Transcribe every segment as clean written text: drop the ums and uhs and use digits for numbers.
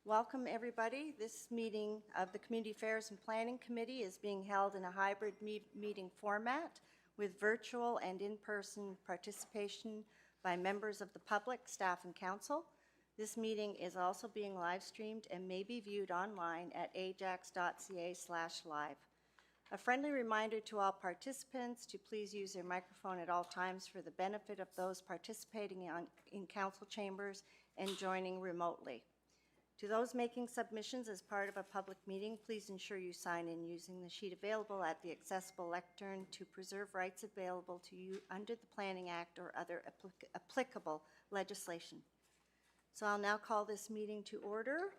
Welcome, everybody. This meeting of the Community Affairs and Planning Committee is being held in a hybrid meeting format with virtual and in-person participation by members of the public, staff, and council. This meeting is also being live streamed and may be viewed online at ajax.ca/live. A friendly reminder to all participants to please use their microphone at all times for the benefit of those participating in council chambers and joining remotely. To those making submissions as part of a public meeting, please ensure you sign in using the sheet available at the accessible lectern to preserve rights available to you under the Planning Act or other applicable legislation. So I'll now call this meeting to order.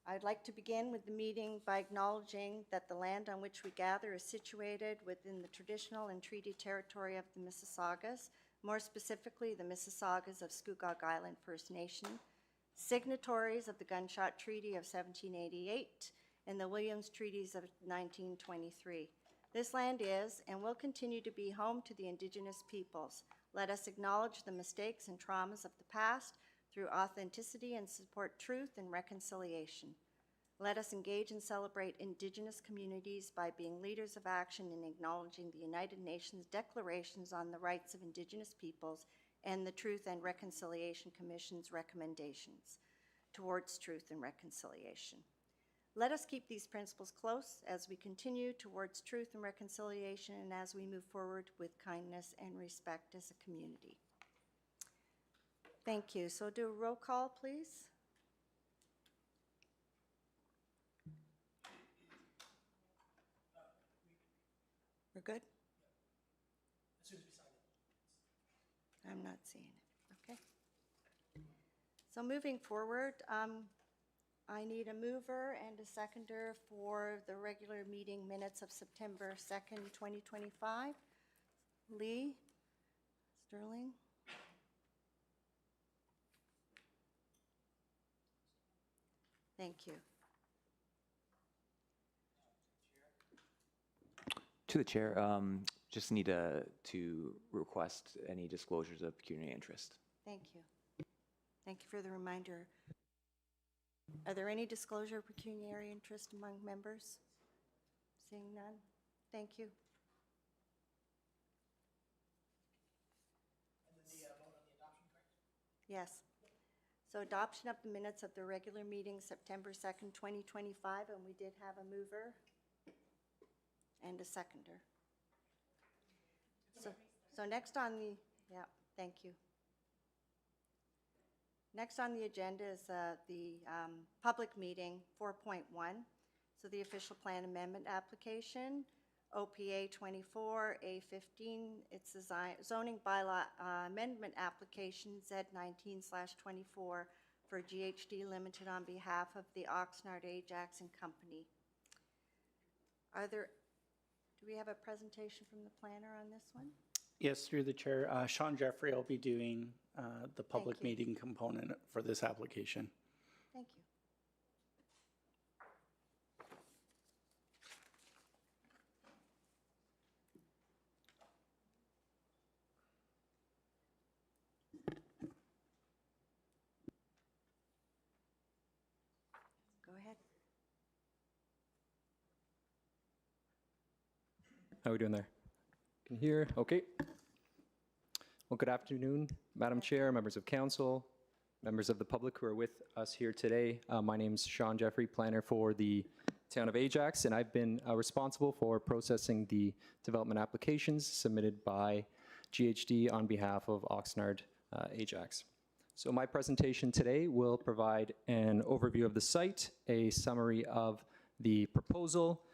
I'd like to begin with the meeting by acknowledging that the land on which we gather is situated within the traditional and treaty territory of the Mississaugas, more specifically the Mississaugas of Scugog Island First Nation, signatories of the Gunshot Treaty of 1788 and the Williams Treaties of 1923. This land is and will continue to be home to the Indigenous peoples. Let us acknowledge the mistakes and traumas of the past through authenticity and support truth and reconciliation. Let us engage and celebrate Indigenous communities by being leaders of action in acknowledging the United Nations declarations on the rights of Indigenous peoples and the Truth and Reconciliation Commission's recommendations towards truth and reconciliation. Let us keep these principles close as we continue towards truth and reconciliation and as we move forward with kindness and respect as a community. Thank you. So do a roll call, please. We're good? As soon as we sign it. I'm not seeing it. Okay. So moving forward, I need a mover and a seconder for the regular meeting minutes of September 2nd, 2025. Lee, Sterling. Thank you. To the chair, just need to request any disclosures of pecuniary interest. Thank you. Thank you for the reminder. Are there any disclosure of pecuniary interest among members? Seeing none. Thank you. And then the vote on the adoption, correct? Yes. So adoption of the minutes of the regular meeting September 2nd, 2025, and we did have a mover and a seconder. So next on the, yeah, thank you. Next on the agenda is the public meeting 4.1. So the official plan amendment application, OPA 24A15, it's a zoning bylaw amendment application Z19/24 for GHD Limited on behalf of the Oxnard Ajax and Company. Do we have a presentation from the planner on this one? Yes, through the chair. Sean Jeffrey will be doing the public you. meeting component for this application. Thank you. Go ahead. How are we doing there? Can you hear? Okay. Well, good afternoon, Madam Chair, members of council, members of the public who are with us here today. My name is Sean Jeffrey, planner for the town of Ajax, and I've been responsible for processing the development applications submitted by GHD on behalf of Oxnard Ajax. So my presentation today will provide an overview of the site, a summary of the proposal,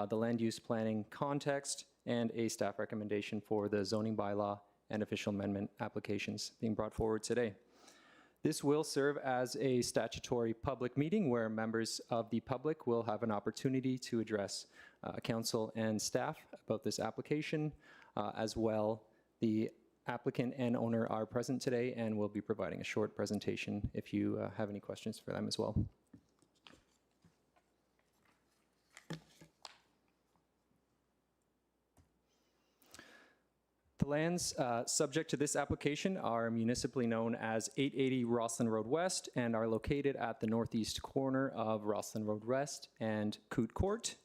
the land use planning context, and a staff recommendation for the zoning bylaw and official amendment applications being brought forward today. This will serve as a statutory public meeting where members of the public will have an opportunity to address council and staff about this application. As well, the applicant and owner are present today and will be providing a short presentation if you have any questions for them as well. The lands subject to this application are municipally known as 880 Rosslyn Road West and are located at the northeast corner of Rosslyn Road West and Coot Court.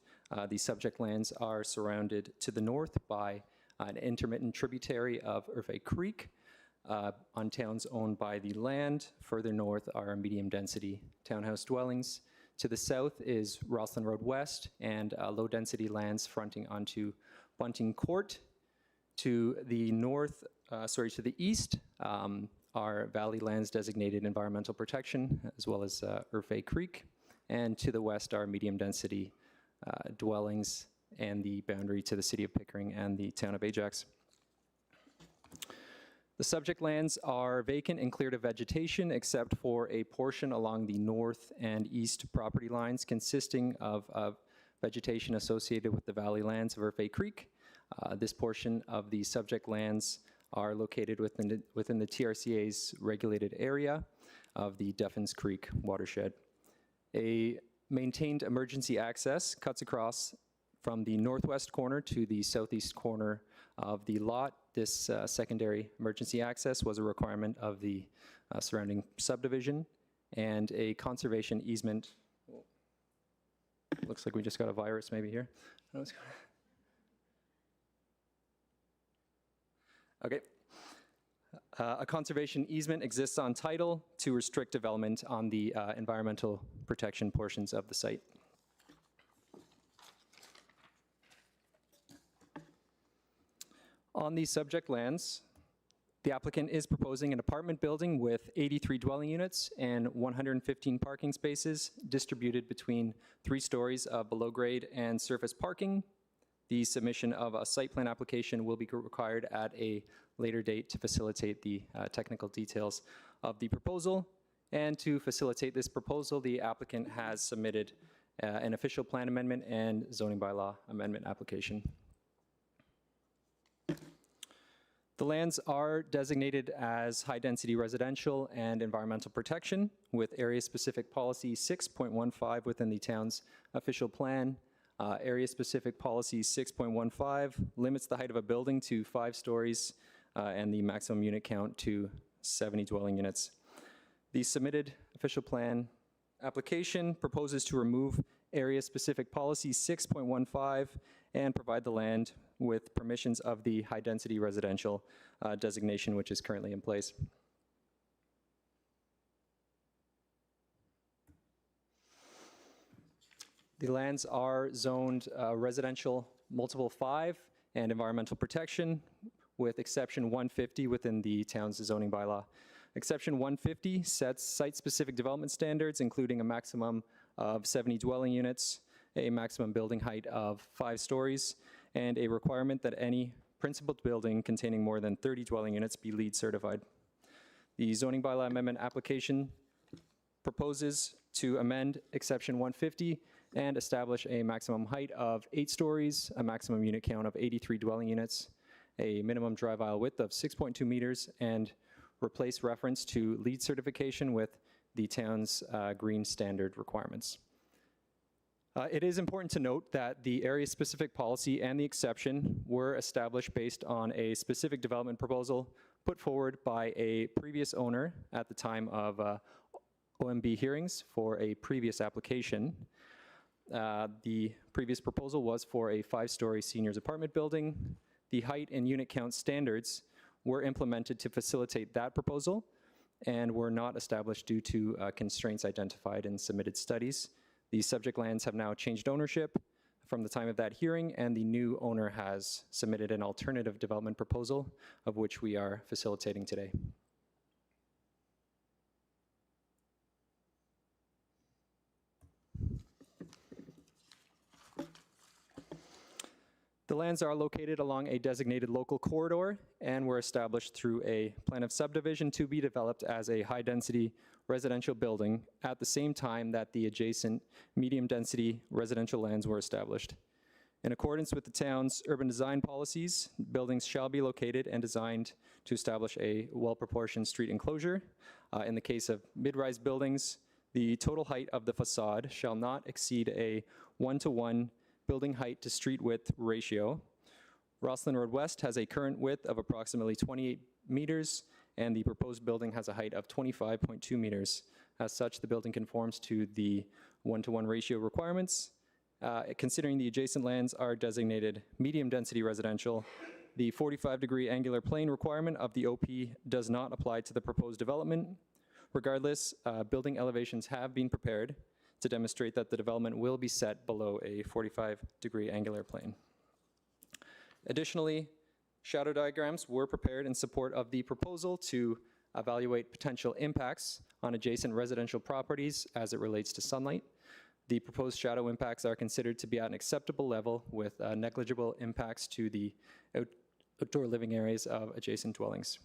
The subject lands are surrounded to the north by an intermittent tributary of Irvay Creek on towns owned by the land. Further north are medium-density townhouse dwellings. To the south is Rosslyn Road West and low-density lands fronting onto Bunting Court. To the to the east are valley lands designated environmental protection, as well as Irvay Creek. And to the west are medium-density dwellings and the boundary to the city of Pickering and the town of Ajax. The subject lands are vacant and cleared of vegetation except for a portion along the north and east property lines consisting of vegetation associated with the valley lands of Irvay Creek. This portion of the subject lands are located within the TRCA's regulated area of the Duffins Creek watershed. A maintained emergency access cuts across from the northwest corner to the southeast corner of the lot. This secondary emergency access was a requirement of the surrounding subdivision, and a conservation easement. Looks like we just got a virus maybe here. Okay. A conservation easement exists on title to restrict development on the environmental protection portions of the site. On these subject lands, the applicant is proposing an apartment building with 83 dwelling units and 115 parking spaces distributed between 3 stories of below-grade and surface parking. The submission of a site plan application will be required at a later date to facilitate the technical details of the proposal. And to facilitate this proposal, the applicant has submitted an official plan amendment and zoning bylaw amendment application. The lands are designated as high-density residential and environmental protection with area-specific policy 6.15 within the town's official plan. Area-specific policy 6.15 limits the height of a building to 5 stories and the maximum unit count to 70 dwelling units. The submitted official plan application proposes to remove area-specific policy 6.15 and provide the land with permissions of the high-density residential designation, which is currently in place. The lands are zoned residential multiple 5 and environmental protection, with exception 150 within the town's zoning bylaw. Exception 150 sets site-specific development standards, including a maximum of 70 dwelling units, a maximum building height of 5 stories, and a requirement that any principal building containing more than 30 dwelling units be LEED certified. The zoning bylaw amendment application proposes to amend exception 150 and establish a maximum height of 8 stories, a maximum unit count of 83 dwelling units, a minimum drive aisle width of 6.2 meters, and replace reference to LEED certification with the town's green standard requirements. It is important to note that the area-specific policy and the exception were established based on a specific development proposal put forward by a previous owner at the time of OMB hearings for a previous application. The previous proposal was for a 5-story seniors apartment building. The height and unit count standards were implemented to facilitate that proposal and were not established due to constraints identified in submitted studies. The subject lands have now changed ownership from the time of that hearing, and the new owner has submitted an alternative development proposal, of which we are facilitating today. The lands are located along a designated local corridor and were established through a plan of subdivision to be developed as a high-density residential building at the same time that the adjacent medium-density residential lands were established. In accordance with the town's urban design policies, buildings shall be located and designed to establish a well-proportioned street enclosure. In the case of mid-rise buildings, the total height of the facade shall not exceed a 1-to-1 building height to street width ratio. Rosslyn Road West has a current width of approximately 28 meters, and the proposed building has a height of 25.2 meters. As such, the building conforms to the 1-to-1 ratio requirements. Considering the adjacent lands are designated medium-density residential, the 45-degree angular plane requirement of the OP does not apply to the proposed development. Regardless, building elevations have been prepared to demonstrate that the development will be set below a 45-degree angular plane. Additionally, shadow diagrams were prepared in support of the proposal to evaluate potential impacts on adjacent residential properties as it relates to sunlight. The proposed shadow impacts are considered to be at an acceptable level with negligible impacts to the outdoor living areas of adjacent dwellings.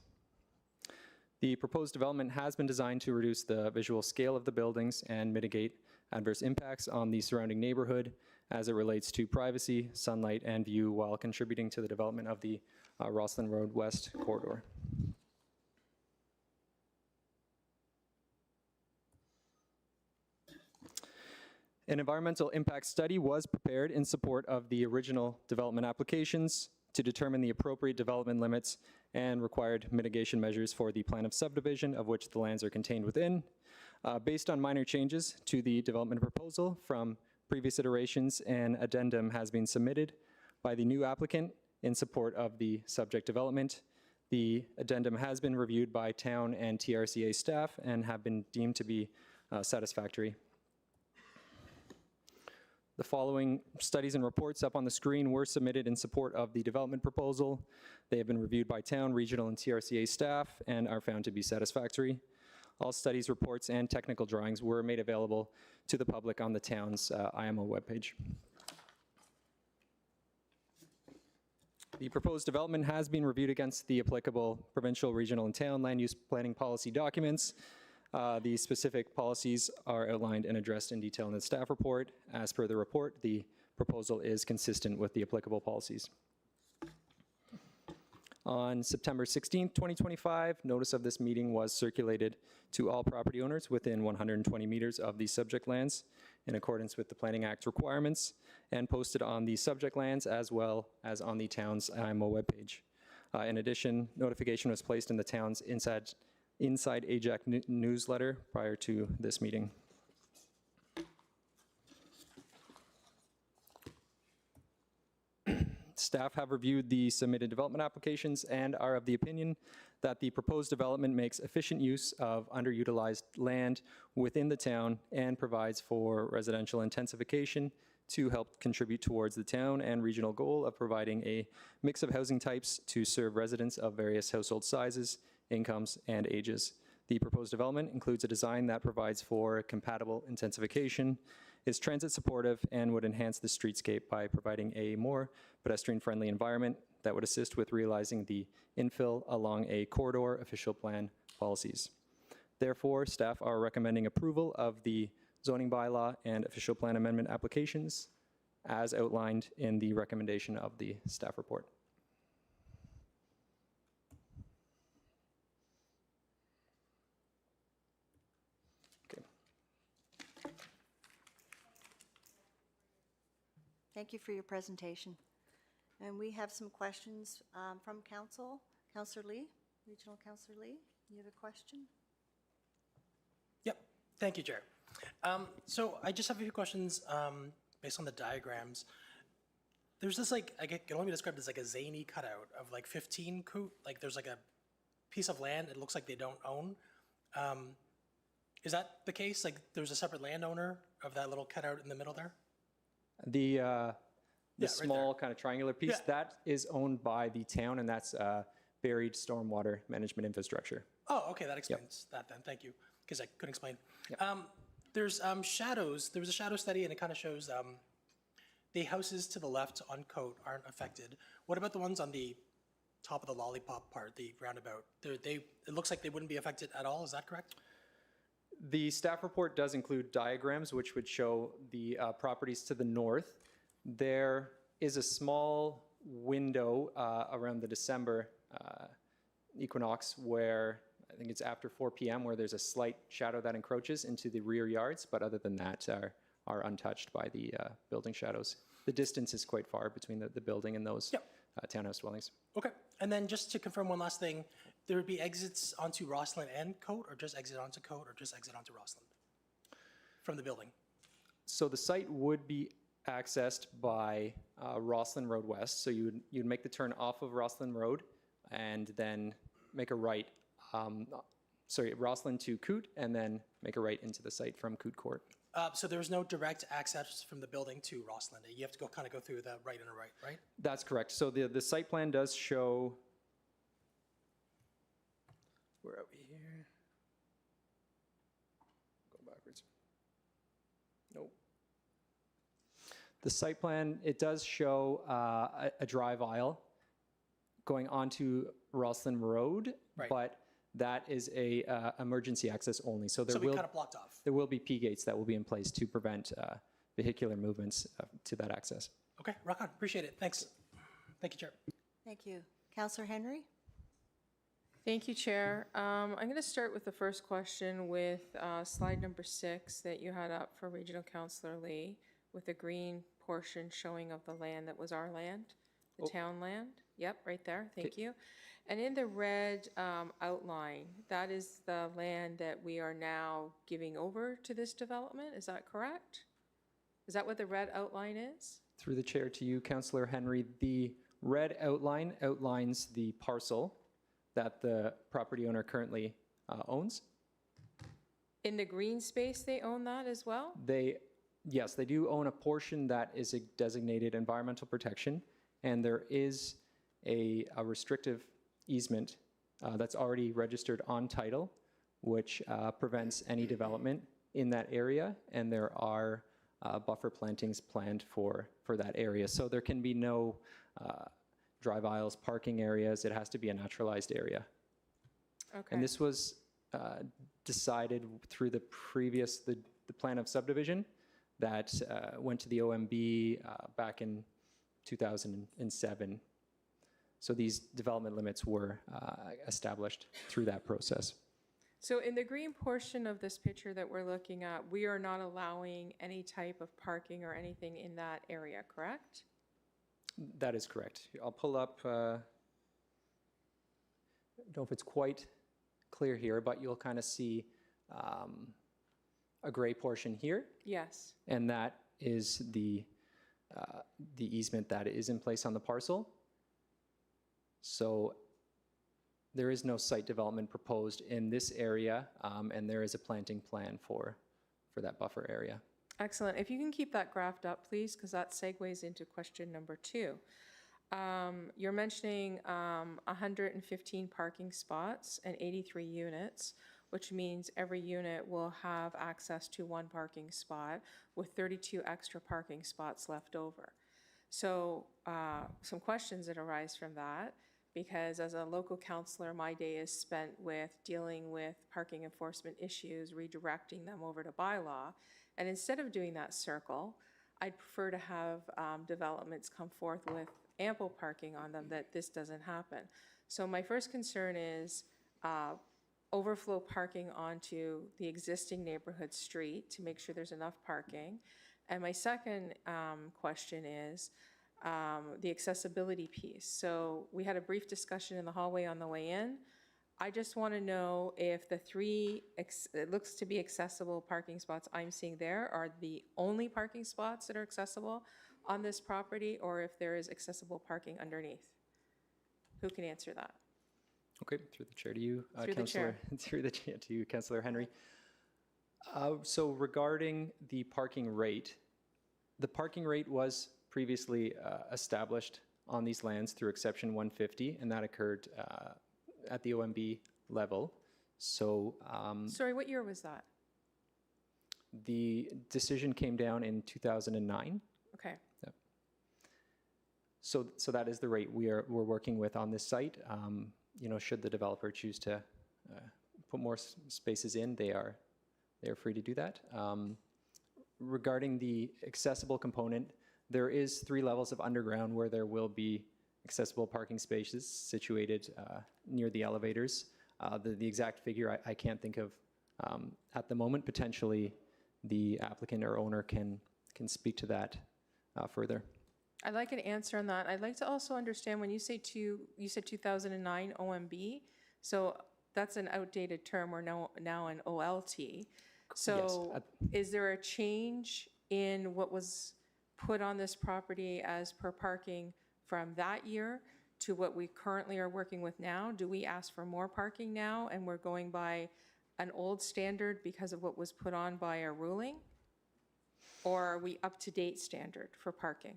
The proposed development has been designed to reduce the visual scale of the buildings and mitigate adverse impacts on the surrounding neighborhood as it relates to privacy, sunlight, and view while contributing to the development of the Rosslyn Road West corridor. An environmental impact study was prepared in support of the original development applications to determine the appropriate development limits and required mitigation measures for the plan of subdivision of which the lands are contained within. Based on minor changes to the development proposal from previous iterations, an addendum has been submitted by the new applicant in support of the subject development. The addendum has been reviewed by town and TRCA staff and have been deemed to be satisfactory. The following studies and reports up on the screen were submitted in support of the development proposal. They have been reviewed by town, regional, and TRCA staff and are found to be satisfactory. All studies, reports, and technical drawings were made available to the public on the town's IMO webpage. The proposed development has been reviewed against the applicable provincial, regional, and town land use planning policy documents. The specific policies are outlined and addressed in detail in the staff report. As per the report, the proposal is consistent with the applicable policies. On September 16th, 2025, notice of this meeting was circulated to all property owners within 120 meters of the subject lands in accordance with the Planning Act requirements and posted on the subject lands as well as on the town's IMO webpage. In addition, notification was placed in the town's Inside AJAC newsletter prior to this meeting. Staff have reviewed the submitted development applications and are of the opinion that the proposed development makes efficient use of underutilized land within the town and provides for residential intensification to help contribute towards the town and regional goal of providing a mix of housing types to serve residents of various household sizes, incomes, and ages. The proposed development includes a design that provides for compatible intensification, is transit supportive, and would enhance the streetscape by providing a more pedestrian-friendly environment that would assist with realizing the infill along a corridor official plan policies. Therefore, staff are recommending approval of the zoning bylaw and official plan amendment applications as outlined in the recommendation of the staff report. Thank you for your presentation. And we have some questions from council. Councillor Lee, Regional Councillor Lee, you have a question? Yep, thank you, Chair. So I just have a few questions based on the diagrams. There's this like, I can only be described as like a zany cutout of like 15 coot, like there's like a piece of land it looks like they don't own. Is that the case? Like there's a separate landowner of that little cutout in the middle there? The right small kind of triangular piece, Yeah. that is owned by the town, and that's buried stormwater management infrastructure. Oh, okay, that explains that then, thank you, because I couldn't explain. Yep. There's shadows, there was a shadow study and it kind of shows the houses to the left on Coat aren't affected. What about the ones on the top of the lollipop part, the roundabout? It looks like they wouldn't be affected at all, is that correct? The staff report does include diagrams which would show the properties to the north. There is a small window around the December equinox where I think it's after 4 p.m. where there's a slight shadow that encroaches into the rear yards, but other than that are untouched by the building shadows. The distance is quite far between the building and those townhouse dwellings. Okay, and then just to confirm one last thing, there would be exits onto Rossland and Coat, or just exit onto Coat, or just exit onto Rossland from the building? So the site would be accessed by Rossland Road West. So you'd make the turn off of Rossland Road and then make a right, Rossland to Coot, and then make a right into the site from Coot Court. So there's no direct access from the building to Rossland. You have to kind of go through the right and a right, right? That's correct. So the site plan does show, where are we here? Go backwards. Nope. The site plan, it does show a drive aisle going onto Rossland Road, Right. but that is a emergency access only. So there So we will kind of blocked off. there will be P gates that will be in place to prevent vehicular movements to that access. Okay, rock on. Appreciate it. Thanks. Thank you, Chair. Thank you. Councillor Henry? Thank you, Chair. I'm going to start with the first question with slide number 6 that you had up for Regional Councillor Lee, with the green portion showing of the land that was our land, the town land. Yep, right there. Thank you. And in the red outline, that is the land that we are now giving over to this development. Is that correct? Is that what the red outline is? Through the chair to you, Councillor Henry, the red outline outlines the parcel that the property owner currently owns. In the green space, they own that as well? Yes, they do own a portion that is a designated environmental protection, and there is a restrictive easement that's already registered on title, which prevents any development in that area, and there are buffer plantings planned for that area. So there can be no drive aisles, parking areas. It has to be a naturalized area. Okay. And this was decided through the plan of subdivision that went to the OMB back in 2007. So these development limits were established through that process. So in the green portion of this picture that we're looking at, we are not allowing any type of parking or anything in that area, correct? That is correct. I'll pull up, I don't know if it's quite clear here, but you'll kind of see a gray portion here, Yes. and that is the easement that is in place on the parcel. So there is no site development proposed in this area, and there is a planting plan for that buffer area. Excellent. If you can keep that graphed up, please, because that segues into question number 2. You're mentioning 115 parking spots and 83 units, which means every unit will have access to 1 parking spot with 32 extra parking spots left over. So some questions that arise from that, because as a local councillor, my day is spent with dealing with parking enforcement issues, redirecting them over to bylaw. And instead of doing that circle, I'd prefer to have developments come forth with ample parking on them, that this doesn't happen. So my first concern is overflow parking onto the existing neighborhood street to make sure there's enough parking. And my second question is the accessibility piece. So we had a brief discussion in the hallway on the way in. I just want to know if the 3, it looks to be accessible parking spots I'm seeing there are the only parking spots that are accessible on this property, or if there is accessible parking underneath. Who can answer that? Okay, through the chair to you, Through the chair. Through the chair to you, Councillor Henry. So regarding the parking rate, the parking rate was previously established on these lands through exception 150, and that occurred at the OMB level. So Sorry, what year was that? the decision came down in 2009. Okay. So that is the rate we're working with on this site. Should the developer choose to put more spaces in, they are free to do that. Regarding the accessible component, there is 3 levels of underground where there will be accessible parking spaces situated near the elevators. The exact figure I can't think of at the moment. Potentially, the applicant or owner can speak to that further. I'd like an answer on that. I'd like to also understand when you say you said 2009 OMB, so that's an outdated term. We're now an OLT. So is there a change in what was put on this property as per parking from that year to what we currently are working with now? Do we ask for more parking now and we're going by an old standard because of what was put on by a ruling? Or are we up-to-date standard for parking?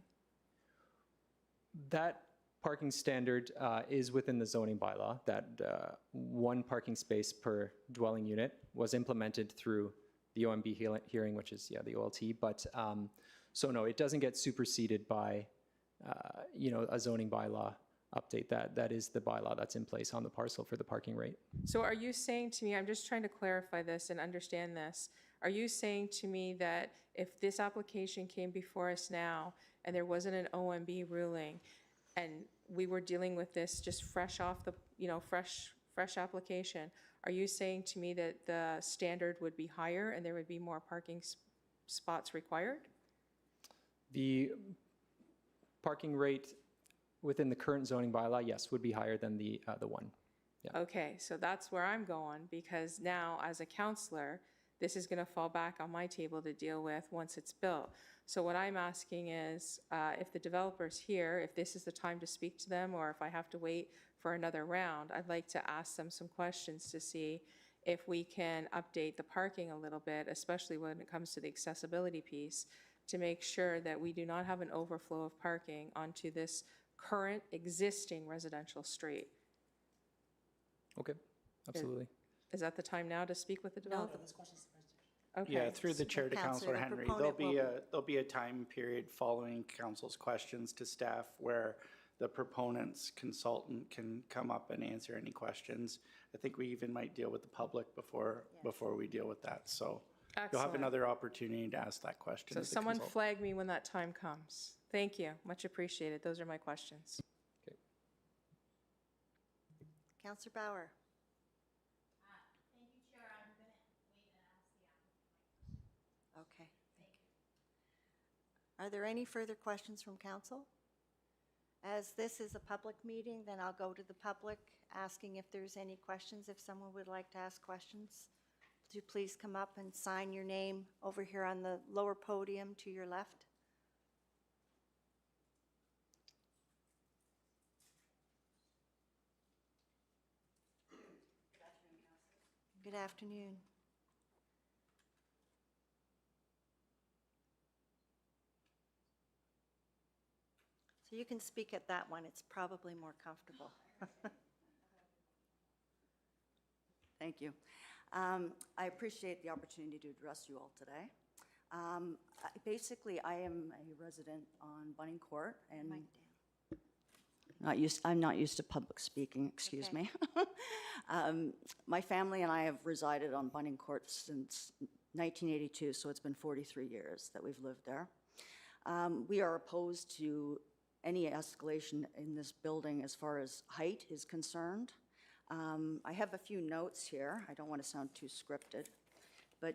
That parking standard is within the zoning bylaw, that one parking space per dwelling unit was implemented through the OMB hearing, which is, the OLT. But, so no, it doesn't get superseded by, a zoning bylaw update. That is the bylaw that's in place on the parcel for the parking rate. So are you saying to me, I'm just trying to clarify this and understand this, are you saying to me that if this application came before us now and there wasn't an OMB ruling and we were dealing with this just fresh off the, fresh application, are you saying to me that the standard would be higher and there would be more parking spots required? The parking rate within the current zoning bylaw, yes, would be higher than the one. Yeah. Okay, so that's where I'm going, because now, as a counselor, this is gonna fall back on my table to deal with once it's built. So what I'm asking is, if the developer's here, if this is the time to speak to them, or if I have to wait for another round, I'd like to ask them some questions to see if we can update the parking a little bit, especially when it comes to the accessibility piece, to make sure that we do not have an overflow of parking onto this current existing residential street. Okay, absolutely. Is that the time now to speak with the developer? Okay. Yeah, through the chair to Counselor, Councillor the Henry, proponent there'll be a time period following council's questions to staff where the proponent's consultant can come up and answer any questions. I think we even might deal with the public before we deal with that. So you'll have Excellent. another opportunity to ask that question. So of the someone consultant. flag me when that time comes. Thank you, much appreciated. Those are my questions. Councillor Bauer. Okay, thank you. Are there any further questions from council? As this is a public meeting, then I'll go to the public, asking if there's any questions. If someone would like to ask questions, do please come up and sign your name over here on the lower podium to your left. Good afternoon. So you can speak at that one. It's probably more comfortable. Thank you. I appreciate the opportunity to address you all today. Basically, I am a resident on Bunning Court, and Mic I'm not used to public speaking, excuse Okay. me. My family and I have resided on Bunning Court since 1982, so it's been 43 years that we've lived there. We are opposed to any escalation in this building as far as height is concerned. I have a few notes here. I don't want to sound too scripted, but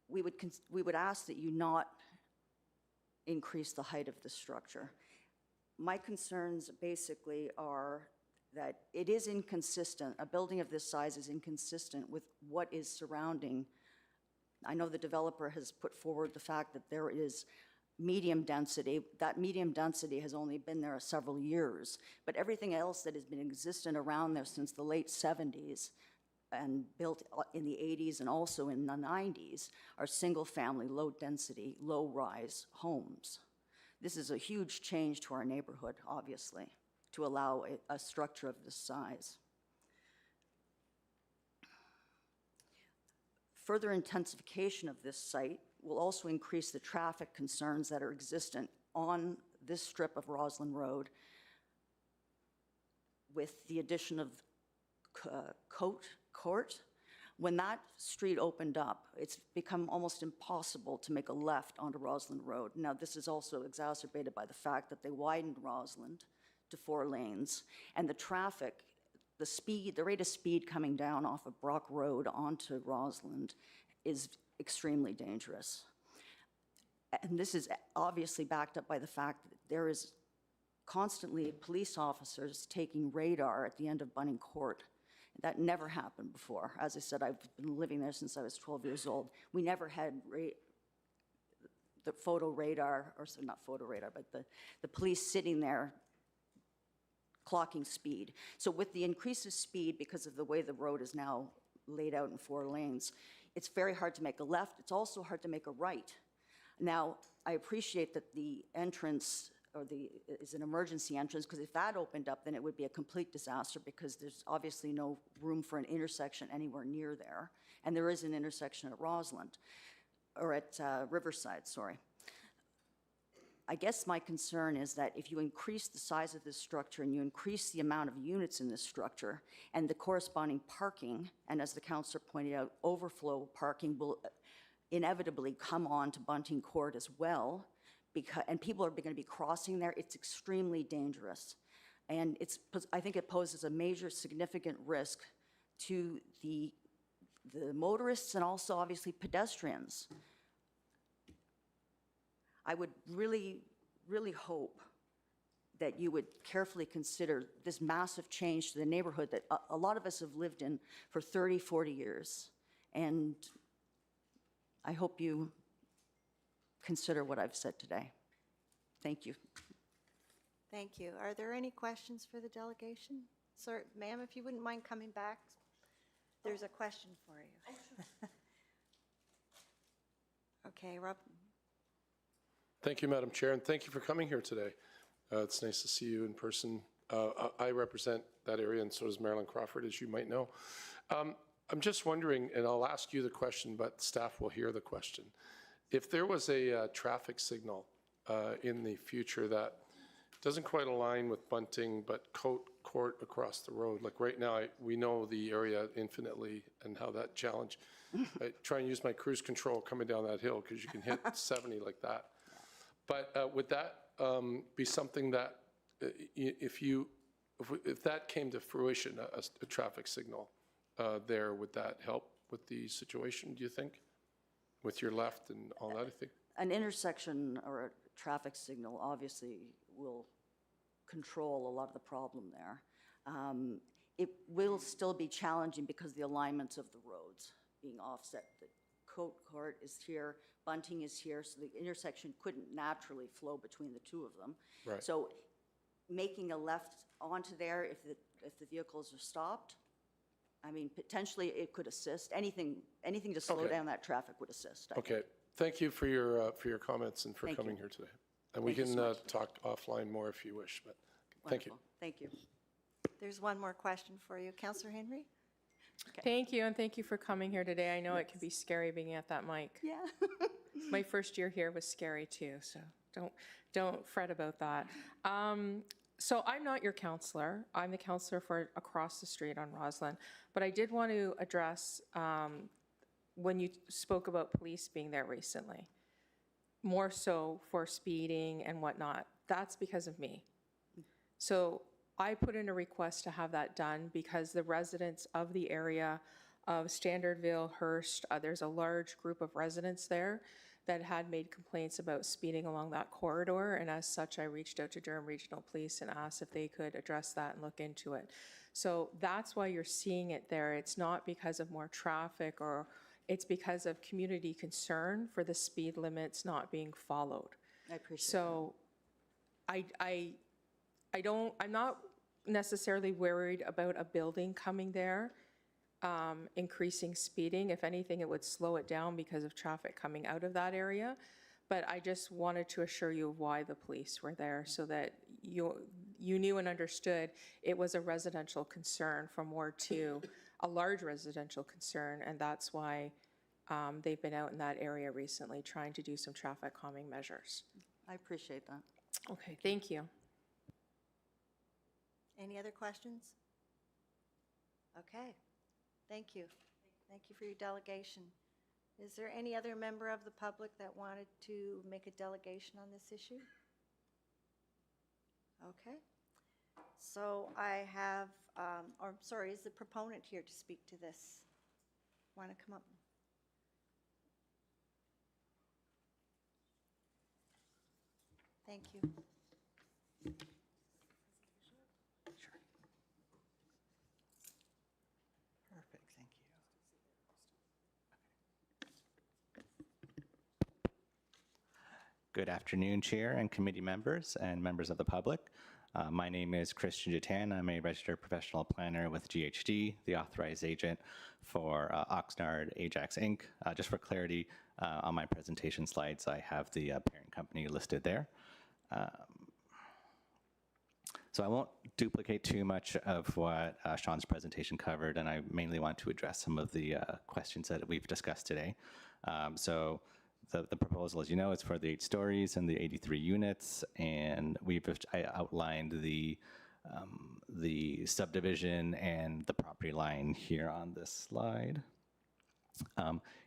we would ask that you not increase the height of the structure. My concerns basically are that it is inconsistent. A building of this size is inconsistent with what is surrounding. I know the developer has put forward the fact that there is medium density. That medium density has only been there several years, but everything else that has been existent around there since the late 70s and built in the 80s and also in the 90s are single-family, low-density, low-rise homes. This is a huge change to our neighborhood, obviously, to allow a structure of this size. Further intensification of this site will also increase the traffic concerns that are existent on this strip of Roslyn Road with the addition of Court. When that street opened up, it's become almost impossible to make a left onto Roslyn Road. Now, this is also exacerbated by the fact that they widened Roslyn to 4 lanes, and the traffic, the rate of speed coming down off of Brock Road onto Roslyn is extremely dangerous. and this is obviously backed up by the fact that there is constantly police officers taking radar at the end of Bunning Court. That never happened before. As I said, I've been living there since I was 12 years old. We never had the photo radar, or so not photo radar, but the police sitting there clocking speed. So with the increase of speed, because of the way the road is now laid out in 4 lanes, it's very hard to make a left. It's also hard to make a right. Now, I appreciate that the entrance is an emergency entrance, because if that opened up, then it would be a complete disaster, because there's obviously no room for an intersection anywhere near there. And there is an intersection at Roslyn, or at Riverside, sorry. I guess my concern is that if you increase the size of this structure and you increase the amount of units in this structure and the corresponding parking, and as the councillor pointed out, overflow parking will inevitably come on to Bunting Court as well, and people are going to be crossing there, it's extremely dangerous. And I think it poses a major significant risk to the motorists and also obviously pedestrians. I would really, really hope that you would carefully consider this massive change to the neighborhood that a lot of us have lived in for 30, 40 years. And I hope you consider what I've said today. Thank you. Thank you. Are there any questions for the delegation? Sir, ma'am, if you wouldn't mind coming back, there's a question for you. Okay, Rob. Thank you, Madam Chair, and thank you for coming here today. It's nice to see you in person. I represent that area, and so does Marilyn Crawford, as you might know. I'm just wondering, and I'll ask you the question, but staff will hear the question. If there was a traffic signal in the future that doesn't quite align with Bunting, but Court across the road, like right now, we know the area infinitely and how that challenge. I try and use my cruise control coming down that hill because you can hit 70 like that. But would that be something that, if that came to fruition, a traffic signal there, would that help with the situation, do you think? With your left and all that, I think? An intersection or a traffic signal obviously will control a lot of the problem there. It will still be challenging because the alignments of the roads being offset. The Court is here, Bunting is here, so the intersection couldn't naturally flow between the two of them. Right. So making a left onto there, if the vehicles are stopped, I mean, potentially it could assist. Anything to slow Okay. down that traffic would assist. I think. Okay, thank you for your comments and for Thank coming you. here today. And we Thank you can so much. talk offline more if you wish, but thank you. Wonderful. Thank you. There's one more question for you. Councillor Henry? Thank you, and thank you for coming here today. I know it can be scary being at that mic. Yeah. My first year here was scary too, so don't fret about that. So I'm not your counselor. I'm the counselor for across the street on Roslyn. But I did want to address when you spoke about police being there recently, more so for speeding and whatnot. That's because of me. So I put in a request to have that done because the residents of the area of Standardville, Hearst, there's a large group of residents there that had made complaints about speeding along that corridor, and as such, I reached out to Durham Regional Police and asked if they could address that and look into it. So that's why you're seeing it there. It's not because of more traffic, or it's because of community concern for the speed limits not being followed. I appreciate So I'm not necessarily worried about a building coming there, increasing speeding. If anything, it would slow it down because of traffic coming out of that area. But I just wanted to assure you of why the police were there, so that you knew and understood it was a residential concern from Ward 2, a large residential concern, and that's why they've been out in that area recently trying to do some traffic calming measures. I appreciate that. Okay, thank you. Any other questions? Okay, thank you. Thank you for your delegation. Is there any other member of the public that wanted to make a delegation on this issue? Okay. So I have, is the proponent here to speak to this? Want to come up? Thank you. Perfect, thank you. Good afternoon, Chair and committee members and members of the public. My name is Christian Jatan. I'm a registered professional planner with GHD, the authorized agent for Oxnard Ajax Inc. Just for clarity, on my presentation slides, I have the parent company listed there. So I won't duplicate too much of what Sean's presentation covered, and I mainly want to address some of the questions that we've discussed today. So the proposal, as you know, is for the 8 stories and the 83 units, and I outlined the subdivision and the property line here on this slide.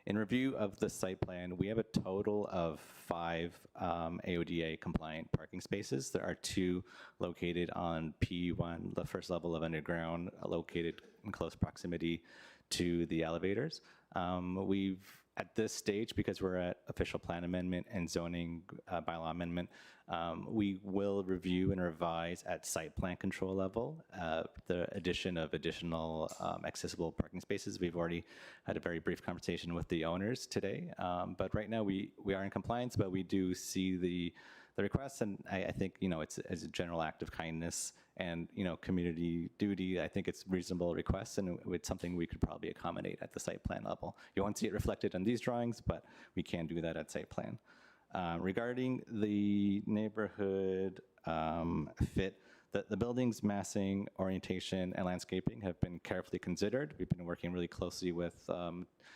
In review of the site plan, we have a total of 5 AODA compliant parking spaces. There are 2 located on P1, the first level of underground, located in close proximity to the elevators. At this stage, because we're at official plan amendment and zoning bylaw amendment, we will review and revise at site plan control level the addition of additional accessible parking spaces. We've already had a very brief conversation with the owners today, but right now we are in compliance, but we do see the requests, and I think, you know, it's a general act of kindness and, you know, community duty. I think it's reasonable requests, and it's something we could probably accommodate at the site plan level. You won't see it reflected on these drawings, but we can do that at site plan. Regarding the neighborhood fit, the building's massing, orientation, and landscaping have been carefully considered. We've been working really closely with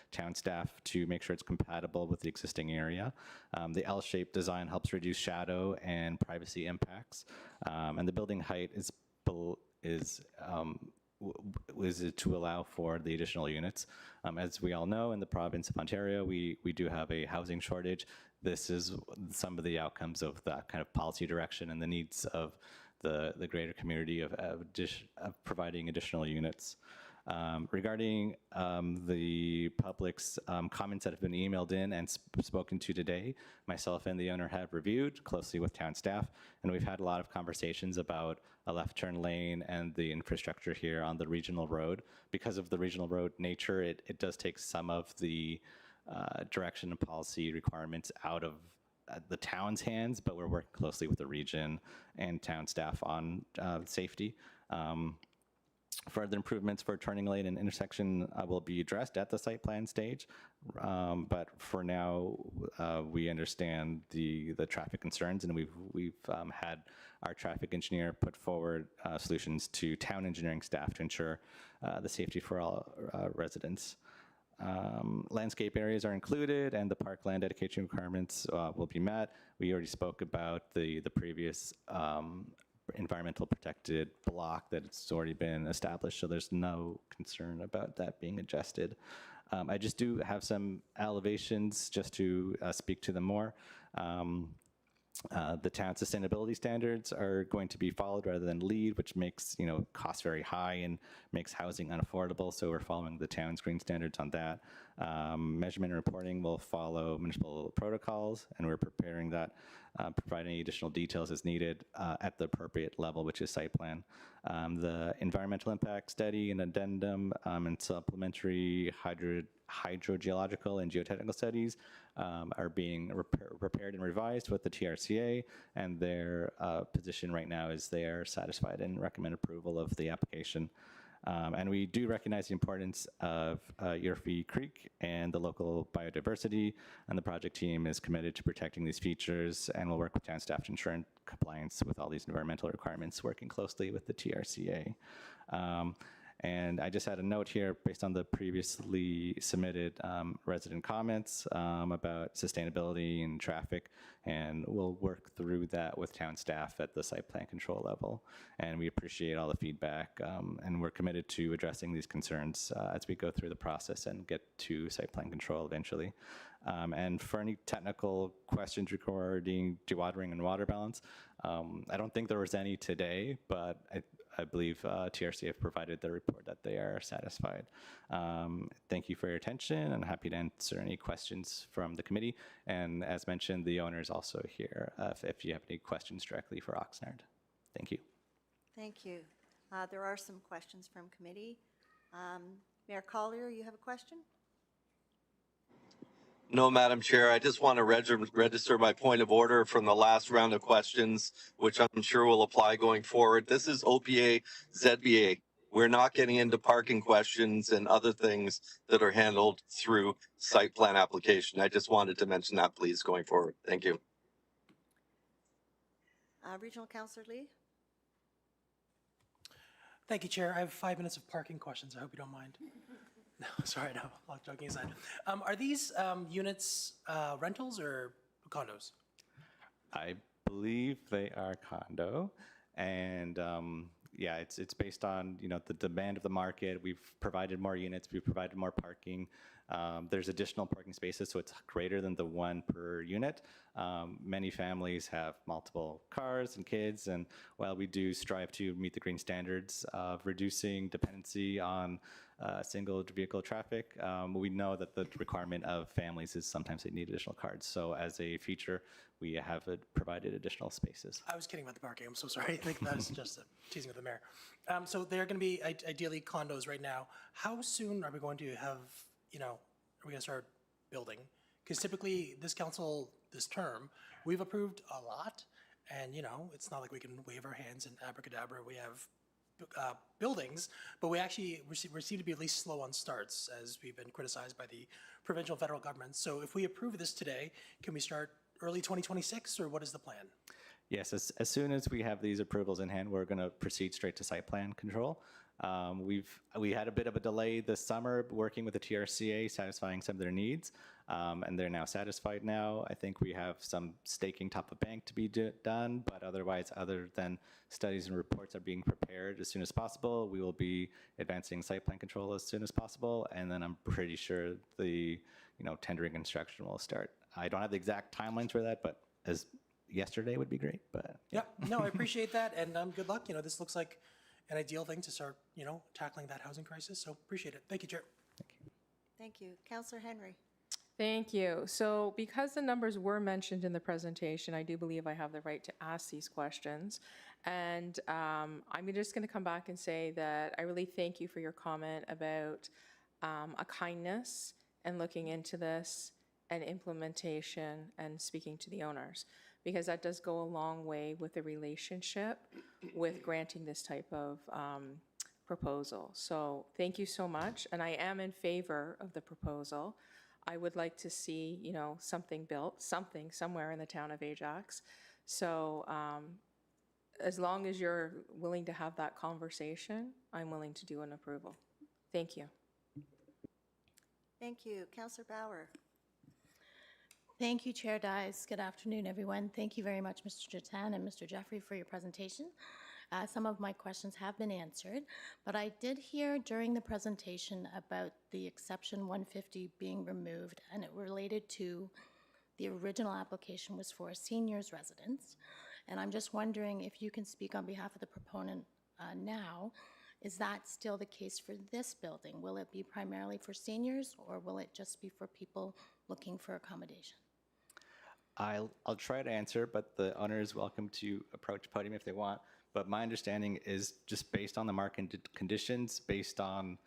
town staff to make sure it's compatible with the existing area. The L-shaped design helps reduce shadow and privacy impacts, and the building height is to allow for the additional units. As we all know, in the province of Ontario, we do have a housing shortage. This is some of the outcomes of that kind of policy direction and the needs of the greater community of providing additional units. Regarding the public's comments that have been emailed in and spoken to today, myself and the owner have reviewed closely with town staff, and we've had a lot of conversations about a left turn lane and the infrastructure here on the regional road. Because of the regional road nature, it does take some of the direction and policy requirements out of the town's hands, but we're working closely with the region and town staff on safety. Further improvements for turning lane and intersection will be addressed at the site plan stage, but for now, we understand the traffic concerns, and we've had our traffic engineer put forward solutions to town engineering staff to ensure the safety for all residents. Landscape areas are included, and the parkland dedication requirements will be met. We already spoke about the previous environmental protected block that it's already been established, so there's no concern about that being adjusted. I just do have some elevations just to speak to them more. The town sustainability standards are going to be followed rather than LEED, which makes, you know, costs very high and makes housing unaffordable. So we're following the town's green standards on that. Measurement and reporting will follow municipal protocols, and we're preparing that, providing any additional details as needed at the appropriate level, which is site plan. The environmental impact study and addendum and supplementary hydrogeological and geotechnical studies are being prepared and revised with the TRCA, and their position right now is they are satisfied and recommend approval of the application. And we do recognize the importance of Yerfee Creek and the local biodiversity, and the project team is committed to protecting these features and will work with town staff to ensure compliance with all these environmental requirements, working closely with the TRCA. And I just had a note here based on the previously submitted resident comments about sustainability and traffic, and we'll work through that with town staff at the site plan control level. And we appreciate all the feedback, and we're committed to addressing these concerns as we go through the process and get to site plan control eventually. And for any technical questions regarding dewatering and water balance, I don't think there was any today, but I believe TRC have provided the report that they are satisfied. Thank you for your attention, and happy to answer any questions from the committee. And as mentioned, the owner is also here if you have any questions directly for Oxnard. Thank you. Thank you. There are some questions from committee. Mayor Collier, you have a question? No, Madam Chair, I just want to register my point of order from the last round of questions, which I'm sure will apply going forward. This is OPA ZBA. We're not getting into parking questions and other things that are handled through site plan application. I just wanted to mention that, please, going forward. Thank you. Regional Councillor Lee? Thank you, Chair. I have 5 minutes of parking questions. I hope you don't mind. No, sorry, no, all joking aside. Are these units rentals or condos? I believe they are condo, and yeah, it's based on the demand of the market. We've provided more units, we've provided more parking. There's additional parking spaces, so it's greater than the one per unit. Many families have multiple cars and kids, and while we do strive to meet the green standards of reducing dependency on single vehicle traffic, we know that the requirement of families is sometimes they need additional cars. So as a feature, we have provided additional spaces. I was kidding about the parking. I'm so sorry. I think that was just teasing with the mayor. So they're going to be ideally condos right now. How soon are we going to have, are we going to start building? Because typically this council, this term, we've approved a lot. And, it's not like we can wave our hands and abracadabra. We have buildings, but we actually seem to be at least slow on starts, as we've been criticized by the provincial and federal government. So if we approve this today, can we start early 2026, or what is the plan? Yes, as soon as we have these approvals in hand, we're going to proceed straight to site plan control. We had a bit of a delay this summer working with the TRCA, satisfying some of their needs, and they're now satisfied now. I think we have some staking top of bank to be done, but otherwise, other than studies and reports are being prepared as soon as possible, we will be advancing site plan control as soon as possible, and then I'm pretty sure the tendering construction will start. I don't have the exact timelines for that, but as yesterday would be great. But yeah, no, I appreciate that, and good luck. This looks like an ideal thing to start, tackling that housing crisis. So appreciate it. Thank you, Chair. Thank you. Councillor Henry? Thank you. So because the numbers were mentioned in the presentation, I do believe I have the right to ask these questions. And I'm just going to come back and say that I really thank you for your comment about a kindness and looking into this and implementation and speaking to the owners, because that does go a long way with the relationship with granting this type of proposal. So thank you so much, and I am in favor of the proposal. I would like to see, something built, somewhere in the town of Ajax. So as long as you're willing to have that conversation, I'm willing to do an approval. Thank you. Thank you. Councillor Bauer? Thank you, Chair Dies. Good afternoon, everyone. Thank you very much, Mr. Jatan and Mr. Jeffrey, for your presentation. Some of my questions have been answered, but I did hear during the presentation about the exception 150 being removed, and it related to the original application was for a seniors residence. And I'm just wondering if you can speak on behalf of the proponent now. Is that still the case for this building? Will it be primarily for seniors, or will it just be for people looking for accommodation? I'll try to answer, but the owner is welcome to approach the podium if they want. But my understanding is just based on the market conditions, based on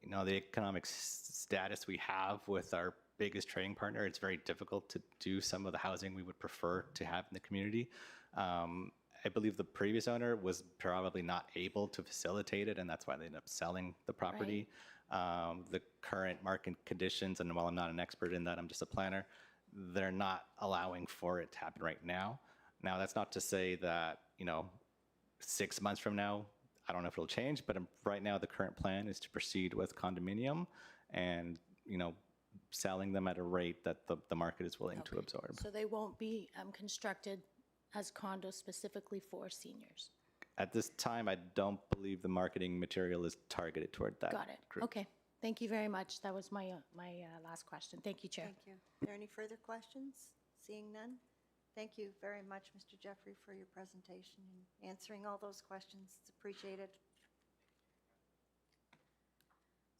the economic status we have with our biggest trading partner, it's very difficult to do some of the housing we would prefer to have in the community. I believe the previous owner was probably not able to facilitate it, and that's why they ended up selling the property. Right. The current market conditions, and while I'm not an expert in that, I'm just a planner, they're not allowing for it to happen right now. Now, that's not to say that, 6 months from now, I don't know if it'll change, but right now the current plan is to proceed with condominium and, selling them at a rate that the market is willing to absorb. So they won't be constructed as condos specifically for seniors? At this time, I don't believe the marketing material is targeted toward that Got it. group. Okay. Thank you very much. That was my last question. Thank you, Chair. Thank you. Are there any further questions? Seeing none? Thank you very much, Mr. Jeffrey, for your presentation and answering all those questions. It's appreciated.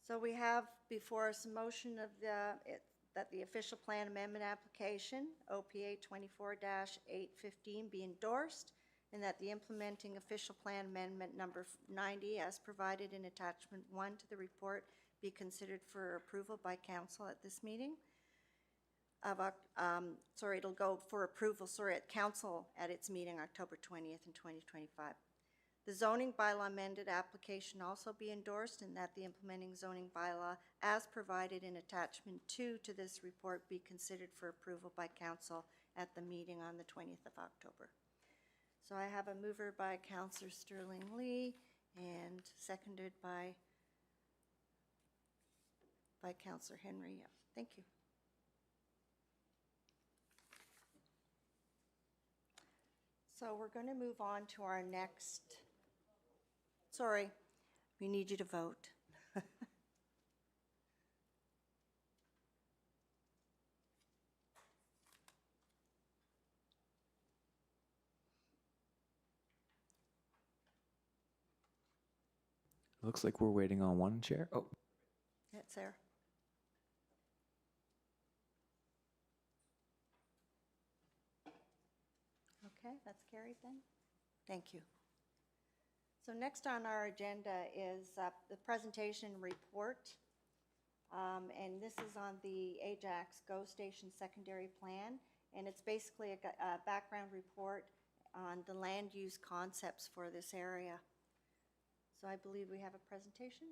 So we have before us a motion of that the official plan amendment application, OPA 24-815, be endorsed, and that the implementing official plan amendment number 90, as provided in attachment 1 to the report, be considered for approval by council at this meeting. It'll go for approval, at council at its meeting October 20th in 2025. The zoning bylaw amended application also be endorsed, and that the implementing zoning bylaw as provided in attachment 2 to this report be considered for approval by council at the meeting on the 20th of October. So I have a mover by Councillor Sterling Lee and seconded by Councillor Henry. Yeah, thank you. So we're going to move on to our next, sorry, we need you to vote. Looks like we're waiting on one chair. Oh, It's there. Okay, that's carried then. Thank you. So next on our agenda is the presentation report. And this is on the Ajax GO Station secondary plan. And it's basically a background report on the land use concepts for this area. So I believe we have a presentation.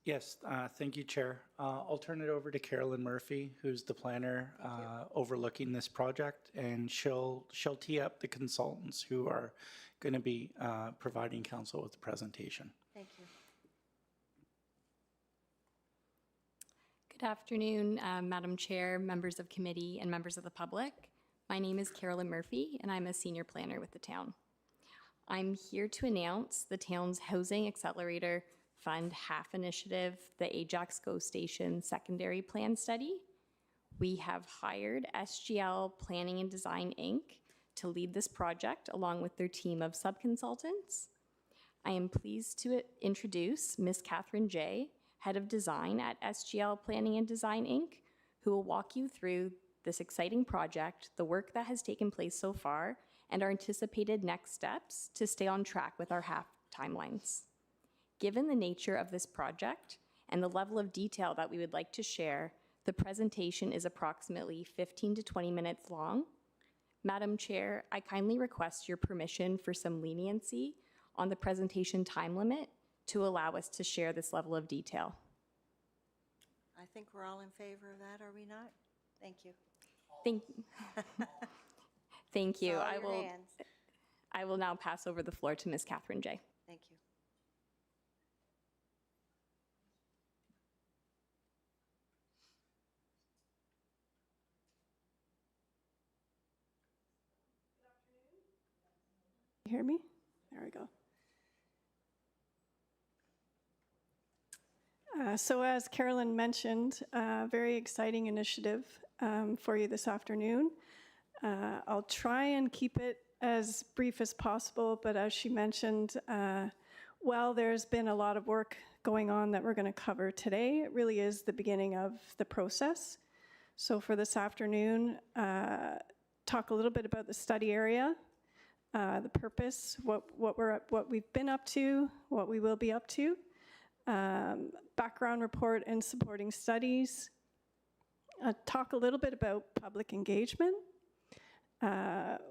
Yes, thank you, Chair. I'll turn it over to Carolyn Murphy, who's the planner overlooking this project, and she'll tee up the consultants who are going to be providing council with the presentation. Thank you. Good afternoon, Madam Chair, members of committee, and members of the public. My name is Carolyn Murphy, and I'm a senior planner with the town. I'm here to announce the town's Housing Accelerator Fund half initiative, the Ajax GO Station secondary plan study. We have hired SGL Planning and Design, Inc. to lead this project along with their team of sub-consultants. I am pleased to introduce Ms. Catherine Jay, Head of Design at SGL Planning and Design, Inc., who will walk you through this exciting project, the work that has taken place so far, and our anticipated next steps to stay on track with our half timelines. Given the nature of this project and the level of detail that we would like to share, the presentation is approximately 15 to 20 minutes long. Madam Chair, I kindly request your permission for some leniency on the presentation time limit to allow us to share this level of detail. I think we're all in favor of that, are we not? Thank you. Thank you. It's all your hands. I will now pass over the floor to Ms. Catherine Jay. Thank you. You hear me? There we go. So as Carolyn mentioned, very exciting initiative for you this afternoon. I'll try and keep it as brief as possible, but as she mentioned, while there's been a lot of work going on that we're going to cover today, it really is the beginning of the process. So for this afternoon, talk a little bit about the study area, the purpose, what we've been up to, what we will be up to, background report and supporting studies, talk a little bit about public engagement.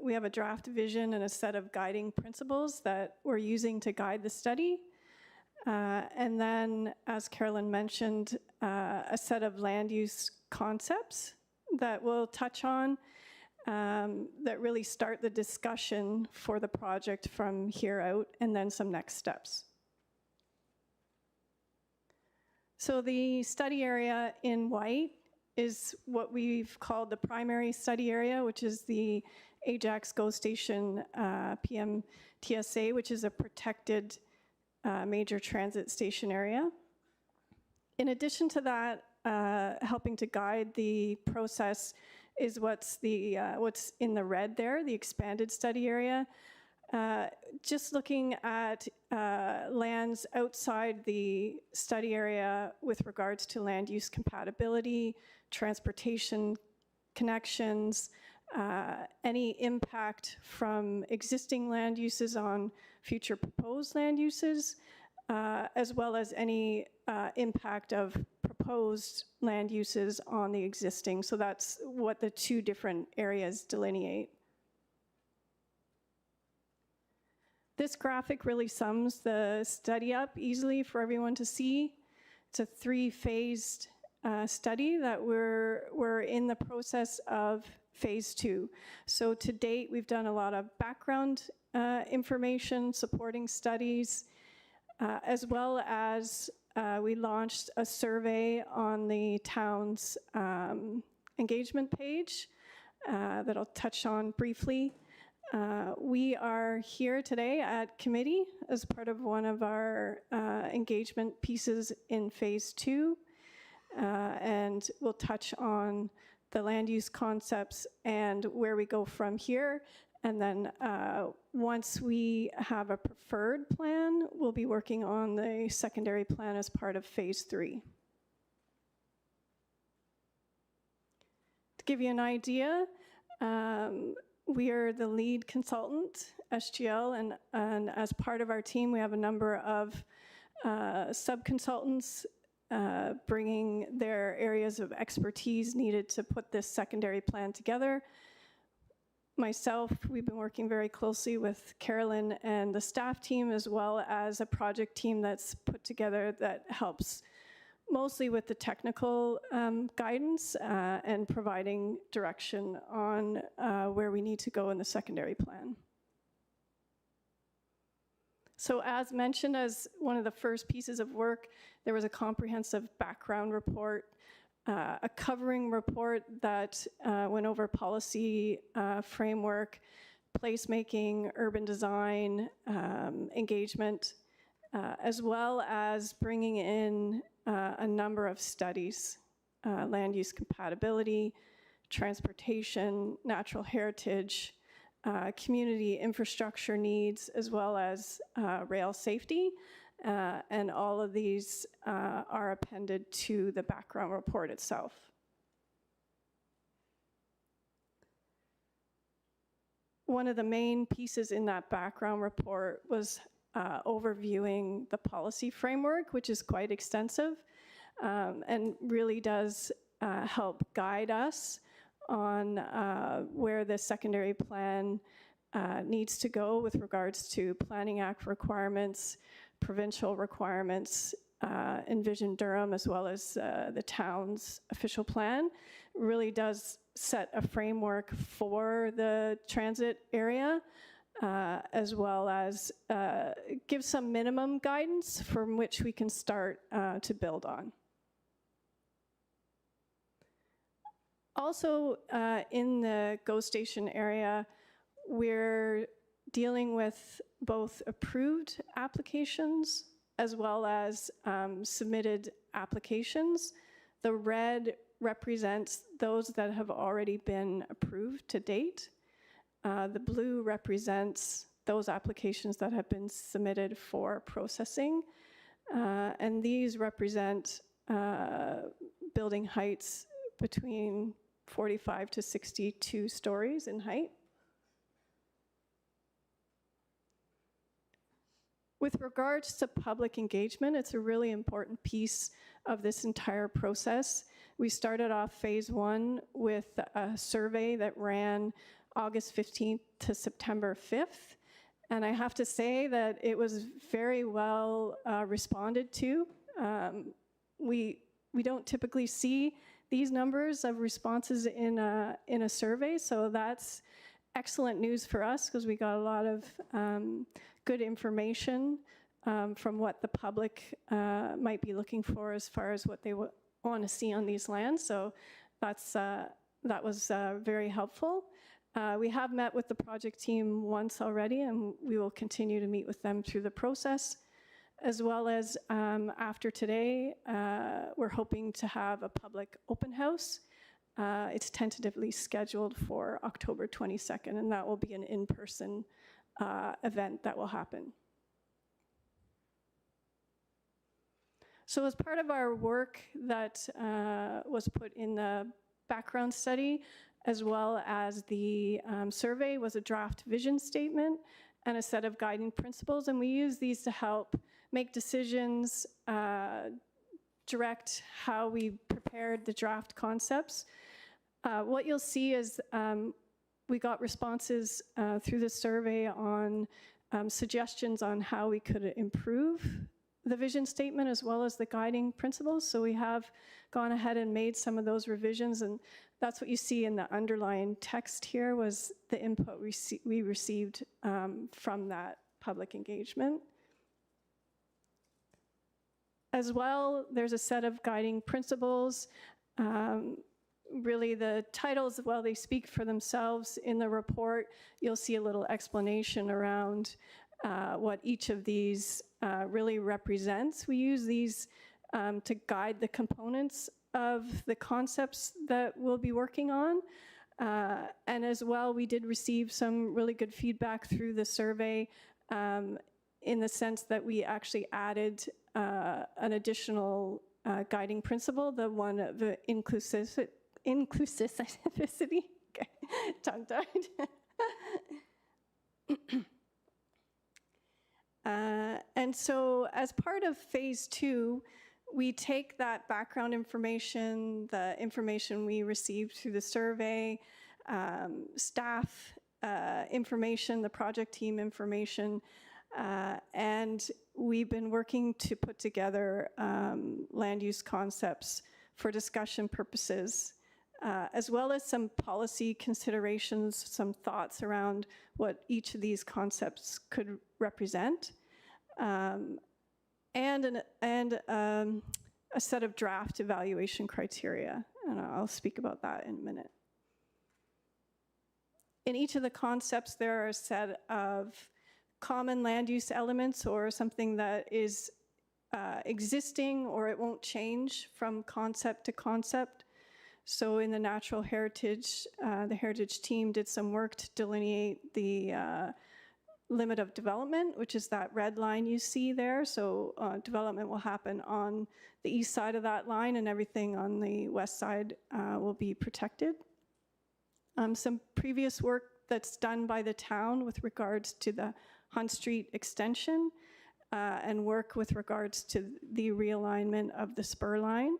We have a draft vision and a set of guiding principles that we're using to guide the study. And then, as Carolyn mentioned, a set of land use concepts that we'll touch on that really start the discussion for the project from here out, and then some next steps. So the study area in white is what we've called the primary study area, which is the Ajax GO Station PMTSA, which is a protected major transit station area. In addition to that, helping to guide the process is what's in the red there, the expanded study area. Just looking at lands outside the study area with regards to land use compatibility, transportation connections, any impact from existing land uses on future proposed land uses, as well as any impact of proposed land uses on the existing. So that's what the two different areas delineate. This graphic really sums the study up easily for everyone to see. It's a three-phased study that we're in the process of phase 2. So to date, we've done a lot of background information, supporting studies, as well as we launched a survey on the town's engagement page that I'll touch on briefly. We are here today at committee as part of one of our engagement pieces in phase 2, and we'll touch on the land use concepts and where we go from here. And then once we have a preferred plan, we'll be working on the secondary plan as part of phase 3. To give you an idea, we are the lead consultant, SGL, and as part of our team, we have a number of sub-consultants bringing their areas of expertise needed to put this secondary plan together. Myself, we've been working very closely with Carolyn and the staff team, as well as a project team that's put together that helps mostly with the technical guidance and providing direction on where we need to go in the secondary plan. So as mentioned, as one of the first pieces of work, there was a comprehensive background report, a covering report that went over policy framework, placemaking, urban design, engagement, as well as bringing in a number of studies, land use compatibility, transportation, natural heritage, community infrastructure needs, as well as rail safety. And all of these are appended to the background report itself. One of the main pieces in that background report was overviewing the policy framework, which is quite extensive and really does help guide us on where the secondary plan needs to go with regards to Planning Act requirements, provincial requirements, Envision Durham, as well as the town's official plan. Really does set a framework for the transit area, as well as give some minimum guidance from which we can start to build on. Also, in the GO Station area, we're dealing with both approved applications as well as submitted applications. The red represents those that have already been approved to date. The blue represents those applications that have been submitted for processing. And these represent building heights between 45 to 62 stories in height. With regards to public engagement, it's a really important piece of this entire process. We started off phase 1 with a survey that ran August 15th to September 5th. And I have to say that it was very well responded to. We don't typically see these numbers of responses in a survey, so that's excellent news for us because we got a lot of good information from what the public might be looking for as far as what they want to see on these lands. So that was very helpful. We have met with the project team once already, and we will continue to meet with them through the process. As well as after today, we're hoping to have a public open house It's tentatively scheduled for October 22nd, and that will be an in-person event that will happen. So as part of our work that was put in the background study, as well as the survey, was a draft vision statement and a set of guiding principles. And we use these to help make decisions, direct how we prepared the draft concepts. What you'll see is we got responses through the survey on suggestions on how we could improve the vision statement as well as the guiding principles. So we have gone ahead and made some of those revisions, and that's what you see in the underlying text here was the input we received from that public engagement. As well, there's a set of guiding principles. Really, the titles, while they speak for themselves in the report, you'll see a little explanation around what each of these really represents. We use these to guide the components of the concepts that we'll be working on. And as well, we did receive some really good feedback through the survey in the sense that we actually added an additional guiding principle, the one of the inclusivity. Okay, tongue-tied. And so as part of phase 2, we take that background information, the information we received through the survey, staff information, the project team information, and we've been working to put together land use concepts for discussion purposes, as well as some policy considerations, some thoughts around what each of these concepts could represent, and a set of draft evaluation criteria, and I'll speak about that in a minute. In each of the concepts, there are a set of common land use elements or something that is existing or it won't change from concept to concept. So in the natural heritage, the heritage team did some work to delineate the limit of development, which is that red line you see there. So development will happen on the east side of that line, and everything on the west side will be protected. Some previous work that's done by the town with regards to the Hunt Street extension and work with regards to the realignment of the spur line.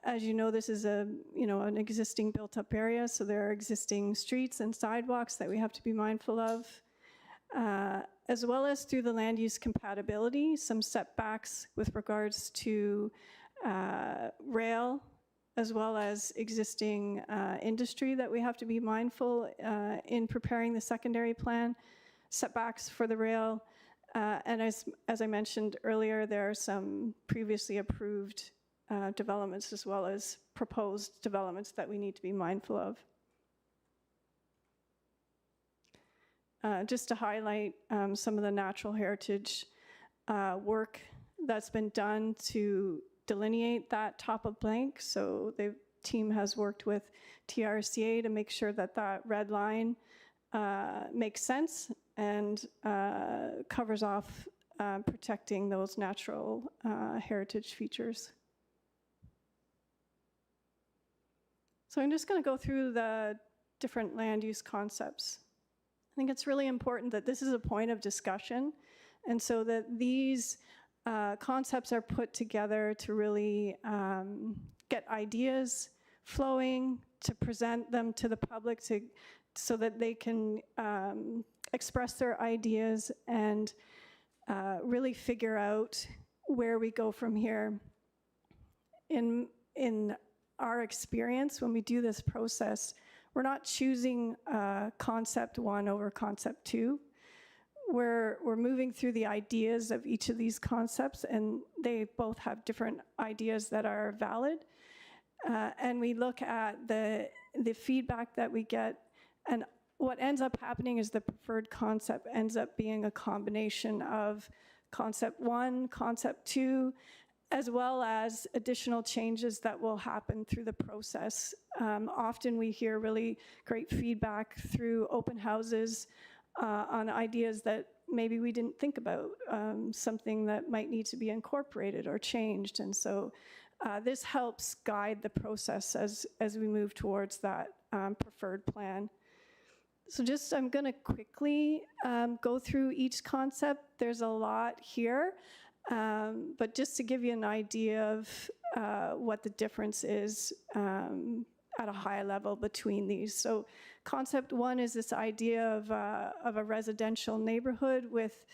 As you know, this is an existing built-up area, so there are existing streets and sidewalks that we have to be mindful of, as well as through the land use compatibility, some setbacks with regards to rail, as well as existing industry that we have to be mindful in preparing the secondary plan, setbacks for the rail, and as I mentioned earlier, there are some previously approved developments as well as proposed developments that we need to be mindful of. Just to highlight some of the natural heritage work that's been done to delineate that top of blank. So the team has worked with TRCA to make sure that that red line makes sense and covers off protecting those natural heritage features. So I'm just going to go through the different land use concepts. I think it's really important that this is a point of discussion, and so that these concepts are put together to really get ideas flowing, to present them to the public so that they can express their ideas and really figure out where we go from here. In our experience, when we do this process, we're not choosing concept 1 over concept 2. We're moving through the ideas of each of these concepts, and they both have different ideas that are valid. And we look at the feedback that we get, and what ends up happening is the preferred concept ends up being a combination of concept 1, concept 2, as well as additional changes that will happen through the process. Often we hear really great feedback through open houses on ideas that maybe we didn't think about, something that might need to be incorporated or changed. And so this helps guide the process as we move towards that preferred plan. So just, I'm going to quickly go through each concept. There's a lot here, but just to give you an idea of what the difference is at a high level between these. So concept one is this idea of a residential neighborhood with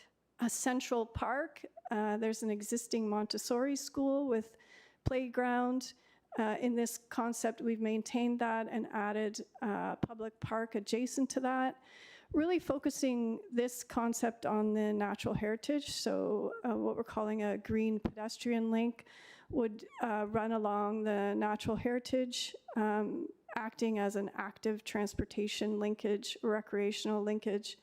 a central park. There's an existing Montessori school with playground. In this concept, we've maintained that and added a public park adjacent to that, really focusing this concept on the natural heritage. So what we're calling a green pedestrian link would run along the natural heritage, acting as an active transportation linkage, recreational linkage,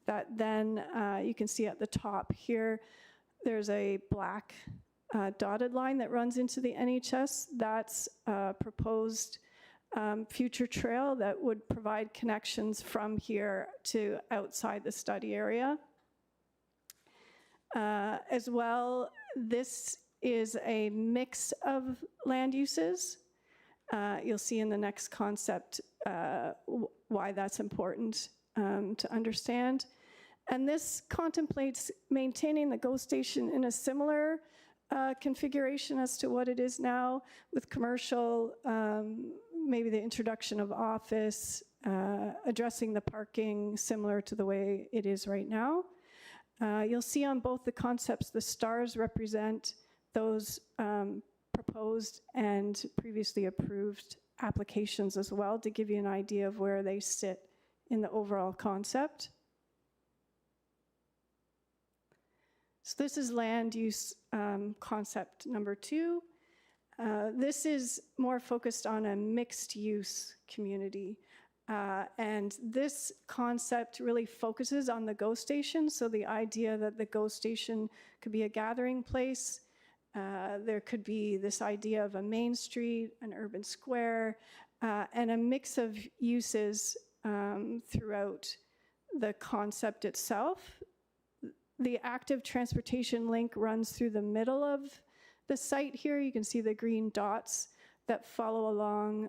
that then you can see at the top here, there's a black dotted line that runs into the NHS. That's a proposed future trail that would provide connections from here to outside the study area. As well, this is a mix of land uses. You'll see in the next concept why that's important to understand. And this contemplates maintaining the GO station in a similar configuration as to what it is now, with commercial, maybe the introduction of office, addressing the parking similar to the way it is right now. You'll see on both the concepts, the stars represent those proposed and previously approved applications as well, to give you an idea of where they sit in the overall concept. So this is land use concept number 2. This is more focused on a mixed use community. And this concept really focuses on the GO station. So the idea that the GO station could be a gathering place. There could be this idea of a main street, an urban square, and a mix of uses throughout the concept itself. The active transportation link runs through the middle of the site here. You can see the green dots that follow along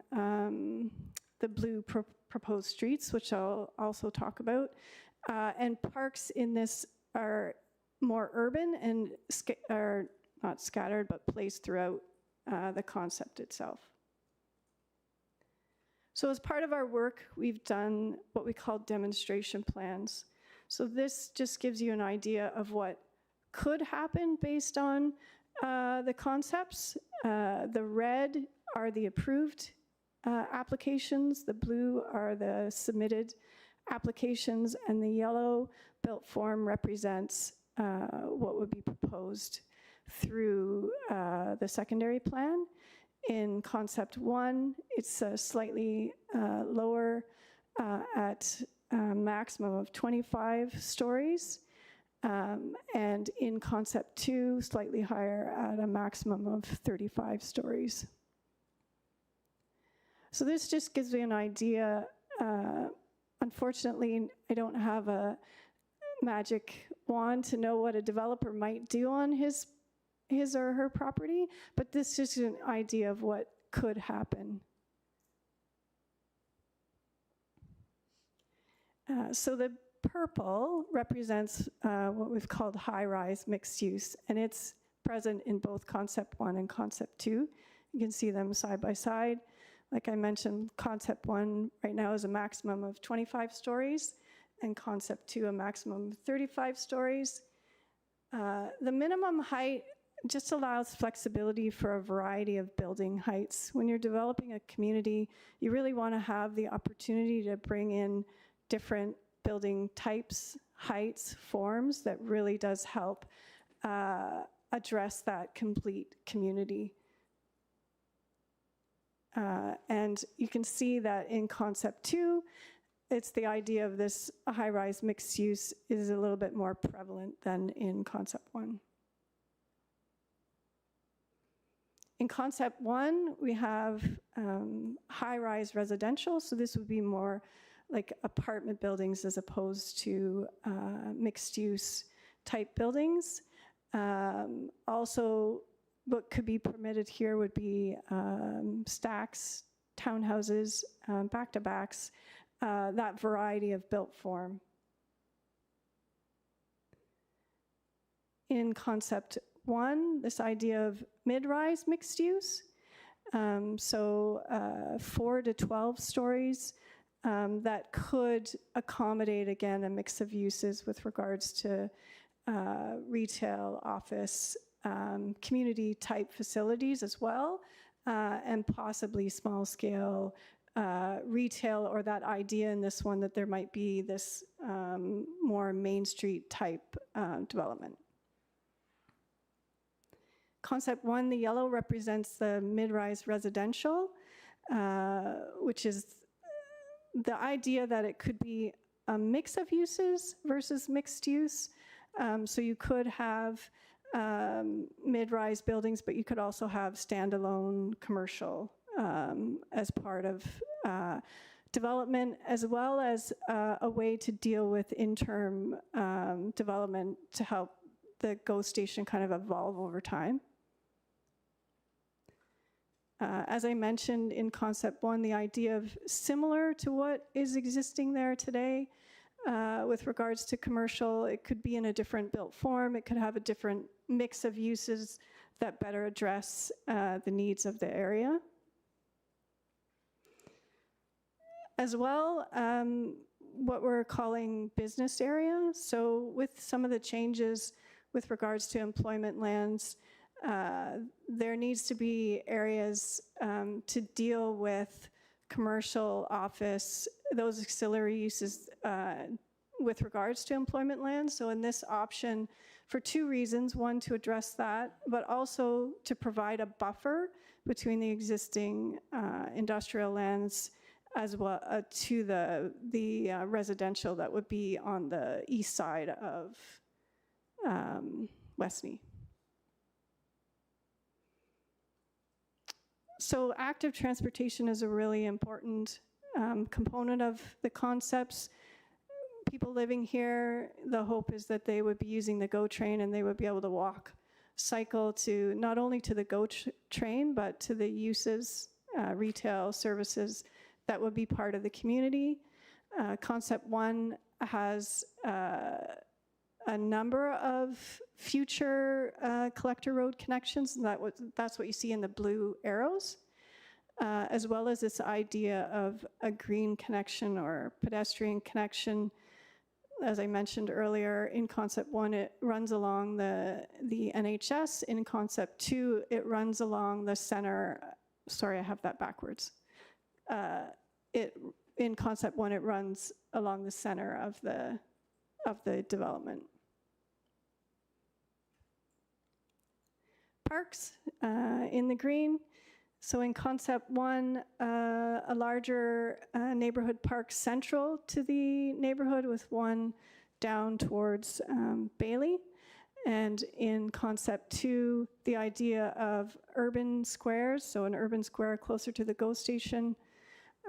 the blue proposed streets, which I'll also talk about. And parks in this are more urban and are not scattered, but placed throughout the concept itself. So as part of our work, we've done what we call demonstration plans. So this just gives you an idea of what could happen based on the concepts. The red are the approved applications, the blue are the submitted applications, and the yellow built form represents what would be proposed through the secondary plan. In concept 1, it's slightly lower at a maximum of 25 stories. And in concept 2, slightly higher at a maximum of 35 stories. So this just gives me an idea. Unfortunately, I don't have a magic wand to know what a developer might do on his or her property, but this is an idea of what could happen. So the purple represents what we've called high-rise mixed use, and it's present in both concept 1 and concept 2. You can see them side by side. Like I mentioned, concept 1 right now is a maximum of 25 stories, and concept 2 a maximum of 35 stories. The minimum height just allows flexibility for a variety of building heights. When you're developing a community, you really want to have the opportunity to bring in different building types, heights, forms that really does help address that complete community. And you can see that in concept 2, it's the idea of this high-rise mixed use is a little bit more prevalent than in concept 1. In concept 1, we have high-rise residential, so this would be more like apartment buildings as opposed to mixed-use type buildings. Also, what could be permitted here would be stacks, townhouses, back-to-backs, that variety of built form. In concept 1, this idea of mid-rise mixed use, so 4 to 12 stories that could accommodate, again, a mix of uses with regards to retail, office, community type facilities as well, and possibly small scale retail, or that idea in this one that there might be this more Main Street type development. Concept 1, the yellow, represents the mid-rise residential, which is the idea that it could be a mix of uses versus mixed use. So you could have mid-rise buildings, but you could also have standalone commercial as part of development, as well as a way to deal with interim development to help the GO station kind of evolve over time. As I mentioned in concept 1, the idea of similar to what is existing there today with regards to commercial, it could be in a different built form, it could have a different mix of uses that better address the needs of the area. As well, what we're calling business area. So with some of the changes with regards to employment lands, there needs to be areas to deal with commercial, office, those auxiliary uses with regards to employment land. So in this option, for 2 reasons: one, to address that, but also to provide a buffer between the existing industrial lands as well to the residential that would be on the east side of Westney. So active transportation is a really important component of the concepts. People living here, the hope is that they would be using the GO train and they would be able to walk, cycle to not only to the GO train, but to the uses, retail services that would be part of the community. Concept 1 has a number of future collector road connections, and that's what you see in the blue arrows, as well as this idea of a green connection or pedestrian connection. As I mentioned earlier, in concept 1, it runs along the NHS. In concept 2, it runs along the center. Sorry, I have that backwards. In concept 1, it runs along the center of the development. Parks in the green. So in concept 1, a larger neighborhood park central to the neighborhood with one down towards Bailey. And in concept 2, the idea of urban squares, so an urban square closer to the GO station,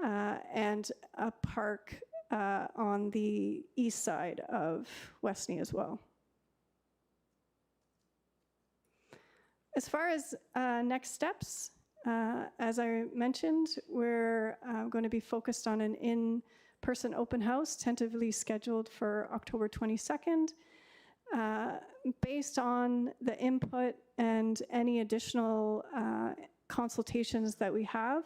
and a park on the east side of Westney as well. As far as next steps, as I mentioned, we're going to be focused on an in-person open house, tentatively scheduled for October 22nd. Based on the input and any additional consultations that we have,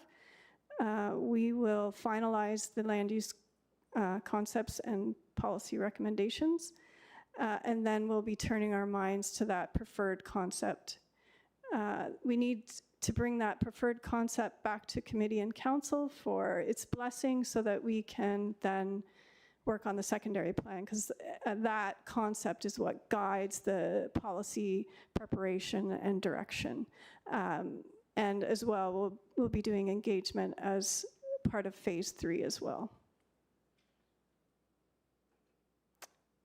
we will finalize the land use concepts and policy recommendations, and then we'll be turning our minds to that preferred concept. We need to bring that preferred concept back to committee and council for its blessing so that we can then work on the secondary plan, because that concept is what guides the policy preparation and direction. And as well, we'll be doing engagement as part of phase 3 as well.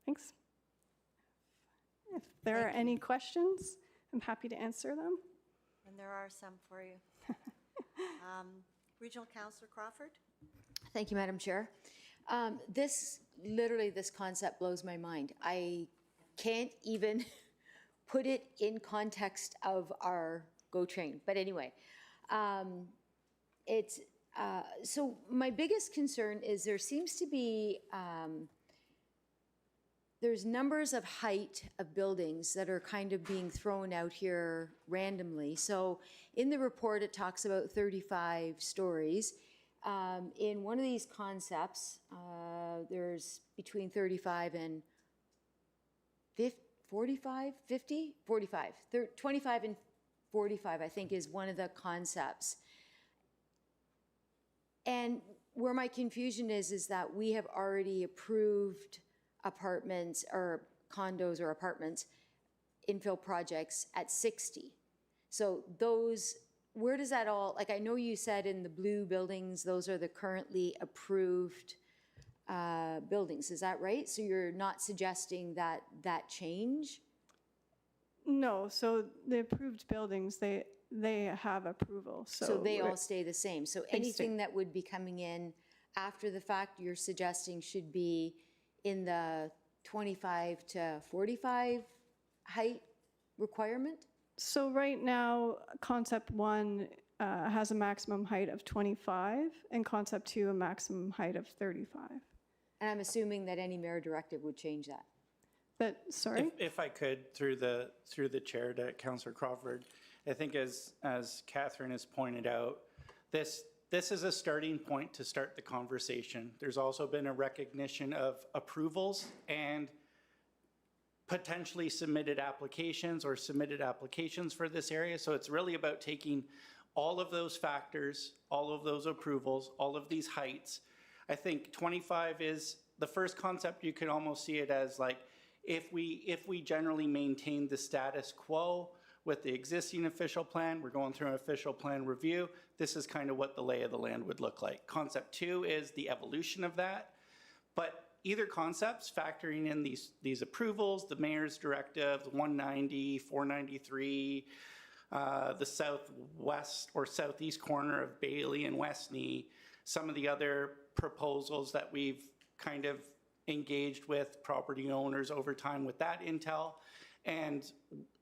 Thanks. If there are any questions, I'm happy to answer them. And there are some for you. Regional Councillor Crawford? Thank you, Madam Chair. This concept blows my mind. I can't even put it in context of our GO train. But anyway, so my biggest concern is there seems to be, there's numbers of height of buildings that are kind of being thrown out here randomly. So in the report, it talks about 35 stories. In one of these concepts, there's between 35 and 45, 50, 45, 25 and 45, I think, is one of the concepts. And where my confusion is that we have already approved apartments or condos or apartments, infill projects at 60. So those, where does that all, like I know you said in the blue buildings, those are the currently approved buildings, is that right? So you're not suggesting that that change? No, so the approved buildings, they have approval, so. So they all stay the same. So stay- anything that would be coming in after the fact, you're suggesting should be in the 25 to 45 height requirement? So right now, concept 1 has a maximum height of 25, and concept 2 a maximum height of 35. And I'm assuming that any mayor directive would change that. But, sorry? If I could, through the chair to Councillor Crawford, I think as Catherine has pointed out, this is a starting point to start the conversation. There's also been a recognition of approvals and potentially submitted applications for this area. So it's really about taking all of those factors, all of those approvals, all of these heights. I think 25 is the first concept. You could almost see it as like, if we generally maintain the status quo with the existing official plan, we're going through an official plan review, this is kind of what the lay of the land would look like. Concept 2 is the evolution of that. But either concepts, factoring in these approvals, the mayor's directive, 190, 493, the southwest or southeast corner of Bailey and Westney, some of the other proposals that we've kind of engaged with property owners over time with that intel. And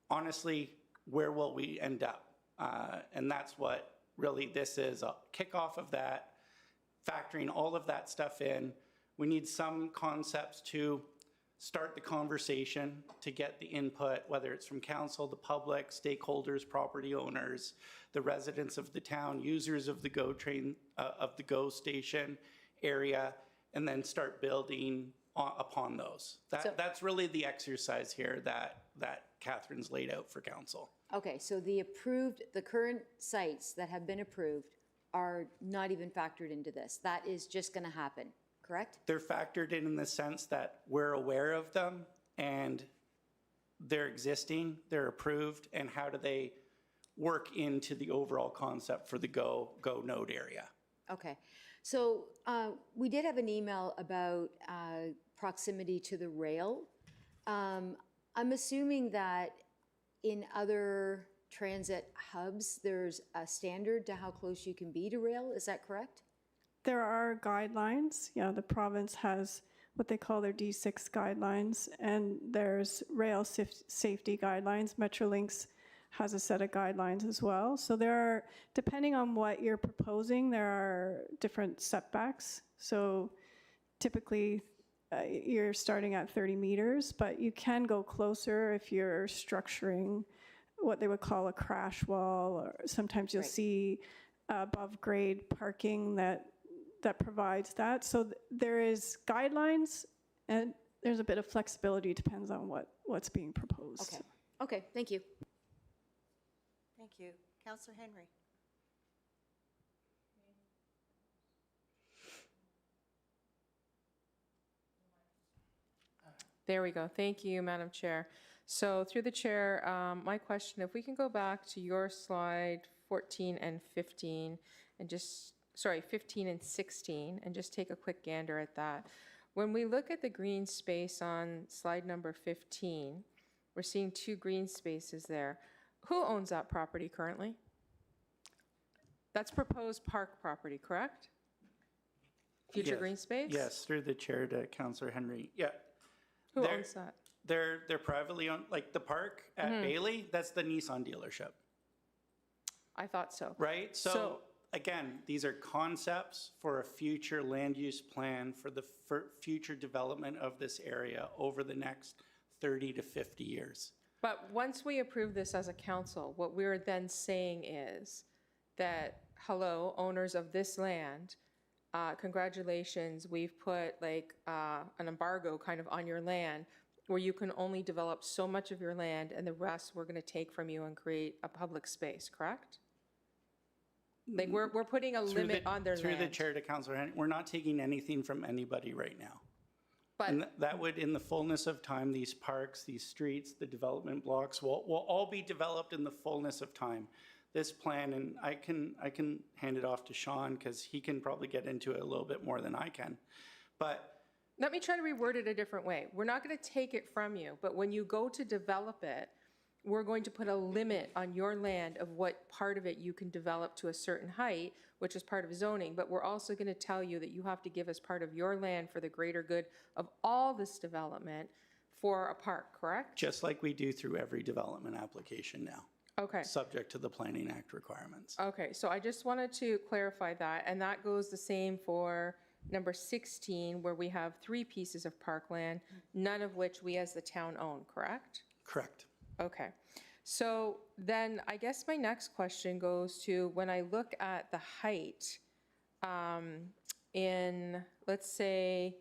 honestly, where will we end up? And that's what really this is, a kickoff of that, factoring all of that stuff in. We need some concepts to start the conversation, to get the input, whether it's from council, the public, stakeholders, property owners, the residents of the town, users of the GO train, of the GO station area, and then start building upon those. That's really the exercise here that Catherine's laid out for council. Okay, so the current sites that have been approved are not even factored into this. That is just going to happen, correct? They're factored in the sense that we're aware of them and they're existing, they're approved, and how do they work into the overall concept for the GO node area. Okay, so we did have an email about proximity to the rail. I'm assuming that in other transit hubs, there's a standard to how close you can be to rail, is that correct? There are guidelines. Yeah, the province has what they call their D6 guidelines, and there's rail safety guidelines. Metrolinx has a set of guidelines as well. So there are, depending on what you're proposing, there are different setbacks. So typically you're starting at 30 meters, but you can go closer if you're structuring what they would call a crash wall, or sometimes you'll see above grade parking that provides that. So there is guidelines, and there's a bit of flexibility, depends on what's being proposed. Okay, okay, thank you. Thank you. Councillor Henry? There we go. Thank you, Madam Chair. So through the chair, my question, if we can go back to your slide 14 and 15 and just, sorry, 15 and 16 and just take a quick gander at that. When we look at the green space on slide number 15, we're seeing 2 green spaces there. Who owns that property currently? That's proposed park property, correct? Future Yes. green space? Yes, through the chair to Councillor Henry. Yeah. Who They're- owns that? They're privately owned, like the park at Bailey, that's the Nissan dealership, I thought so. right? So So- again, these are concepts for a future land use plan for the future development of this area over the next 30 to 50 years. But once we approve this as a council, what we're then saying is that, hello, owners of this land, congratulations, we've put like an embargo kind of on your land where you can only develop so much of your land and the rest we're going to take from you and create a public space, correct? Like we're putting a Through limit the- on their Through the land. chair to Councillor Henry, we're not taking anything from anybody right now. But And that would, in the fullness of time, these parks, these streets, the development blocks will all be developed in the fullness of time. This plan, and I can hand it off to Sean because he can probably get into it a little bit more than I can. But let me try to reword it a different way. We're not going to take it from you, but when you go to develop it, we're going to put a limit on your land of what part of it you can develop to a certain height, which is part of zoning, but we're also going to tell you that you have to give us part of your land for the greater good of all this development for a park, correct? just like we do through every development application now, Okay. subject to the Planning Act requirements. Okay, so I just wanted to clarify that, and that goes the same for number 16, where we have 3 pieces of parkland, none of which we as the town own, correct? Correct. Okay, so then I guess my next question goes to when I look at the height in, let's say,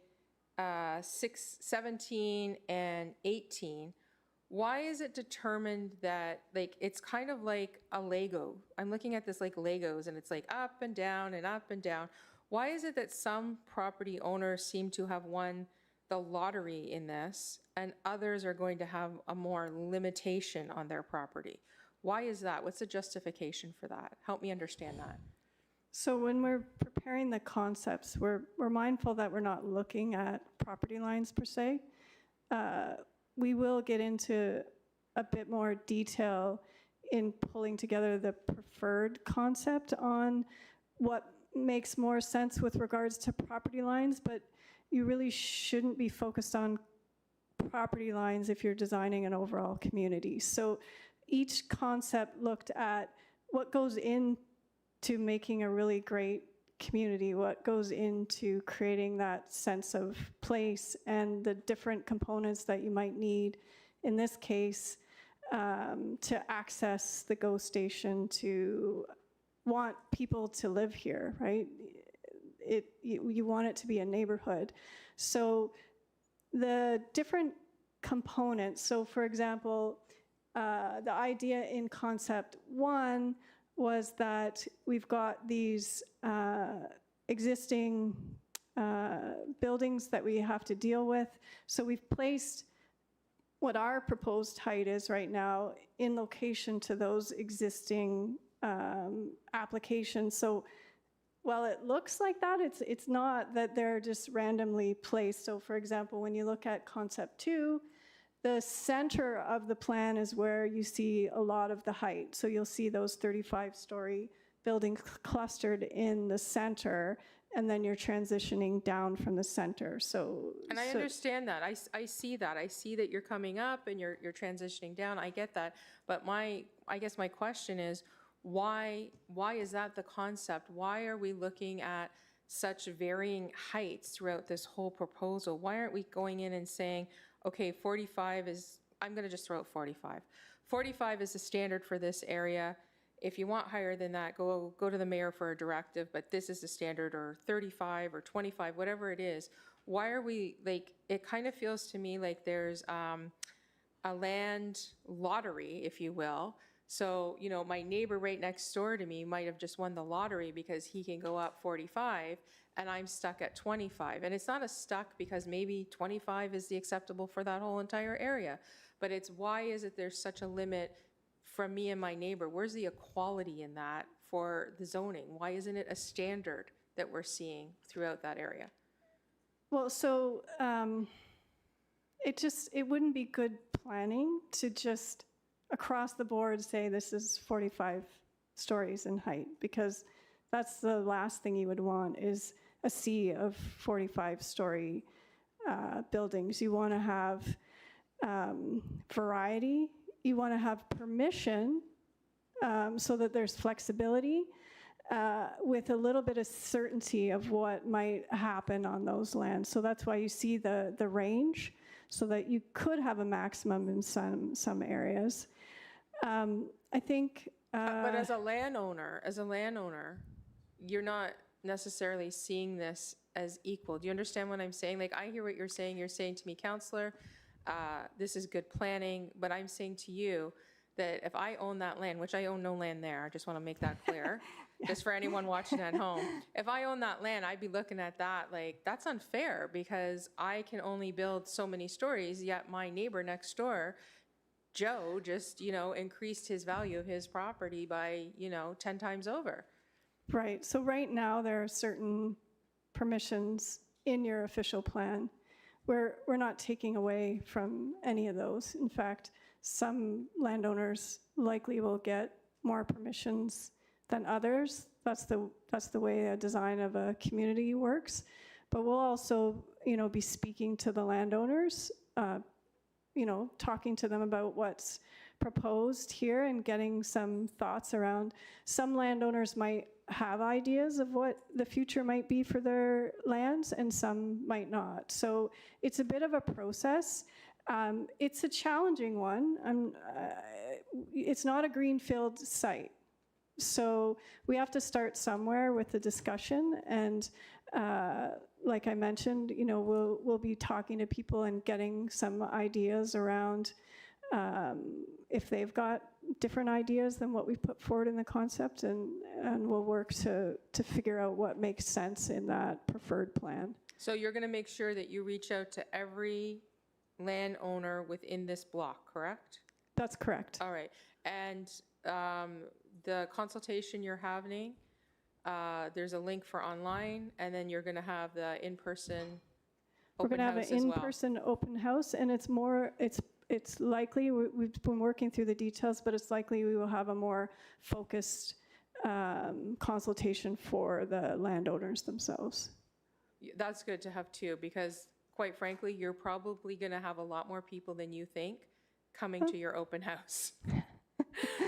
17 and 18, why is it determined that, like, it's kind of like a Lego? I'm looking at this like Legos, and it's like up and down and up and down. Why is it that some property owners seem to have won the lottery in this, and others are going to have a more limitation on their property? Why is that? What's the justification for that? Help me understand that. So when we're preparing the concepts, we're mindful that we're not looking at property lines per se. We will get into a bit more detail in pulling together the preferred concept on what makes more sense with regards to property lines, but you really shouldn't be focused on property lines if you're designing an overall community. So each concept looked at what goes into making a really great community, what goes into creating that sense of place and the different components that you might need, in this case, to access the GO station, to want people to live here, right? You want it to be a neighborhood. So the different components, so for example, the idea in concept 1 was that we've got these existing buildings that we have to deal with. So we've placed what our proposed height is right now in location to those existing applications. So while it looks like that, it's not that they're just randomly placed. So for example, when you look at concept 2, the center of the plan is where you see a lot of the height. So you'll see those 35-story buildings clustered in the center, and then you're transitioning down from the center. And I understand that. I see that. I see that you're coming up and you're transitioning down. I get that. But I guess my question is, why is that the concept? Why are we looking at such varying heights throughout this whole proposal? Why aren't we going in and saying, okay, 45 is, I'm going to just throw out 45. 45 is the standard for this area. If you want higher than that, go to the mayor for a directive, but this is the standard, or 35 or 25, whatever it is. Why are we, like, it kind of feels to me like there's a land lottery, if you will. So, you know, my neighbor right next door to me might have just won the lottery because he can go up 45 and I'm stuck at 25. And it's not a stuck because maybe 25 is the acceptable for that whole entire area. But it's why is it there's such a limit from me and my neighbor? Where's the equality in that for the zoning? Why isn't it a standard that we're seeing throughout that area? Well, so it wouldn't be good planning to just across the board say this is 45 stories in height, because that's the last thing you would want, is a sea of 45-story buildings. You want to have variety. You want to have permission so that there's flexibility with a little bit of certainty of what might happen on those lands. So that's why you see the range, so that you could have a maximum in some areas. I think. But as a landowner, you're not necessarily seeing this as equal. Do you understand what I'm saying? Like, I hear what you're saying. You're saying to me, Counselor, this is good planning, but I'm saying to you that if I own that land, which I own no land there, I just want to make that clear, just for anyone watching at home. If I own that land, I'd be looking at that like, that's unfair, because I can only build so many stories, yet my neighbor next door, Joe, just, increased his value of his property by, 10 times over. Right. So right now, there are certain permissions in your official plan. We're not taking away from any of those. In fact, some landowners likely will get more permissions than others. That's the way a design of a community works. But we'll also, be speaking to the landowners, talking to them about what's proposed here and getting some thoughts around. Some landowners might have ideas of what the future might be for their lands, and some might not. So it's a bit of a process. It's a challenging one. It's not a greenfield site. So we have to start somewhere with the discussion, and like I mentioned, we'll be talking to people and getting some ideas around if they've got different ideas than what we put forward in the concept, and we'll work to figure out what makes sense in that preferred plan. So you're going to make sure that you reach out to every landowner within this block, correct? That's correct. All right. And the consultation you're having, there's a link for online, and then you're going to have the in-person open house as well. We're going to have an in-person open house, and it's likely, we've been working through the details, but it's likely we will have a more focused consultation for the landowners themselves. That's good to have too, because quite frankly, you're probably going to have a lot more people than you think coming to your open house.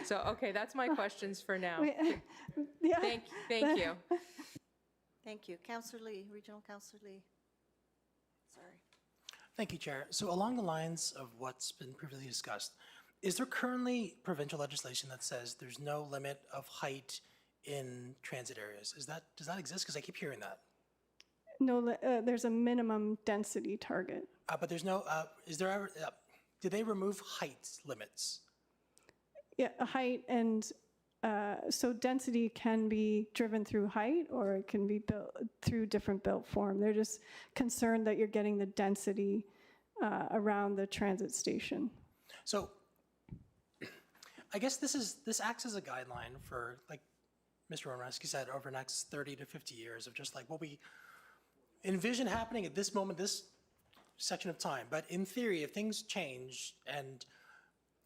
So, okay, that's my questions for now. Yeah. Thank you. Thank you. Councillor Lee, Regional Councillor Lee. Sorry. Thank you, Chair. So along the lines of what's been previously discussed, is there currently provincial legislation that says there's no limit of height in transit areas? Does that exist? Because I keep hearing that. No, there's a minimum density target. But there's no, did they remove height limits? Yeah, height, and so density can be driven through height, or it can be built through different built form. They're just concerned that you're getting the density around the transit station. So I guess this acts as a guideline for, like Mr. Romanescu said, over the next 30 to 50 years of just like what we envision happening at this moment, this section of time. But in theory, if things change and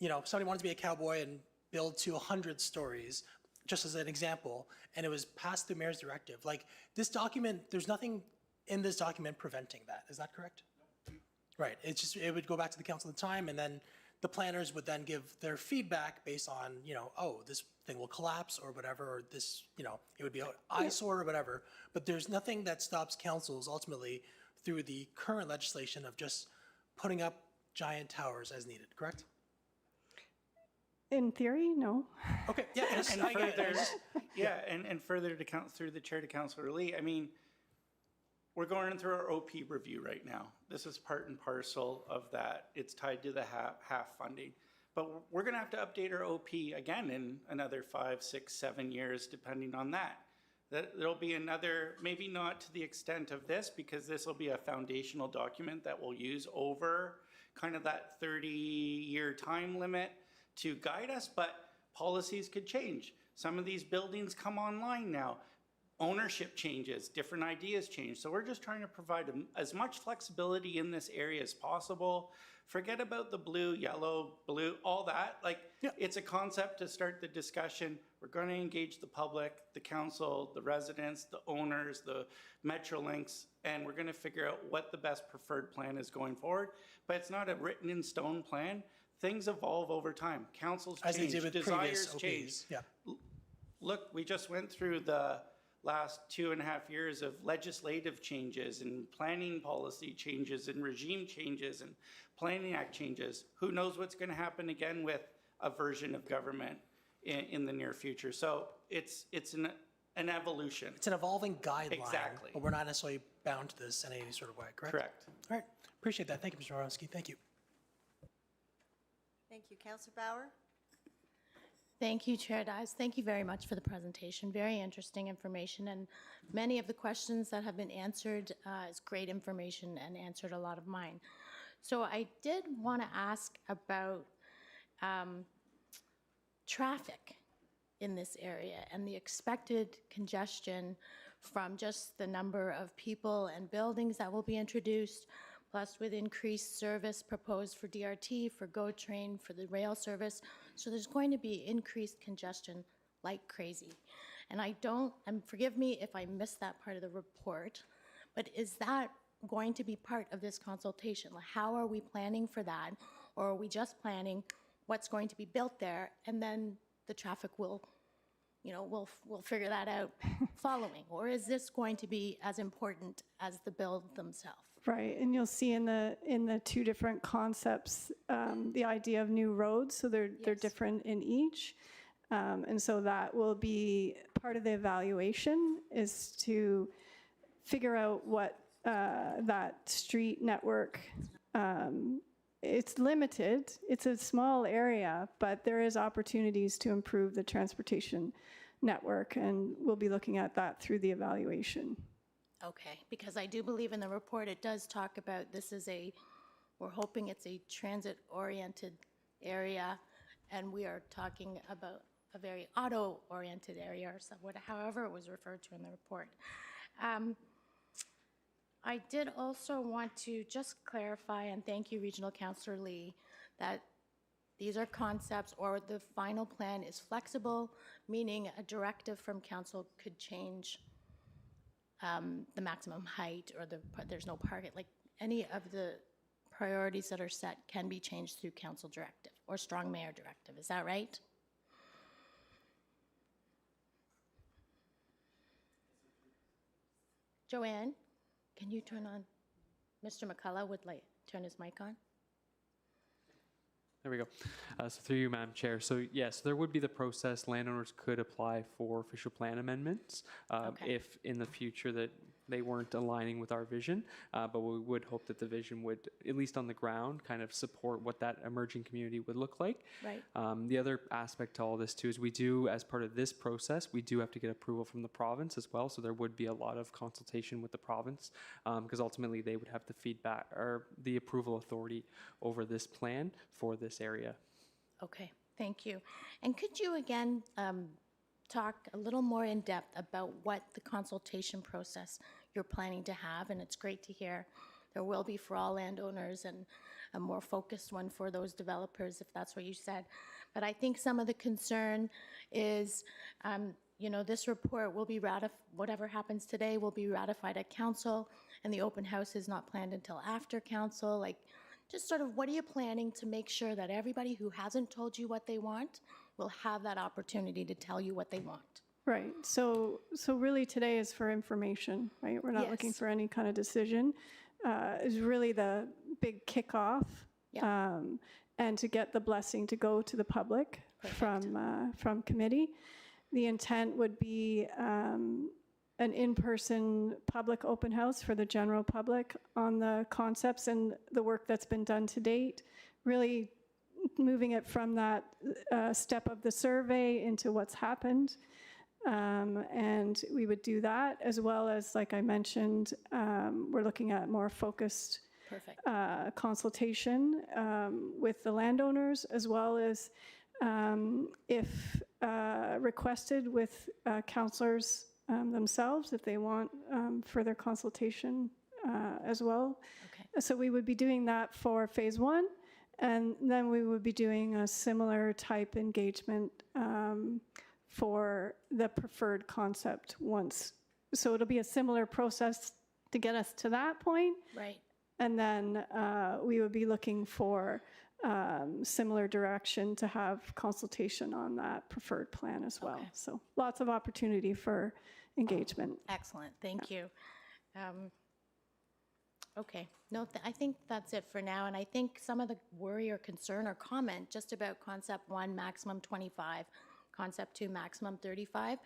if somebody wanted to be a cowboy and build to 100 stories, just as an example, and it was passed through mayor's directive, like this document, there's nothing in this document preventing that. Is that correct? Right. It would go back to the council at the time, and then the planners would then give their feedback based on, oh, this thing will collapse or whatever, or this, it would be an eyesore or whatever. But there's nothing that stops councils ultimately through the current legislation of just putting up giant towers as needed, correct? In theory, no. Okay, yeah, and further to through the chair to Councillor Lee, I mean, we're going through our OP review right now. This is part and parcel of that. It's tied to the half funding. But we're going to have to update our OP again in another 5, 6, 7 years, depending on that. There'll be another, maybe not to the extent of this, because this will be a foundational document that we'll use over kind of that 30-year time limit to guide us, but policies could change. Some of these buildings come online now. ownership changes, different ideas change. So we're just trying to provide as much flexibility in this area as possible. Forget about the blue, yellow, blue, all that. Like, it's a concept to start the discussion. We're going to engage the public, the council, the residents, the owners, the Metrolinx, and we're going to figure out what the best preferred plan is going forward. But it's not a written in stone plan. Things evolve over time. Councils As they change, did with desires previous change. OPs. Yeah. Look, we just went through the last 2.5 years of legislative changes and planning policy changes and regime changes and planning act changes. Who knows what's going to happen again with a version of government in the near future? So it's an evolution. It's an evolving guideline. Exactly. But we're not necessarily bound to this in any sort of way, correct? Correct. All right. Appreciate that. Thank you, Mr. Morowski. Thank you. Thank you. Councillor Bauer? Thank you, Chair Dies. Thank you very much for the presentation. Very interesting information, and many of the questions that have been answered is great information and answered a lot of mine. So I did want to ask about traffic in this area and the expected congestion from just the number of people and buildings that will be introduced, plus with increased service proposed for DRT, for GO Train, for the rail service. So there's going to be increased congestion like crazy. And and forgive me if I missed that part of the report, but is that going to be part of this consultation? Like, how are we planning for that? Or are we just planning what's going to be built there, and then the traffic will, we'll figure that out following? Or is this going to be as important as the build themselves? Right, and you'll see in the two different concepts, the idea of new roads, so they're different in each. And so that will be part of the evaluation, is to figure out what that street network, it's limited, it's a small area, but there is opportunities to improve the transportation network, and we'll be looking at that through the evaluation. Okay, because I do believe in the report, it does talk about we're hoping it's a transit-oriented area, and we are talking about a very auto-oriented area, or however it was referred to in the report. I did also want to just clarify, and thank you, Regional Councillor Lee, that these are concepts, or the final plan is flexible, meaning a directive from council could change the maximum height, or there's no parking, like any of the priorities that are set can be changed through council directive or strong mayor directive. Is that right? Joanne, can you turn on? Mr. McCullough would turn his mic on. There we go. So through you, Madam Chair. So yes, there would be the process. Landowners could apply for official plan amendments if in the future that they weren't aligning with our vision, but we would hope that the vision would, at least on the ground, kind of support what that emerging community would look like. Right. The other aspect to all this too is we do, as part of this process, we do have to get approval from the province as well. So there would be a lot of consultation with the province, because ultimately they would have the feedback or the approval authority over this plan for this area. Okay, thank you. And could you again talk a little more in depth about what the consultation process you're planning to have? And it's great to hear there will be for all landowners and a more focused one for those developers, if that's what you said. But I think some of the concern is, this report will be whatever happens today will be ratified at council, and the open house is not planned until after council. Like, just sort of what are you planning to make sure that everybody who hasn't told you what they want will have that opportunity to tell you what they want? Right, so really today is for information, right? We're not looking for any kind of decision. Is really the big kickoff, and to get the blessing to go to the public from committee. The intent would be an in-person public open house for the general public on the concepts and the work that's been done to date, really moving it from that step of the survey into what's happened. And we would do that, as well as, like I mentioned, we're looking at more focused consultation with the landowners, as well as, if requested, with councillors themselves if they want further consultation as well. Okay. So we would be doing that for phase 1, and then we would be doing a similar type engagement for the preferred concept once. So it'll be a similar process to get us to that point. Right. And then we would be looking for similar direction to have consultation on that preferred plan as well. Okay. So lots of opportunity for engagement. Excellent, thank you. Okay, no, I think that's it for now, and I think some of the worry or concern or comment just about concept 1, maximum 25, concept 2, maximum 35.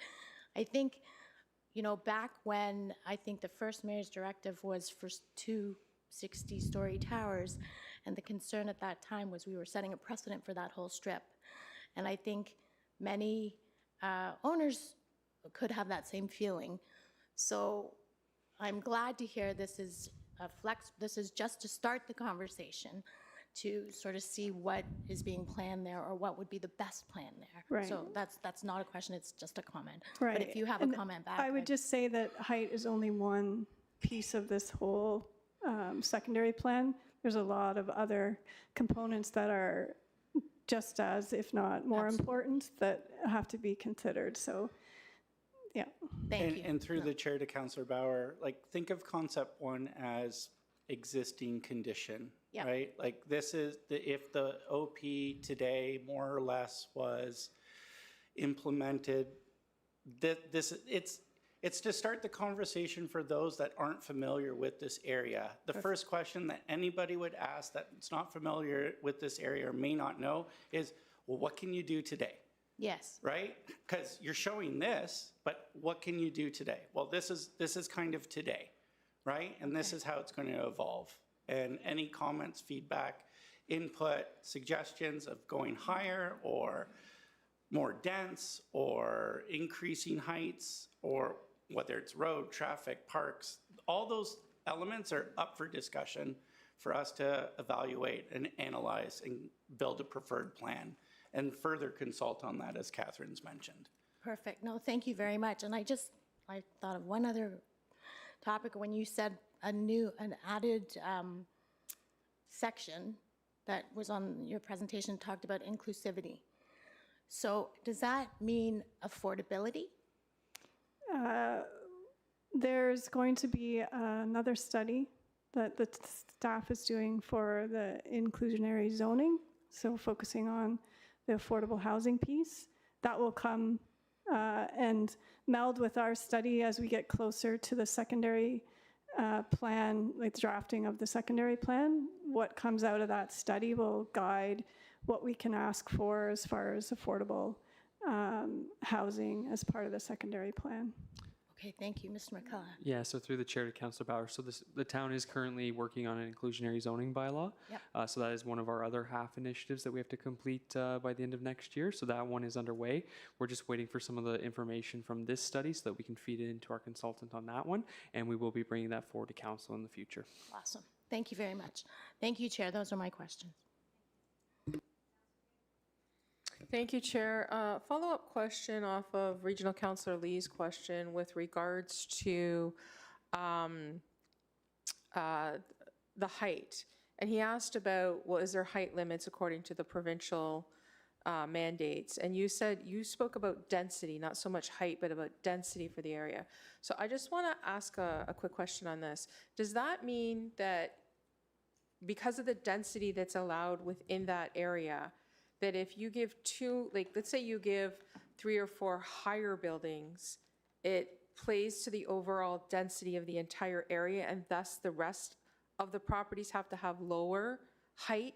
I think, you know, back when I think the first mayor's directive was for 2 60-story towers, and the concern at that time was we were setting a precedent for that whole strip. And I think many owners could have that same feeling. So I'm glad to hear this is this is just to start the conversation to sort of see what is being planned there or what would be the best plan there. Right. So that's not a question, it's just a comment. Right. But if you have And a comment back. I would just say that height is only one piece of this whole secondary plan. There's a lot of other components that are just as, if not more important, that have to be considered. So, yeah. Thank you. And through the chair to Councillor Bauer, like, think of concept 1 as existing condition, Yeah. right? Like, this is, if the OP today more or less was implemented, it's to start the conversation for those that aren't familiar with this area. The first question that anybody would ask that's not familiar with this area or may not know is, well, what can you do today? Yes. Right? Because you're showing this, but what can you do today? Well, this is kind of today, right? And this is how it's going to evolve. And any comments, feedback, input, suggestions of going higher or more dense or increasing heights, or whether it's road, traffic, parks, all those elements are up for discussion for us to evaluate and analyze and build a preferred plan and further consult on that, as Catherine's mentioned. Perfect. No, thank you very much. And I thought of one other topic when you said an added section that was on your presentation talked about inclusivity. So does that mean affordability? There's going to be another study that the staff is doing for the inclusionary zoning, so focusing on the affordable housing piece. That will come and meld with our study as we get closer to the secondary plan, like the drafting of the secondary plan. What comes out of that study will guide what we can ask for as far as affordable housing as part of the secondary plan. Okay, thank you, Mr. McCullough. Yeah, so through the chair to Councillor Bauer, so the town is currently working on an inclusionary zoning bylaw. Yep. So that is one of our other half initiatives that we have to complete by the end of next year. So that one is underway. We're just waiting for some of the information from this study so that we can feed it into our consultant on that one. And we will be bringing that forward to council in the future. Awesome. Thank you very much. Thank you, Chair. Those are my questions. Thank you, Chair. Follow-up question off of Regional Councillor Lee's question with regards to the height. And he asked about, well, is there height limits according to the provincial mandates? And you said, you spoke about density, not so much height, but about density for the area. So I just want to ask a quick question on this. Does that mean that because of the density that's allowed within that area, that if you give let's say you give 3 or 4 higher buildings, it plays to the overall density of the entire area, and thus the rest of the properties have to have lower height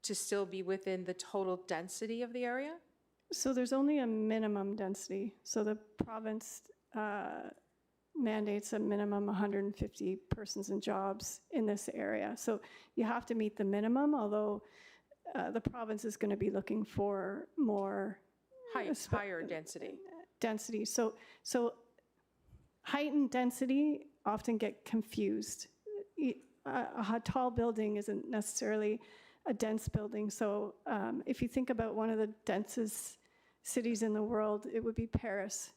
to still be within the total density of the area? So there's only a minimum density. So the province mandates a minimum 150 persons and jobs in this area. So you have to meet the minimum, although the province is going to be looking for more higher density. Density. So height and density often get confused. A tall building isn't necessarily a dense building. So if you think about one of the densest cities in the world, it would be Paris.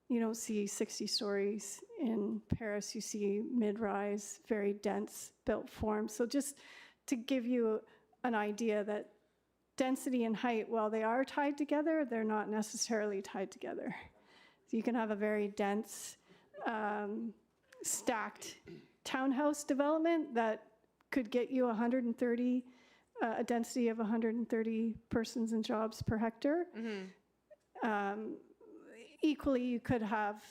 You don't see 60 stories. In Paris, you see mid-rise, very dense built forms. So just to give you an idea that density and height, while they are tied together, they're not necessarily tied together. So you can have a very dense, stacked townhouse development that could get you 130, a density of 130 persons and jobs per hectare. Equally, you could have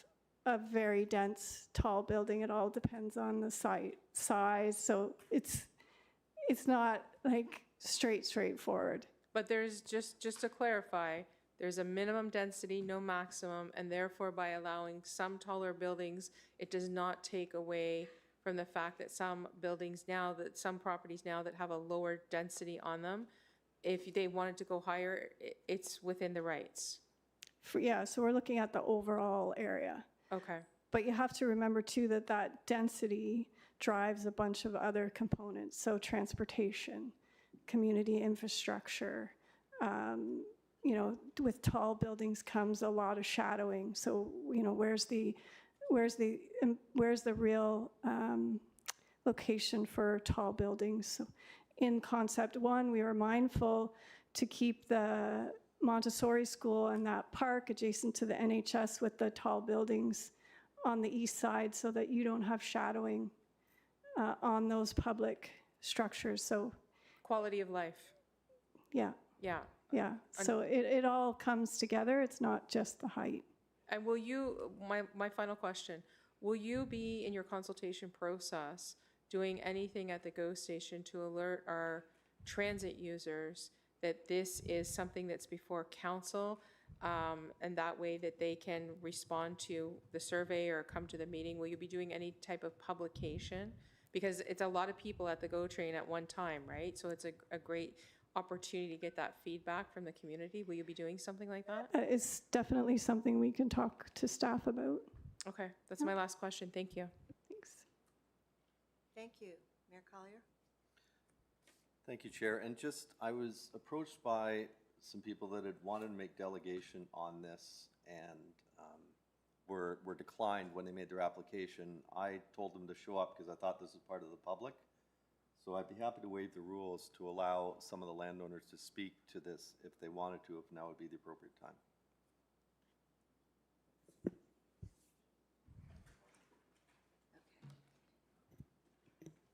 a very dense, tall building. It all depends on the site size. So it's not like straightforward. But there's, just to clarify, there's a minimum density, no maximum, and therefore by allowing some taller buildings, it does not take away from the fact that some buildings now, that some properties now that have a lower density on them, if they wanted to go higher, it's within the rights. Yeah, so we're looking at the overall area. Okay. But you have to remember too that that density drives a bunch of other components. So transportation, community infrastructure, you know, with tall buildings comes a lot of shadowing. So, you know, where's the real location for tall buildings? So in concept one, we were mindful to keep the Montessori school and that park adjacent to the NHS with the tall buildings on the east side so that you don't have shadowing on those public structures. So Quality of life. yeah, Yeah. yeah. So it all comes together. It's not just the height. And will you, my final question, will you be in your consultation process doing anything at the GO station to alert our transit users that this is something that's before council, and that way that they can respond to the survey or come to the meeting? Will you be doing any type of publication? Because it's a lot of people at the GO train at one time, right? So it's a great opportunity to get that feedback from the community. Will you be doing something like that? It's definitely something we can talk to staff about. Okay, that's my last question. Thank you. Thanks. Thank you. Mayor Collier? Thank you, Chair. And just, I was approached by some people that had wanted to make delegation on this and were declined when they made their application. I told them to show up because I thought this was part of the public. So I'd be happy to waive the rules to allow some of the landowners to speak to this if they wanted to, if now would be the appropriate time.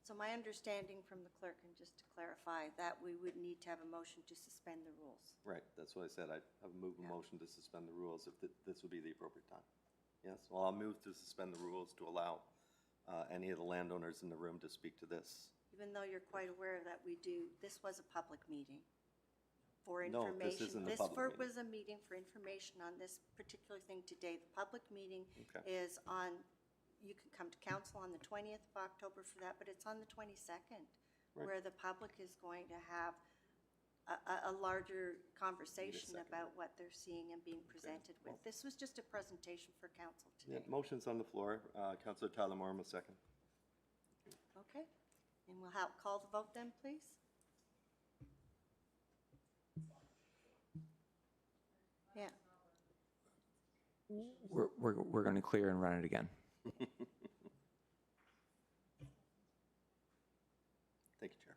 So my understanding from the clerk, and just to clarify, that we would need to have a motion to suspend the rules. Right, that's what I said. I'd have a motion to suspend the rules if this would be the appropriate time. Yes, well, I'll move to suspend the rules to allow any of the landowners in the room to speak to this. Even though you're quite aware that this was a public meeting for No, information. this isn't a public meeting. was a meeting for information on this particular thing today. The public meeting Okay. is on, you can come to council on the 20th of October for that, but it's on the 22nd, Right. where the public is going to have a larger conversation second. about what they're seeing and being presented with. This was just a presentation for council Yeah, today. motion's on the floor. Councillor Tyler Moore, will second. Okay, and we'll call the vote then, please. Yeah, We're going to clear and run it again. Thank you, Chair.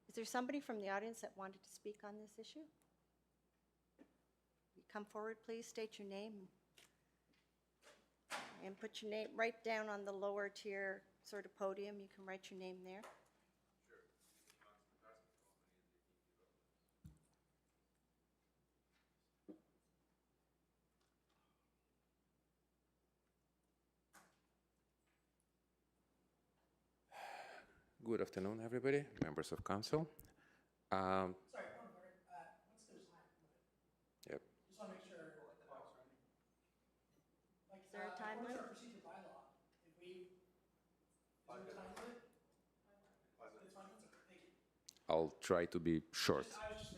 is there somebody from the audience that wanted to speak on this issue? You come forward, please, state your name, and put your name right down on the lower tier sort of podium. You can write your name there. Good afternoon, everybody, members of council. Sorry, one more. What's their time limit? Yep. Just want to make sure. Like, Is there a time what's limit? our procedure bylaw? If we, is there a time limit? I'll try to be short.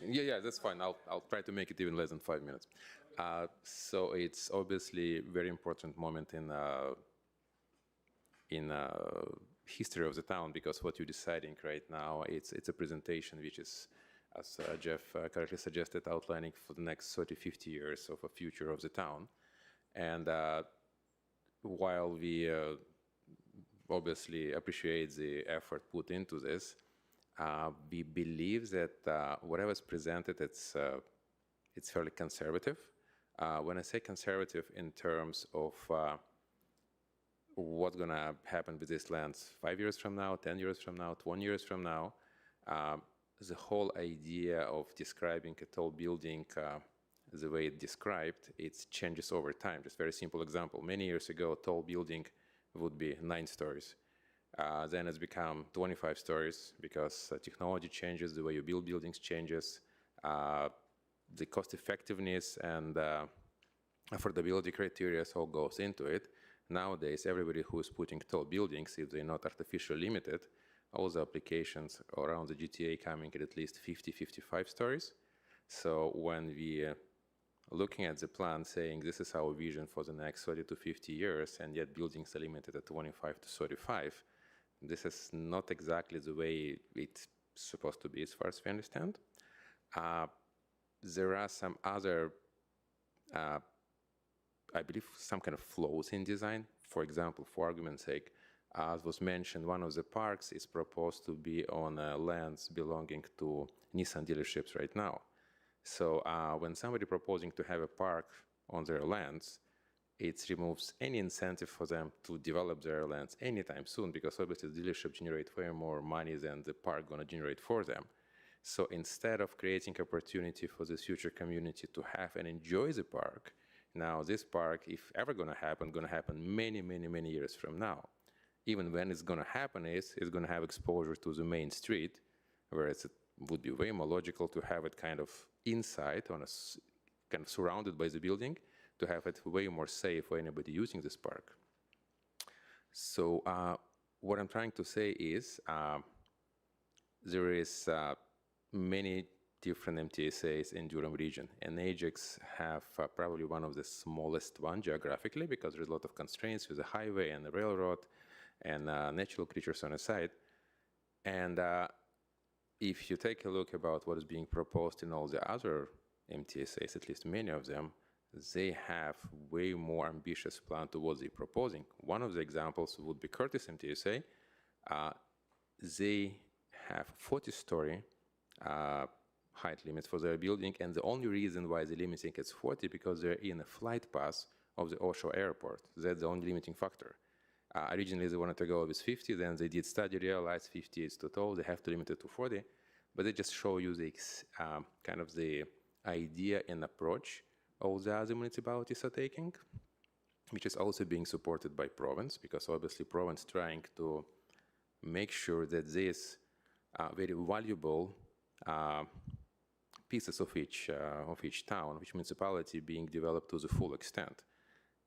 Yeah, that's fine. I'll try to make it even less than 5 minutes. So it's obviously a very important moment in history of the town, because what you're deciding right now, it's a presentation which is, as Jeff correctly suggested, outlining for the next 30, 50 years of a future of the town. And while we obviously appreciate the effort put into this, we believe that whatever is presented, it's fairly conservative. When I say conservative in terms of what's going to happen with these lands 5 years from now, 10 years from now, 20 years from now, the whole idea of describing a tall building the way it's described, it changes over time. Just a very simple example. Many years ago, a tall building would be 9 stories. Then it's become 25 stories because technology changes, the way you build buildings changes, the cost effectiveness and affordability criteria all goes into it. Nowadays, everybody who is putting tall buildings, if they're not artificially limited, all the applications around the GTA coming at least 50, 55 stories. So when we looking at the plan saying this is our vision for the next 30 to 50 years, and yet buildings are limited at 25 to 35, this is not exactly the way it's supposed to be as far as we understand. There are some other, I believe, some kind of flaws in design. For example, for argument's sake, as was mentioned, one of the parks is proposed to be on lands belonging to Nissan dealerships right now. So when somebody proposing to have a park on their lands, it removes any incentive for them to develop their lands anytime soon, because obviously the dealership generate way more money than the park going to generate for them. So instead of creating opportunity for the future community to have and enjoy the park, now this park, if ever going to happen many, many, many years from now. Even when it's going to happen is it's going to have exposure to the main street, whereas it would be way more logical to have it kind of inside, on a kind of surrounded by the building, to have it way more safe for anybody using this park. So what I'm trying to say is there is many different MTSAs in Durham region, and Ajax have probably one of the smallest one geographically, because there's a lot of constraints with the highway and the railroad and natural creatures on the side. And if you take a look about what is being proposed in all the other MTSAs, at least many of them, they have way more ambitious plan to what they're proposing. One of the examples would be Curtis MTSA. They have 40-story height limits for their building, and the only reason why they're limiting it's 40 because they're in a flight path of the Oshawa Airport. That's the only limiting factor. Originally, they wanted to go with 50, then they did study, realized 50 is too tall, they have to limit it to 40, but they just show you the kind of the idea and approach all the other municipalities are taking, which is also being supported by province, because obviously province trying to make sure that these very valuable pieces of each town, each municipality being developed to the full extent.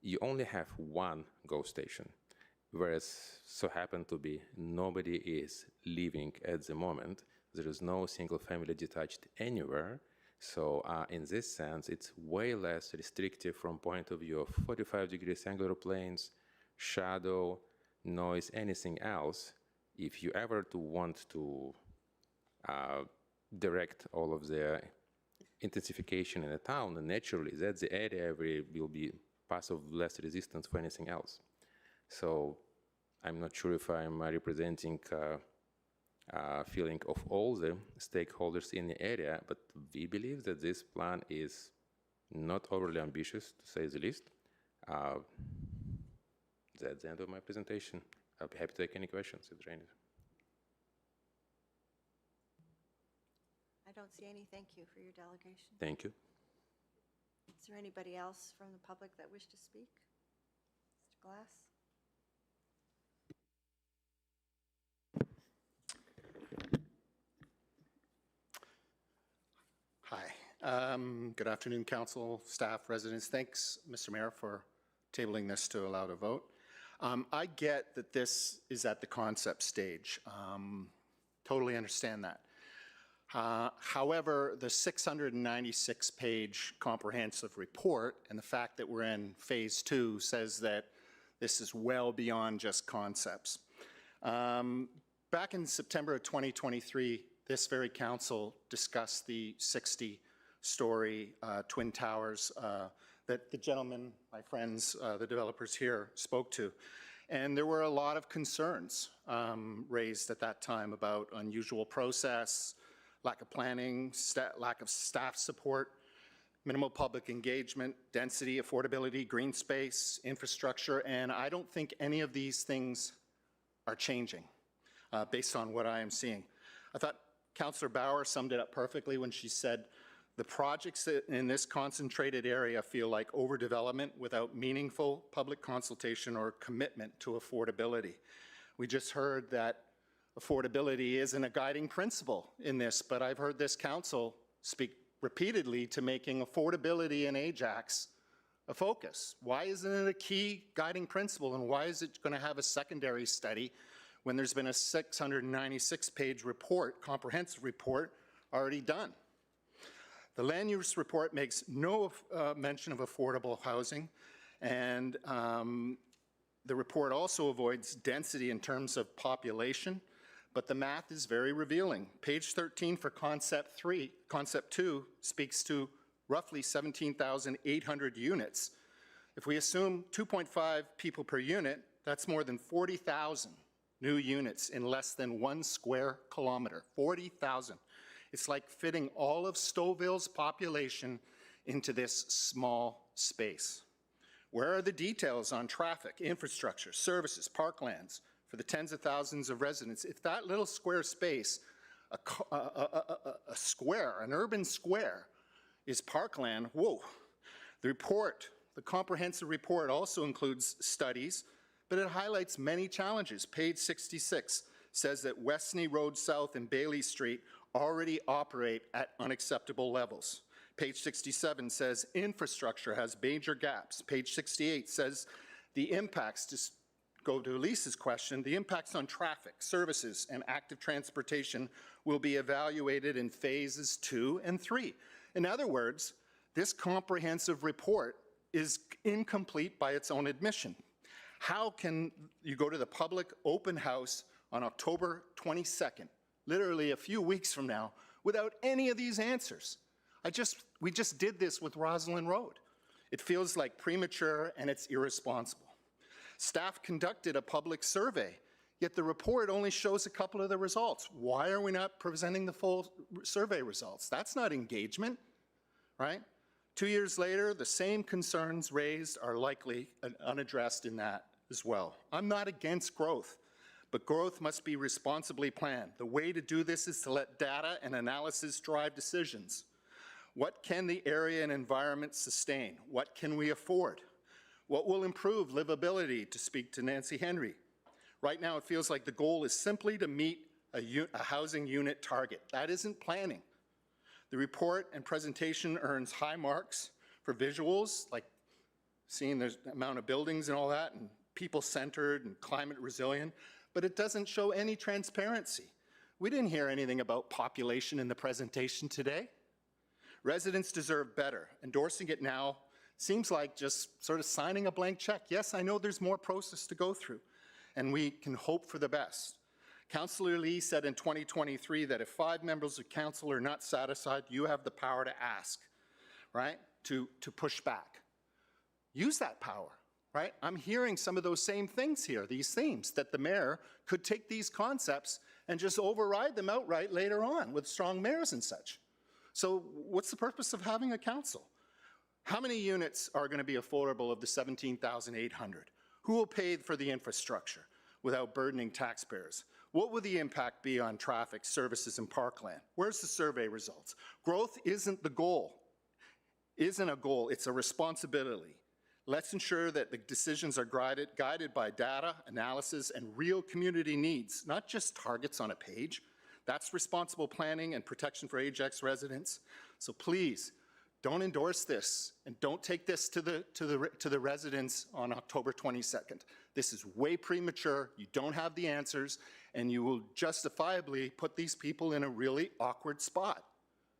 You only have one GO station, whereas so happen to be nobody is living at the moment. There is no single family detached anywhere. So in this sense, it's way less restrictive from point of view of 45 degrees angular planes, shadow, noise, anything else. If you ever want to direct all of the intensification in a town, and naturally that's the area where will be path of less resistance for anything else. So I'm not sure if I'm representing feeling of all the stakeholders in the area, but we believe that this plan is not overly ambitious, to say the least. That's the end of my presentation. I'll be happy to take any questions if there are any. I don't see any. Thank you for your delegation. Thank you. Is there anybody else from the public that wish to speak? Mr. Glass? Hi. Good afternoon, council, staff, residents. Thanks, Mr. Mayor, for tabling this to allow to vote. I get that this is at the concept stage. Totally understand that. However, the 696-page comprehensive report and the fact that we're in phase 2 says that this is well beyond just concepts. Back in September of 2023, this very council discussed the 60-story Twin Towers that the gentleman, my friends, the developers here spoke to. And there were a lot of concerns raised at that time about unusual process, lack of planning, lack of staff support, minimal public engagement, density, affordability, green space, infrastructure, and I don't think any of these things are changing based on what I am seeing. I thought Councillor Bauer summed it up perfectly when she said, the projects in this concentrated area feel like overdevelopment without meaningful public consultation or commitment to affordability. We just heard that affordability isn't a guiding principle in this, but I've heard this council speak repeatedly to making affordability in Ajax a focus. Why isn't it a key guiding principle, and why is it going to have a secondary study when there's been a 696-page report, comprehensive report, already done? The land use report makes no mention of affordable housing, and the report also avoids density in terms of population, but the math is very revealing. Page 13 for concept 2 speaks to roughly 17,800 units. If we assume 2.5 people per unit, that's more than 40,000 new units in less than 1 square kilometer. 40,000. It's like fitting all of Stouffville's population into this small space. Where are the details on traffic, infrastructure, services, parklands for the tens of thousands of residents? If that little square space, a square, an urban square, is parkland, whoa. The report, the comprehensive report also includes studies, but it highlights many challenges. Page 66 says that Westney Road South and Bailey Street already operate at unacceptable levels. Page 67 says infrastructure has major gaps. Page 68 says the impacts, to go to Lisa's question, the impacts on traffic, services, and active transportation will be evaluated in phases 2 and 3. In other words, this comprehensive report is incomplete by its own admission. How can you go to the public open house on October 22nd, literally a few weeks from now, without any of these answers? We just did this with Rosalind Road. It feels like premature and it's irresponsible. Staff conducted a public survey, yet the report only shows a couple of the results. Why are we not presenting the full survey results? That's not engagement, right? 2 years later, the same concerns raised are likely unaddressed in that as well. I'm not against growth, but growth must be responsibly planned. The way to do this is to let data and analysis drive decisions. What can the area and environment sustain? What can we afford? What will improve livability, to speak to Nancy Henry? Right now, it feels like the goal is simply to meet a housing unit target. That isn't planning. The report and presentation earns high marks for visuals, like seeing the amount of buildings and all that, and people-centered and climate resilient, but it doesn't show any transparency. We didn't hear anything about population in the presentation today. Residents deserve better. Endorsing it now seems like just sort of signing a blank check. Yes, I know there's more process to go through, and we can hope for the best. Councillor Lee said in 2023 that if 5 members of council are not satisfied, you have the power to ask, right, to push back. Use that power, right? I'm hearing some of those same things here, these themes, that the mayor could take these concepts and just override them outright later on with strong mayors and such. So what's the purpose of having a council? How many units are going to be affordable of the 17,800? Who will pay for the infrastructure without burdening taxpayers? What will the impact be on traffic, services, and parkland? Where's the survey results? Growth isn't the goal. Isn't a goal, it's a responsibility. Let's ensure that the decisions are guided by data, analysis, and real community needs, not just targets on a page. That's responsible planning and protection for Ajax residents. So please, don't endorse this and don't take this to the residents on October 22nd. This is way premature. You don't have the answers, and you will justifiably put these people in a really awkward spot.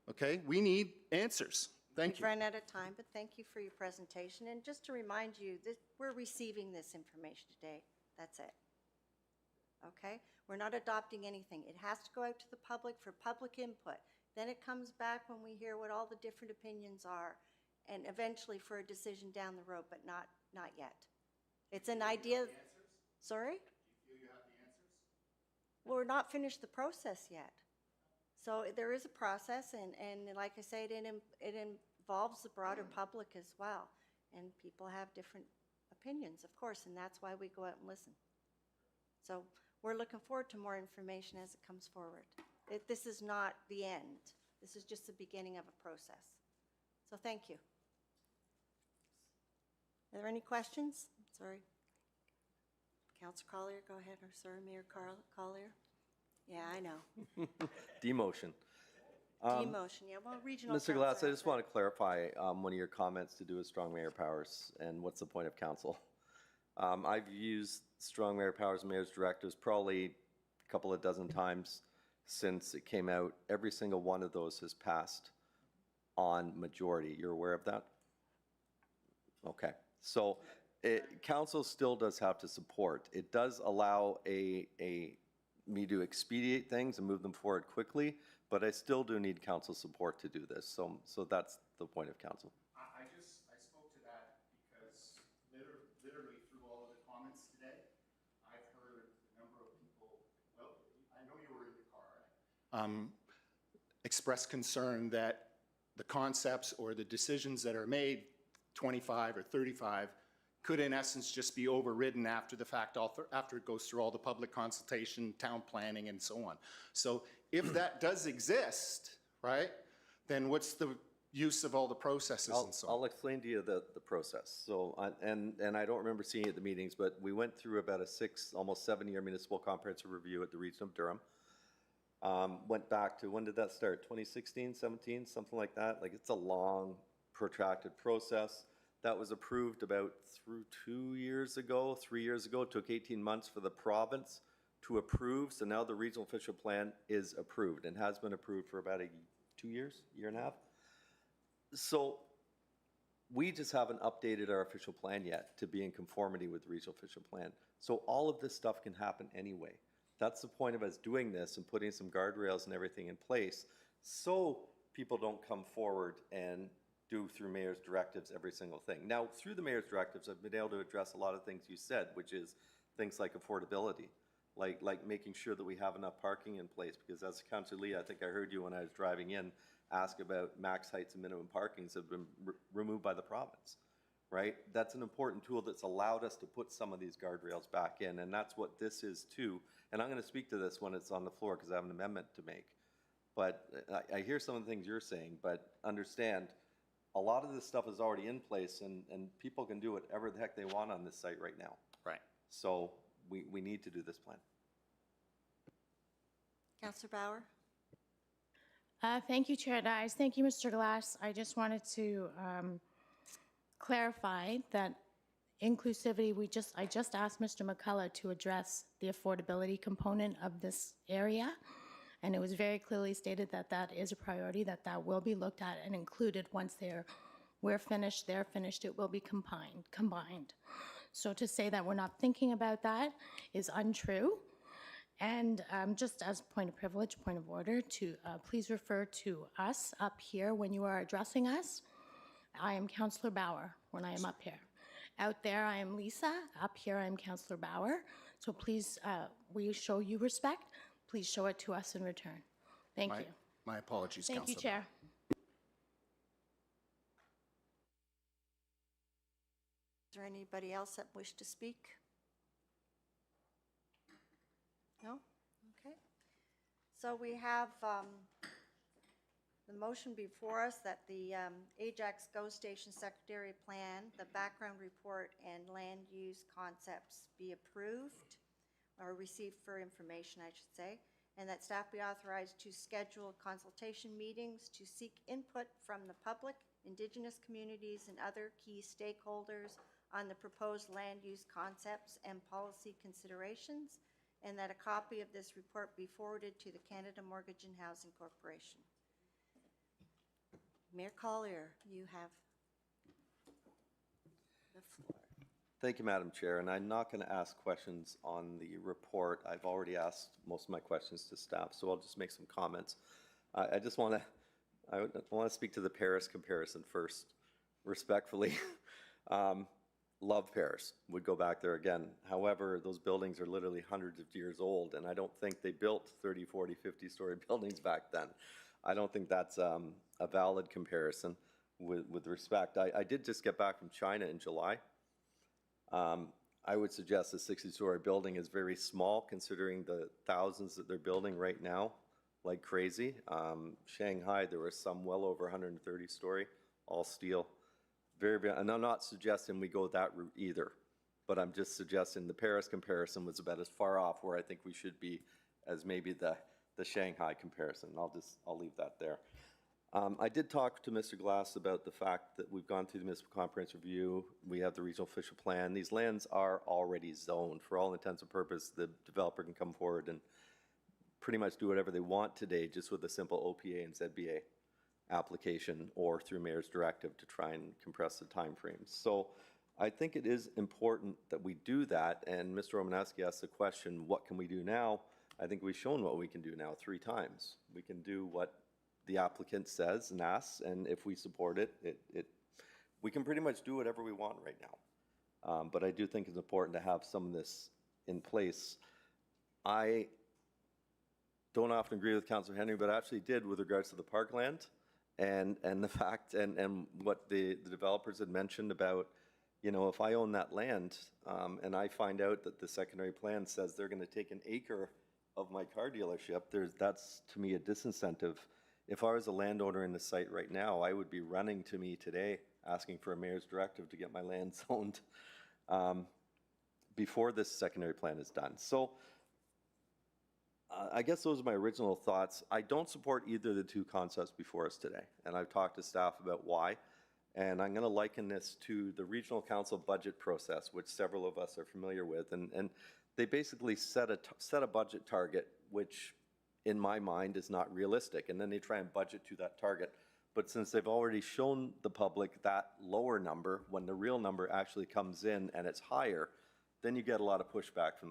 Okay? We need answers. Thank We've you. run out of time, but thank you for your presentation. And just to remind you that we're receiving this information today. That's it. Okay? We're not adopting anything. It has to go out to the public for public input. Then it comes back when we hear what all the different opinions are, and eventually for a decision down the road, but not yet. It's an idea. Sorry? Do you feel you have the answers? Well, we're not finished the process yet. So there is a process, and like I say, it involves the broader public as well. And people have different opinions, of course, and that's why we go out and listen. So we're looking forward to more information as it comes forward. This is not the end. This is just the beginning of a process. So thank you. Are there any questions? Sorry. Councilor Collier, go ahead. Or sorry, Mayor Collier. Yeah, I know. Demotion. Demotion, yeah, well, regional Mr. Glass, council I just want to clarify one of your comments to do with strong mayor powers and what's the point of council. I've used strong mayor powers and mayor's directives probably a couple of dozen times since it came out. Every single one of those has passed on majority. You're aware of that? Okay. So council still does have to support. It does allow me to expedite things and move them forward quickly, but I still do need council support to do this. So that's the point of council. I spoke to that because literally through all of the comments today, I've heard a number of people, well, I know you were in your car, express concern that the concepts or the decisions that are made 25 or 35 could in essence just be overridden after the fact, after it goes through all the public consultation, town planning, and so on. So if that does exist, right, then what's the use of all the processes and so on? I'll explain to you the process. So, and I don't remember seeing it at the meetings, but we went through about a almost 7-year municipal comprehensive review at the region of Durham. Went back to, when did that start? 2016, 17, something like that? Like, it's a long, protracted process. That was approved about 3 years ago. It took 18 months for the province to approve. So now the regional official plan is approved and has been approved for about 2 years, year and a half. So we just haven't updated our official plan yet to be in conformity with the regional official plan. So all of this stuff can happen anyway. That's the point of us doing this and putting some guardrails and everything in place so people don't come forward and do through mayor's directives every single thing. Now, through the mayor's directives, I've been able to address a lot of things you said, which is things like affordability, like making sure that we have enough parking in place, because as Councillor Lee, I think I heard you when I was driving in, ask about max heights and minimum parkings have been removed by the province, right? That's an important tool that's allowed us to put some of these guardrails back in, and that's what this is too. And I'm going to speak to this when it's on the floor because I have an amendment to make. But I hear some of the things you're saying, but understand, a lot of this stuff is already in place, and people can do whatever the heck they want on this site right now. Right. So we need to do this plan. Councillor Bauer? Thank you, Chair Dies. Thank you, Mr. Glass. I just wanted to clarify that inclusivity, I just asked Mr. McCullough to address the affordability component of this area, and it was very clearly stated that that is a priority, that will be looked at and included once we're finished, they're finished, it will be combined. So to say that we're not thinking about that is untrue. And just as a point of privilege, point of order, to please refer to us up here when you are addressing us. I am Councillor Bauer when I am up here. Out there, I am Lisa. Up here, I am Councillor Bauer. So please, we show you respect. Please show it to us in return. Thank you. My apologies, Thank you, Councillor. Chair. Is there anybody else that wish to speak? No? Okay. So we have the motion before us that the Ajax GO Station Secretary Plan, the background report, and land use concepts be approved, or received for information, I should say, and that staff be authorized to schedule consultation meetings to seek input from the public, Indigenous communities, and other key stakeholders on the proposed land use concepts and policy considerations, and that a copy of this report be forwarded to the Canada Mortgage and Housing Corporation. Mayor Collier, you have the floor. Thank you, Madam Chair, and I'm not going to ask questions on the report. I've already asked most of my questions to staff, so I'll just make some comments. I just want to speak to the Paris comparison first, respectfully. Love Paris, would go back there again. However, those buildings are literally hundreds of years old, and I don't think they built 30, 40, 50-story buildings back then. I don't think that's a valid comparison with respect. I did just get back from China in July. I would suggest a 60-story building is very small considering the thousands that they're building right now like crazy. Shanghai, there were some well over 130-story, all steel. And I'm not suggesting we go that route either, but I'm just suggesting the Paris comparison was about as far off where I think we should be as maybe the Shanghai comparison. I'll leave that there. I did talk to Mr. Glass about the fact that we've gone through the municipal comprehensive review. We have the regional official plan. These lands are already zoned. For all intents and purposes, the developer can come forward and pretty much do whatever they want today just with a simple OPA and ZBA application or through mayor's directive to try and compress the timeframes. So I think it is important that we do that. And Mr. Romanowski asked the question, what can we do now? I think we've shown what we can do now 3 times. We can do what the applicant says and asks, and if we support it, we can pretty much do whatever we want right now. But I do think it's important to have some of this in place. I don't often agree with Councilor Henry, but I actually did with regards to the parkland and the fact and what the developers had mentioned about, you know, if I own that land and I find out that the secondary plan says they're going to take an acre of my car dealership, that's to me a disincentive. If I was a landowner in the site right now, I would be running to me today asking for a mayor's directive to get my land zoned before this secondary plan is done. So I guess those are my original thoughts. I don't support either of the 2 concepts before us today, and I've talked to staff about why. And I'm going to liken this to the regional council budget process, which several of us are familiar with. And they basically set a budget target, which in my mind is not realistic. And then they try and budget to that target. But since they've already shown the public that lower number, when the real number actually comes in and it's higher, then you get a lot of pushback from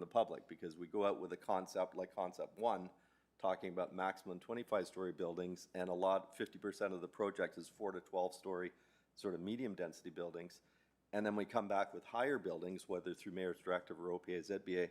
the public, because we go out with a concept like concept 1, talking about maximum 25-story buildings, and 50% of the project is 4 to 12-story sort of medium density buildings. And then we come back with higher buildings, whether through mayor's directive or OPA, ZBA,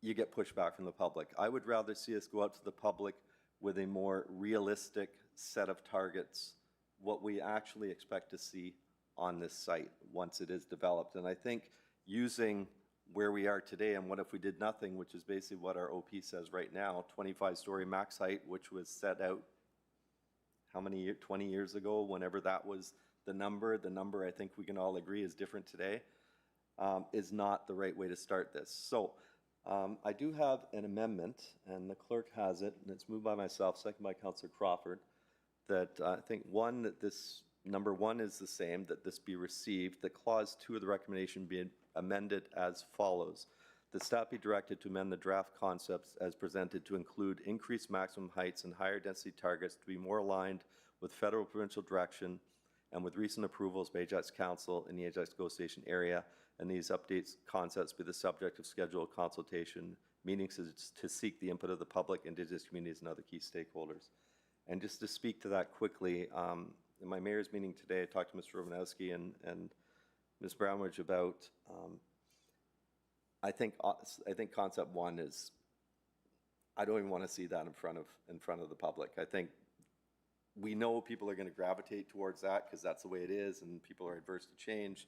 you get pushback from the public. I would rather see us go out to the public with a more realistic set of targets, what we actually expect to see on this site once it is developed. And I think using where we are today and what if we did nothing, which is basically what our OP says right now, 25-story max height, which was set out how many years, 20 years ago, whenever that was the number I think we can all agree is different today, is not the right way to start this. So I do have an amendment, and the clerk has it, and it's moved by myself, second by Councillor Crawford, that I think that this number 1 is the same, that this be received, that clause 2 of the recommendation be amended as follows. The staff be directed to amend the draft concepts as presented to include increased maximum heights and higher density targets to be more aligned with federal provincial direction and with recent approvals by Ajax Council in the Ajax GO Station area, and these updates concepts be the subject of scheduled consultation, meetings to seek the input of the public, Indigenous communities, and other key stakeholders. And just to speak to that quickly, in my mayor's meeting today, I talked to Mr. Romanowski and Ms. Brownridge about, I think concept 1 is, I don't even want to see that in front of the public. I think we know people are going to gravitate towards that because that's the way it is, and people are adverse to change.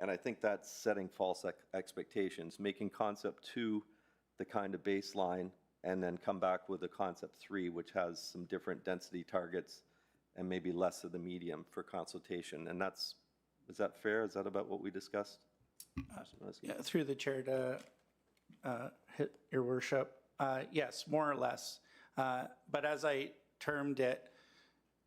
And I think that's setting false expectations, making concept 2 the kind of baseline, and then come back with a concept 3, which has some different density targets and maybe less of the medium for consultation. And is that fair? Is that about what we discussed? Yeah, through the chair to your worship, yes, more or less. But as I termed it,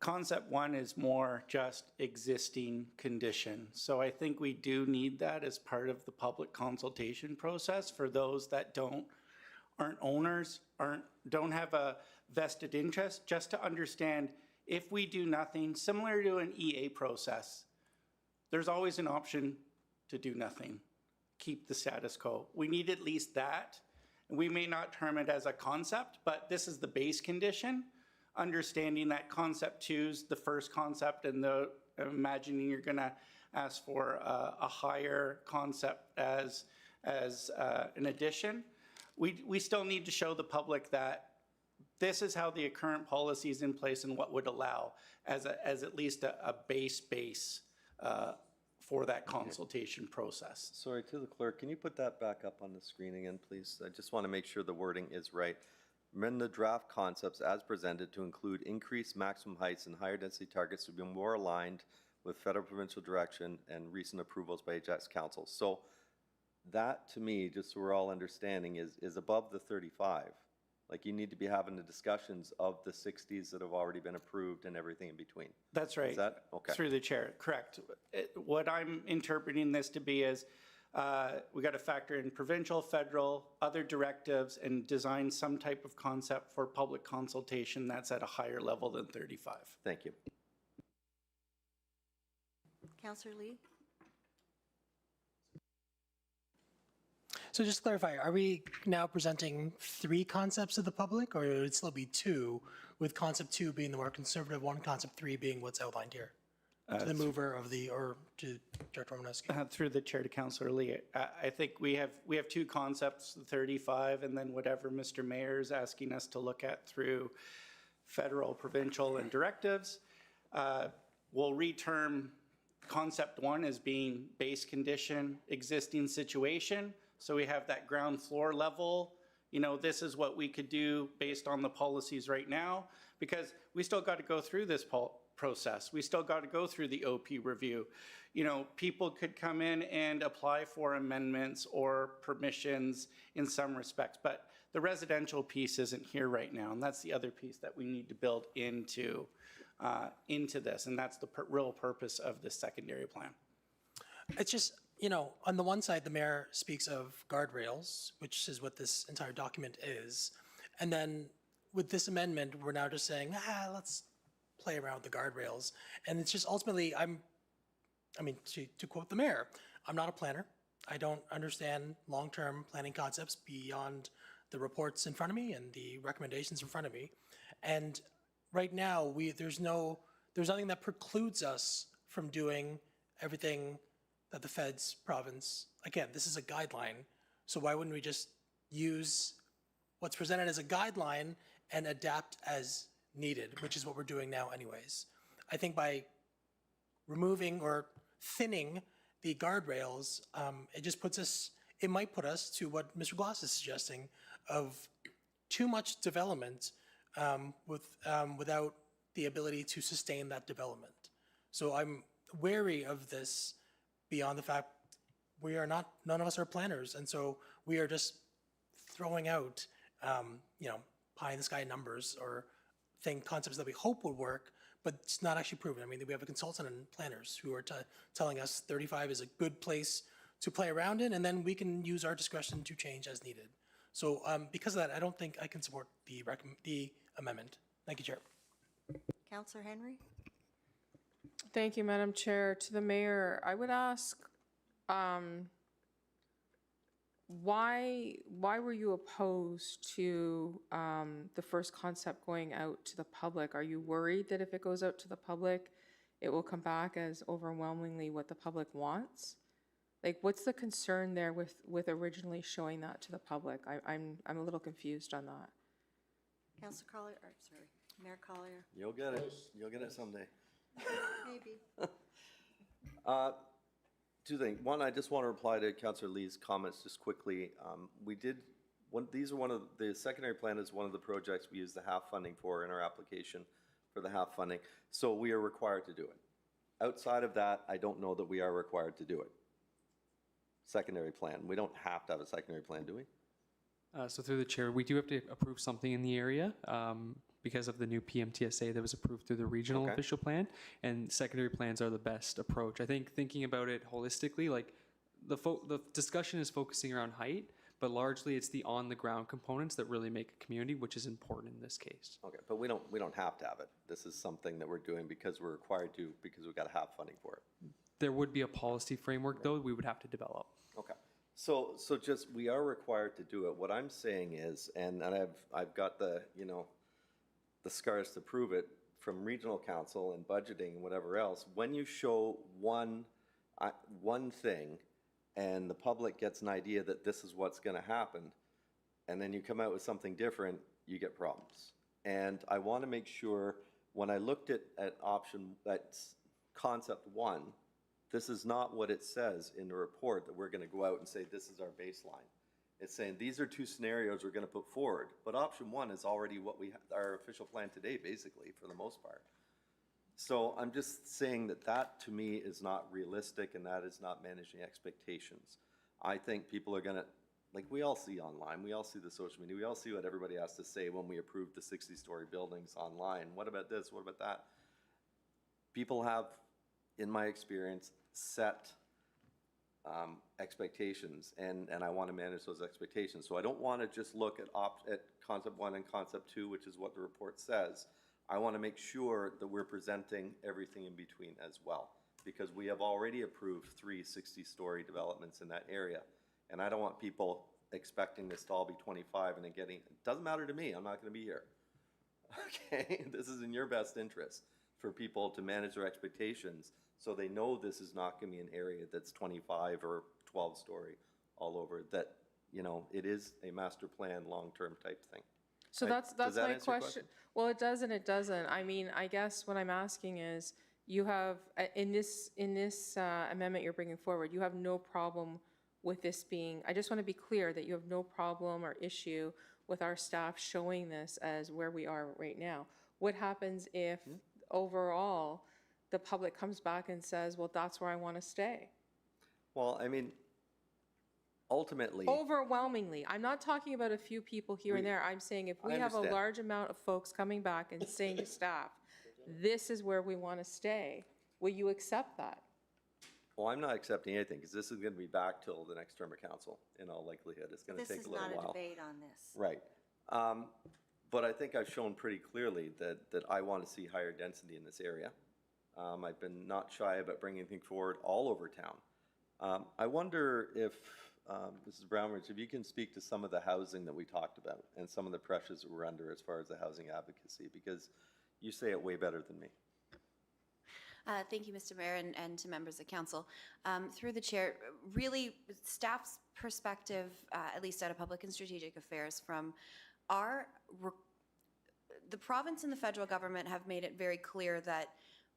Concept one is more just existing condition. So I think we do need that as part of the public consultation process for those that aren't owners, don't have a vested interest, just to understand if we do nothing, similar to an EA process, there's always an option to do nothing, keep the status quo. We need at least that. We may not term it as a concept, but this is the base condition. Understanding that concept two's the first concept, and imagining you're going to ask for a higher concept as an addition. We still need to show the public that this is how the current policy is in place and what would allow as at least a base for that consultation process. Sorry, to the clerk, can you put that back up on the screen again, please? I just want to make sure the wording is right. Amend the draft concepts as presented to include increased maximum heights and higher density targets to be more aligned with federal provincial direction and recent approvals by Ajax Council. So that, to me, just so we're all understanding, is above the 35. Like, you need to be having the discussions of the 60s that have already been approved and everything in between. That's right. Is that, okay. Through the chair, correct. What I'm interpreting this to be is we got to factor in provincial, federal, other directives, and design some type of concept for public consultation that's at a higher level than 35. Thank you. Councillor Lee? So just to clarify, are we now presenting 3 concepts to the public, or would it still be 2, with concept 2 being the more conservative one, concept 3 being what's outlined here? To the mover of the, or to Director Romanescu? Through the chair to Councillor Lee, I think we have 2 concepts, the 35, and then whatever Mr. Mayor is asking us to look at through federal, provincial, and directives. We'll reterm concept 1 as being base condition, existing situation. So we have that ground floor level. You know, this is what we could do based on the policies right now, because we still got to go through this process. We still got to go through the OP review. You know, people could come in and apply for amendments or permissions in some respects, but the residential piece isn't here right now, and that's the other piece that we need to build into this, and that's the real purpose of this secondary plan. It's just, you know, on the one side, the mayor speaks of guardrails, which is what this entire document is. And then with this amendment, we're now just saying, let's play around with the guardrails. And it's just ultimately, to quote the mayor, I'm not a planner. I don't understand long-term planning concepts beyond the reports in front of me and the recommendations in front of me. And right now, there's nothing that precludes us from doing everything that the feds province, again, this is a guideline, so why wouldn't we just use what's presented as a guideline and adapt as needed, which is what we're doing now anyways. I think by removing or thinning the guardrails, it might put us to what Mr. Glass is suggesting of too much development without the ability to sustain that development. So I'm wary of this beyond the fact none of us are planners, and so we are just throwing out, pie in the sky numbers or concepts that we hope would work, but it's not actually proven. I mean, we have a consultant and planners who are telling us 35 is a good place to play around in, and then we can use our discretion to change as needed. So because of that, I don't think I can support the amendment. Thank you, Chair. Councillor Henry? Thank you, Madam Chair. To the mayor, I would ask, why were you opposed to the first concept going out to the public? Are you worried that if it goes out to the public, it will come back as overwhelmingly what the public wants? Like, what's the concern there with originally showing that to the public? I'm a little confused on that. Councillor Collier, Mayor Collier. You'll get it. You'll get it someday. Maybe. 2 things. One, I just want to reply to Councillor Lee's comments just quickly. The secondary plan is one of the projects we use the half funding for in our application for the half funding. So we are required to do it. Outside of that, I don't know that we are required to do it. Secondary plan. We don't have to have a secondary plan, do we? So through the chair, we do have to approve something in the area. because of the new PMTSA that was approved through the regional Okay. official plan, and secondary plans are the best approach. I think thinking about it holistically, like the discussion is focusing around height, but largely it's the on-the-ground components that really make a community, which is important in this case. Okay, but we don't have to have it. This is something that we're doing because we're required to, because we've got to have funding for it. There would be a policy framework, though, we would have to develop. Okay, so just, we are required to do it. What I'm saying is, and I've got the, the scars to prove it from regional council and budgeting and whatever else, when you show one thing and the public gets an idea that this is what's gonna happen, and then you come out with something different, you get problems. And I wanna make sure, when I looked at concept 1, this is not what it says in the report, that we're gonna go out and say, this is our baseline. It's saying, these are 2 scenarios we're gonna put forward, but option 1 is already what our official plan today, basically, for the most part. So I'm just saying that to me is not realistic, and that is not managing expectations. I think people are gonna, like we all see online, we all see the social media, we all see what everybody has to say when we approve the 60-story buildings online. What about this, what about that? People have, in my experience, set expectations, and I want to manage those expectations. So I don't want to just look at concept 1 and concept 2, which is what the report says. I want to make sure that we're presenting everything in between as well, because we have already approved 3 60-story developments in that area, and I don't want people expecting this to all be 25 and then getting, it doesn't matter to me, I'm not going to be here. Okay, this is in your best interest for people to manage their expectations so they know this is not going to be an area that's 25 or 12-story all over, that, it is a master plan, long-term type thing. So Right? that's Does that my answer your question. Well, it does and it doesn't. I mean, I guess what I'm asking is, you have, in this amendment you're bringing forward, you have no problem with this being, I just want to be clear that you have no problem or issue with our staff showing this as where we are right now. What happens if overall the public comes back and says, well, that's where I want to stay? Well, I mean, ultimately, Overwhelmingly, I'm not talking about a few people here and there. I'm saying if we I have a understand. large amount of folks coming back and saying to staff, this is where we want to stay, will you accept that? well, I'm not accepting anything, because this is going to be back till the next term of council, in all likelihood. It's going to This take is a little not while. a debate on this. Right. But I think I've shown pretty clearly that I want to see higher density in this area. I've been not shy about bringing things forward all over town. I wonder if, Mrs. Brownridge, if you can speak to some of the housing that we talked about and some of the pressures that we're under as far as the housing advocacy, because you say it way better than me. Thank you, Mr. Mayor, and to members of council. Through the chair, really, staff's perspective, at least out of Public and Strategic Affairs, from the province and the federal government have made it very clear that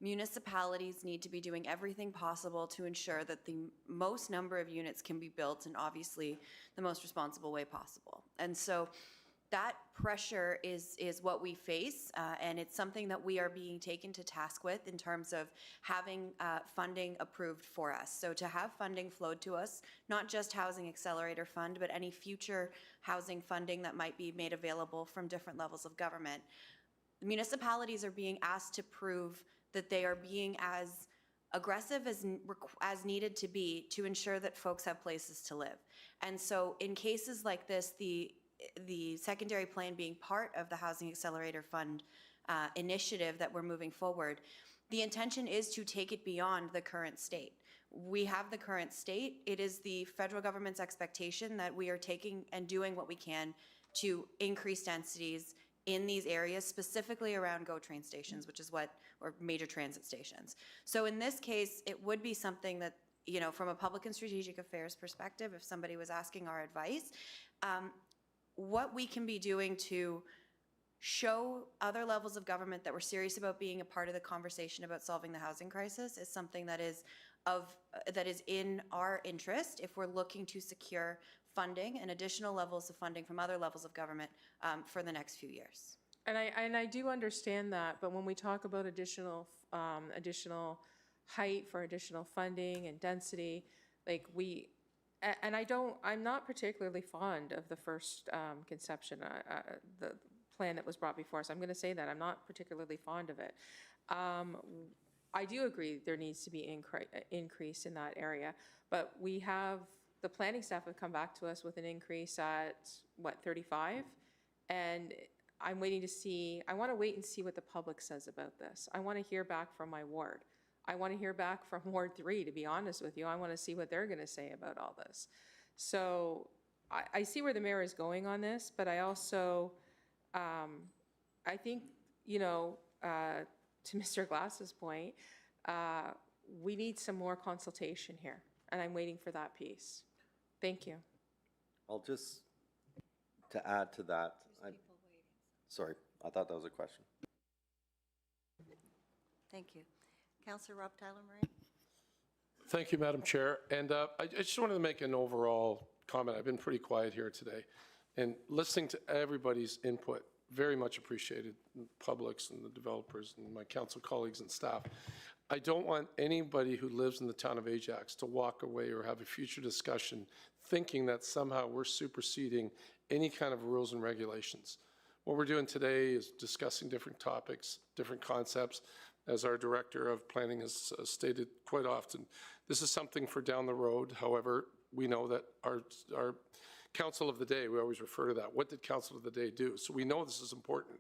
municipalities need to be doing everything possible to ensure that the most number of units can be built in obviously the most responsible way possible. And so that pressure is what we face, and it's something that we are being taken to task with in terms of having funding approved for us. So to have funding flowed to us, not just Housing Accelerator Fund, but any future housing funding that might be made available from different levels of government. The municipalities are being asked to prove that they are being as aggressive as needed to be to ensure that folks have places to live. And so in cases like this, the secondary plan being part of the Housing Accelerator Fund initiative that we're moving forward, the intention is to take it beyond the current state. We have the current state. It is the federal government's expectation that we are taking and doing what we can to increase densities in these areas, specifically around GO train stations, which is or major transit stations. So in this case, it would be something that, from a Public and Strategic Affairs perspective, if somebody was asking our advice, what we can be doing to show other levels of government that we're serious about being a part of the conversation about solving the housing crisis is something that is in our interest if we're looking to secure funding and additional levels of funding from other levels of government for the next few years. And I do understand that, but when we talk about additional height for additional funding and density, I'm not particularly fond of the first conception, the plan that was brought before us. I'm going to say that. I'm not particularly fond of it. I do agree there needs to be increase in that area, but we have, the planning staff have come back to us with an increase at, what, 35? And I'm waiting to see, I want to wait and see what the public says about this. I want to hear back from my ward. I want to hear back from Ward 3, to be honest with you. I want to see what they're going to say about all this. So I see where the mayor is going on this, but I also, I think, you know, to Mr. Glass's point, we need some more consultation here, and I'm waiting for that piece. Thank you. I'll just, to add to that, sorry, I thought that was a question. Thank you. Councillor Rob Tyler Murray. Thank you, Madam Chair. And I just wanted to make an overall comment. I've been pretty quiet here today. And listening to everybody's input, very much appreciated, the publics and the developers and my council colleagues and staff. I don't want anybody who lives in the town of Ajax to walk away or have a future discussion thinking that somehow we're superseding any kind of rules and regulations. What we're doing today is discussing different topics, different concepts. As our Director of Planning has stated quite often, this is something for down the road. However, we know that our Council of the Day, we always refer to that. What did Council of the Day do? So we know this is important.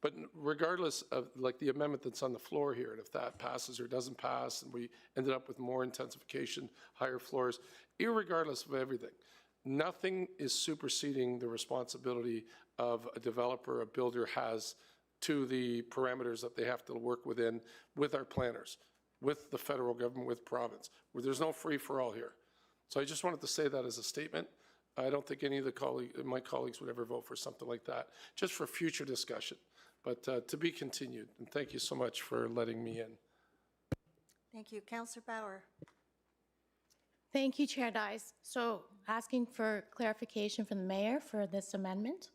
But regardless of like the amendment that's on the floor here, and if that passes or doesn't pass, and we ended up with more intensification, higher floors, irregardless of everything, nothing is superseding the responsibility of a developer, a builder has to the parameters that they have to work within with our planners, with the federal government, with province, where there's no free-for-all here. So I just wanted to say that as a statement. I don't think any of my colleagues would ever vote for something like that, just for future discussion. But to be continued, and thank you so much for letting me in. Thank you. Councillor Bauer. Thank you, Chair Dice. So asking for clarification from the mayor for this amendment.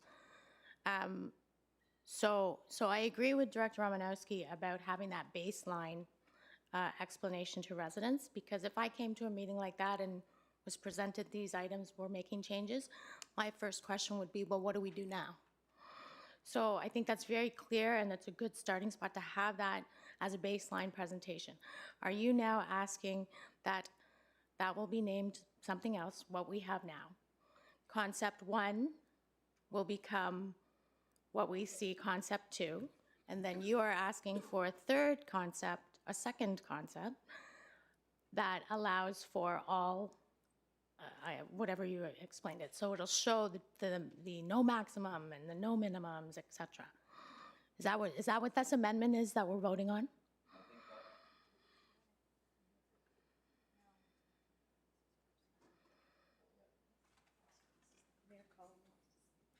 So I agree with Director Romanowski about having that baseline explanation to residents, because if I came to a meeting like that and was presented these items, we're making changes, my first question would be, well, what do we do now? So I think that's very clear, and that's a good starting spot to have that as a baseline presentation. Are you now asking that that will be named something else, what we have now? Concept 1 will become what we see concept 2, and then you are asking for a third concept, a second concept, that allows for all, whatever you explained it. So it'll show the no maximum and the no minimums, et cetera. Is that what this amendment is that we're voting on?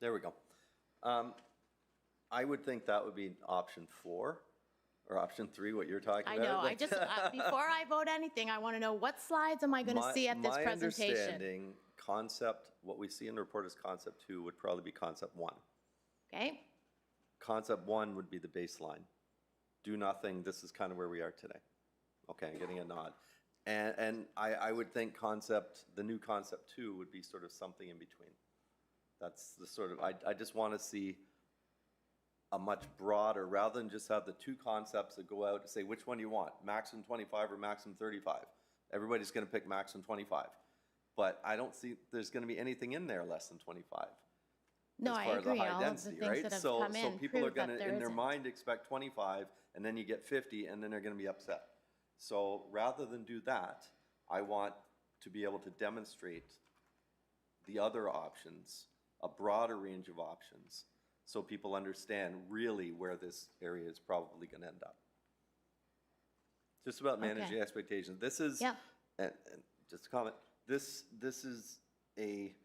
There we go. I would think that would be option 4 or option 3, what you're talking I about. know, I just, before I vote anything, I want to know what slides am I going to see at this My presentation? understanding, what we see in the report is concept 2 would probably be concept 1. Okay, Concept 1 would be the baseline. Do nothing, this is kind of where we are today. Okay, I'm getting a nod. And I would think the new concept 2 would be sort of something in between. That's the sort of, I just want to see a much broader, rather than just have the 2 concepts that go out and say, which one do you want, maximum 25 or maximum 35? Everybody's going to pick maximum 25. But I don't see there's going to be anything in there less than 25. no, as I far as the agree, high all of the density, things right? that have So come in people are prove going that to, there in their isn't. mind, expect 25, and then you get 50, and then they're going to be upset. So rather than do that, I want to be able to demonstrate the other options, a broader range of options, so people understand really where this area is probably going to end up. Just about managing Okay. expectations. This is, Yeah. and just a comment, this is a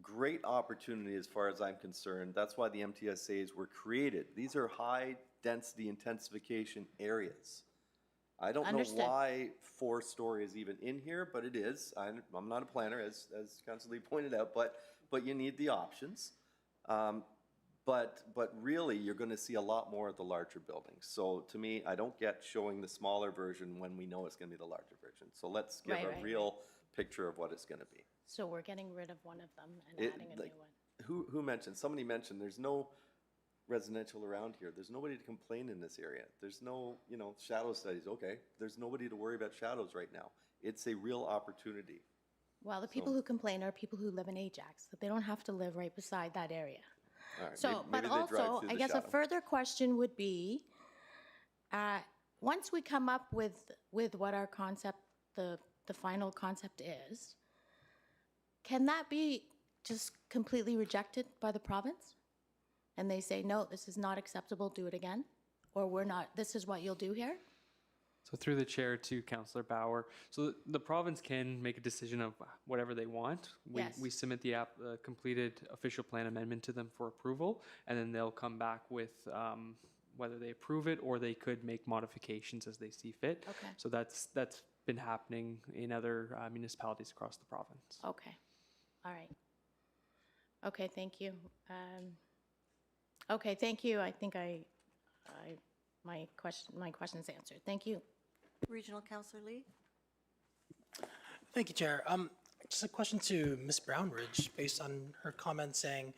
great opportunity as far as I'm concerned. That's why the MTSAs were created. These are high-density intensification areas. I don't Understood. know why 4-story is even in here, but it is. I'm not a planner, as Councilor Lee pointed out, but you need the options. But really, you're going to see a lot more of the larger buildings. So to me, I don't get showing the smaller version when we know it's going to be the larger version. So let's give Right, a real picture of what it's going to be. So we're getting rid of one of them and adding a new one. Who mentioned, somebody mentioned there's no residential around here. There's nobody to complain in this area. There's no, shadow studies. Okay, there's nobody to worry about shadows right now. It's a real opportunity. Well, the people who complain are people who live in Ajax, so they don't have to live right beside that area. All right, So, maybe but they drive also, through I the guess a shadow. further question would be, once we come up with what our concept, the final concept is, can that be just completely rejected by the province? And they say, no, this is not acceptable, do it again? Or we're not, this is what you'll do here? So through the chair to Councillor Bauer, so the province can make a decision of whatever they want. Yes. We submit the completed official plan amendment to them for approval, and then they'll come back with whether they approve it or they could make modifications as they see fit. Okay. So that's been happening in other municipalities across the province. Okay, all right. Okay, thank you. Okay, thank you. I think my question's answered. Thank you. Regional Councillor Lee? Thank you, Chair. Just a question to Ms. Brownridge, based on her comment saying,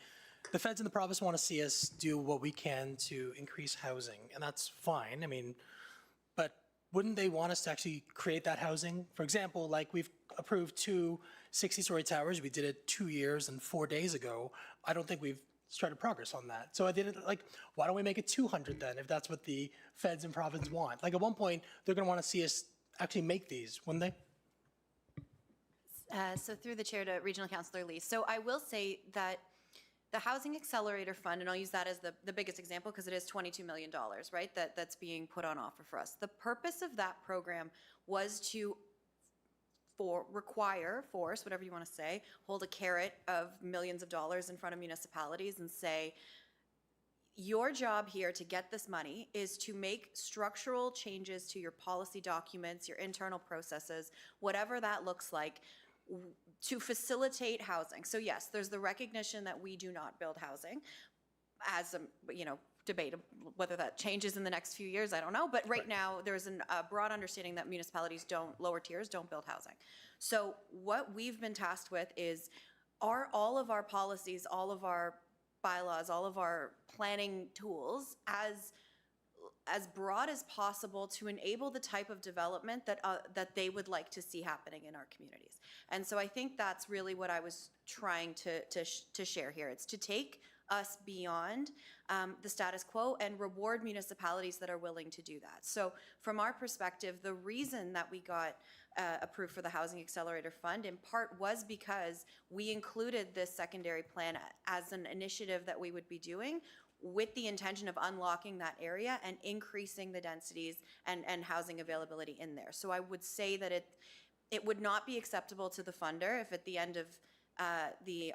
the feds in the province want to see us do what we can to increase housing, and that's fine. I mean, but wouldn't they want us to actually create that housing? For example, like we've approved 2 60-story towers. We did it 2 years and 4 days ago. I don't think we've started progress on that. So I didn't why don't we make it 200 then, if that's what the feds and province want? Like at one point, they're going to want to see us actually make these, wouldn't they? So through the chair to Regional Councillor Lee. So I will say that the Housing Accelerator Fund, and I'll use that as the biggest example because it is $22 million, right, that's being put on offer for us. The purpose of that program was to force, whatever you want to say, hold a carrot of millions of dollars in front of municipalities and say, your job here to get this money is to make structural changes to your policy documents, your internal processes, whatever that looks like, to facilitate housing. So yes, there's the recognition that we do not build housing as a, debate whether that changes in the next few years, I don't know. But right now, there's a broad understanding that municipalities lower tiers don't build housing. So what we've been tasked with is, are all of our policies, all of our bylaws, all of our planning tools as broad as possible to enable the type of development that they would like to see happening in our communities. And so I think that's really what I was trying to share here. It's to take us beyond the status quo and reward municipalities that are willing to do that. So from our perspective, the reason that we got approved for the Housing Accelerator Fund in part was because we included this secondary plan as an initiative that we would be doing with the intention of unlocking that area and increasing the densities and housing availability in there. So I would say that it would not be acceptable to the funder if at the end of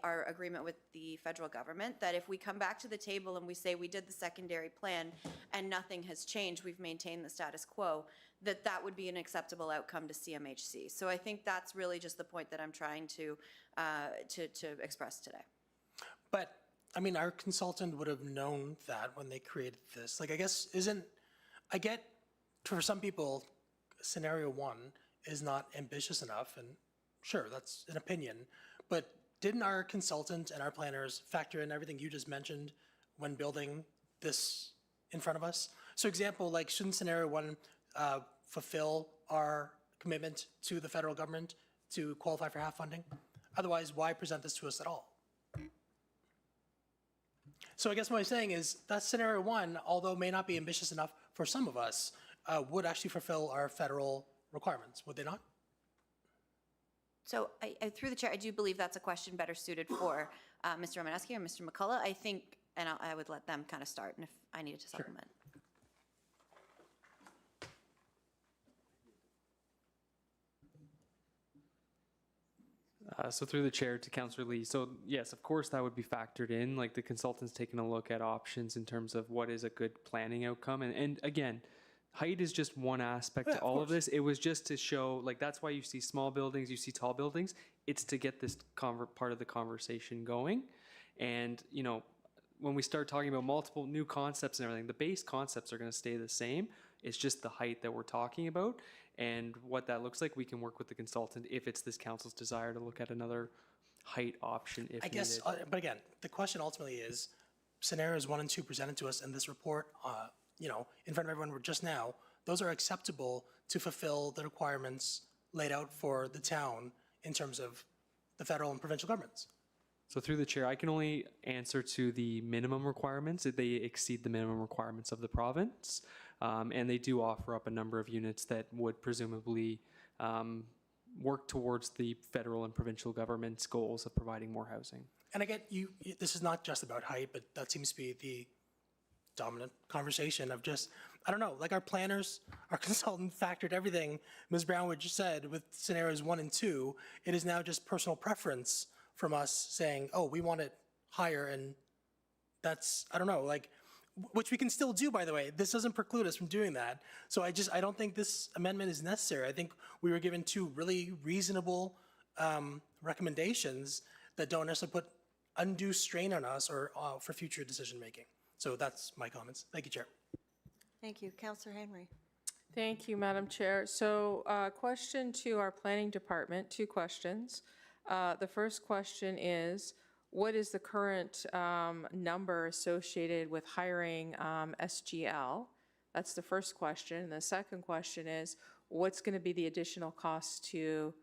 our agreement with the federal government, that if we come back to the table and we say we did the secondary plan and nothing has changed, we've maintained the status quo, that would be an acceptable outcome to CMHC. So I think that's really just the point that I'm trying to express today. But I mean, our consultant would have known that when they created this. Like, I guess I get for some people, scenario 1 is not ambitious enough, and sure, that's an opinion. But didn't our consultant and our planners factor in everything you just mentioned when building this in front of us? So example, like, shouldn't scenario 1 fulfill our commitment to the federal government to qualify for half funding? Otherwise, why present this to us at all? So I guess what I'm saying is that scenario 1, although may not be ambitious enough for some of us, would actually fulfill our federal requirements, would they not? So I through the chair, I do believe that's a question better suited for Mr. Romaneski or Mr. McCullough. I think, and I would let them kind of start, and if I needed to supplement. So through the chair to Councillor Lee. So yes, of course, that would be factored in. Like, the consultant's taking a look at options in terms of what is a good planning outcome. And again, height is just one aspect to all of this. It was just to show, like, that's why you see small buildings, you see tall buildings. It's to get this part of the conversation going. And, when we start talking about multiple new concepts and everything, the base concepts are going to stay the same. It's just the height that we're talking about. And what that looks like, we can work with the consultant if it's this council's desire to look at another height option if I guess, needed. but again, the question ultimately is, scenarios 1 and 2 presented to us in this report, in front of everyone just now, those are acceptable to fulfill the requirements laid out for the town in terms of the federal and provincial governments. So through the chair, I can only answer to the minimum requirements if they exceed the minimum requirements of the province. And they do offer up a number of units that would presumably work towards the federal and provincial government's goals of providing more housing. And I get this is not just about height, but that seems to be the dominant conversation of just, I don't know, like our planners, our consultant factored everything Ms. Brownwood just said with scenarios 1 and 2. It is now just personal preference from us saying, oh, we want it higher, and that's, I don't know, like, which we can still do, by the way. This doesn't preclude us from doing that. So I don't think this amendment is necessary. I think we were given 2 really reasonable recommendations that don't necessarily put undue strain on us or for future decision making. So that's my comments. Thank you, Chair. Thank you. Councillor Henry. Thank you, Madam Chair. So question to our planning department, 2 questions. The first question is, what is the current number associated with hiring SGL? That's the first question. And the second question is, what's going to be the additional cost to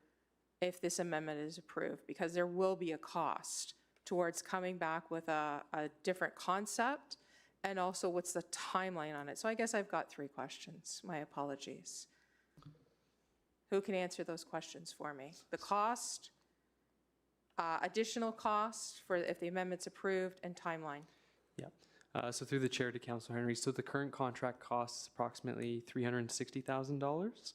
if this amendment is approved? Because there will be a cost towards coming back with a different concept, and also what's the timeline on it? So I guess I've got 3 questions. My apologies. Who can answer those questions for me? The cost, additional cost for if the amendment's approved, and timeline. Yeah. So through the chair to Councillor Henry, so the current contract costs approximately $360,000.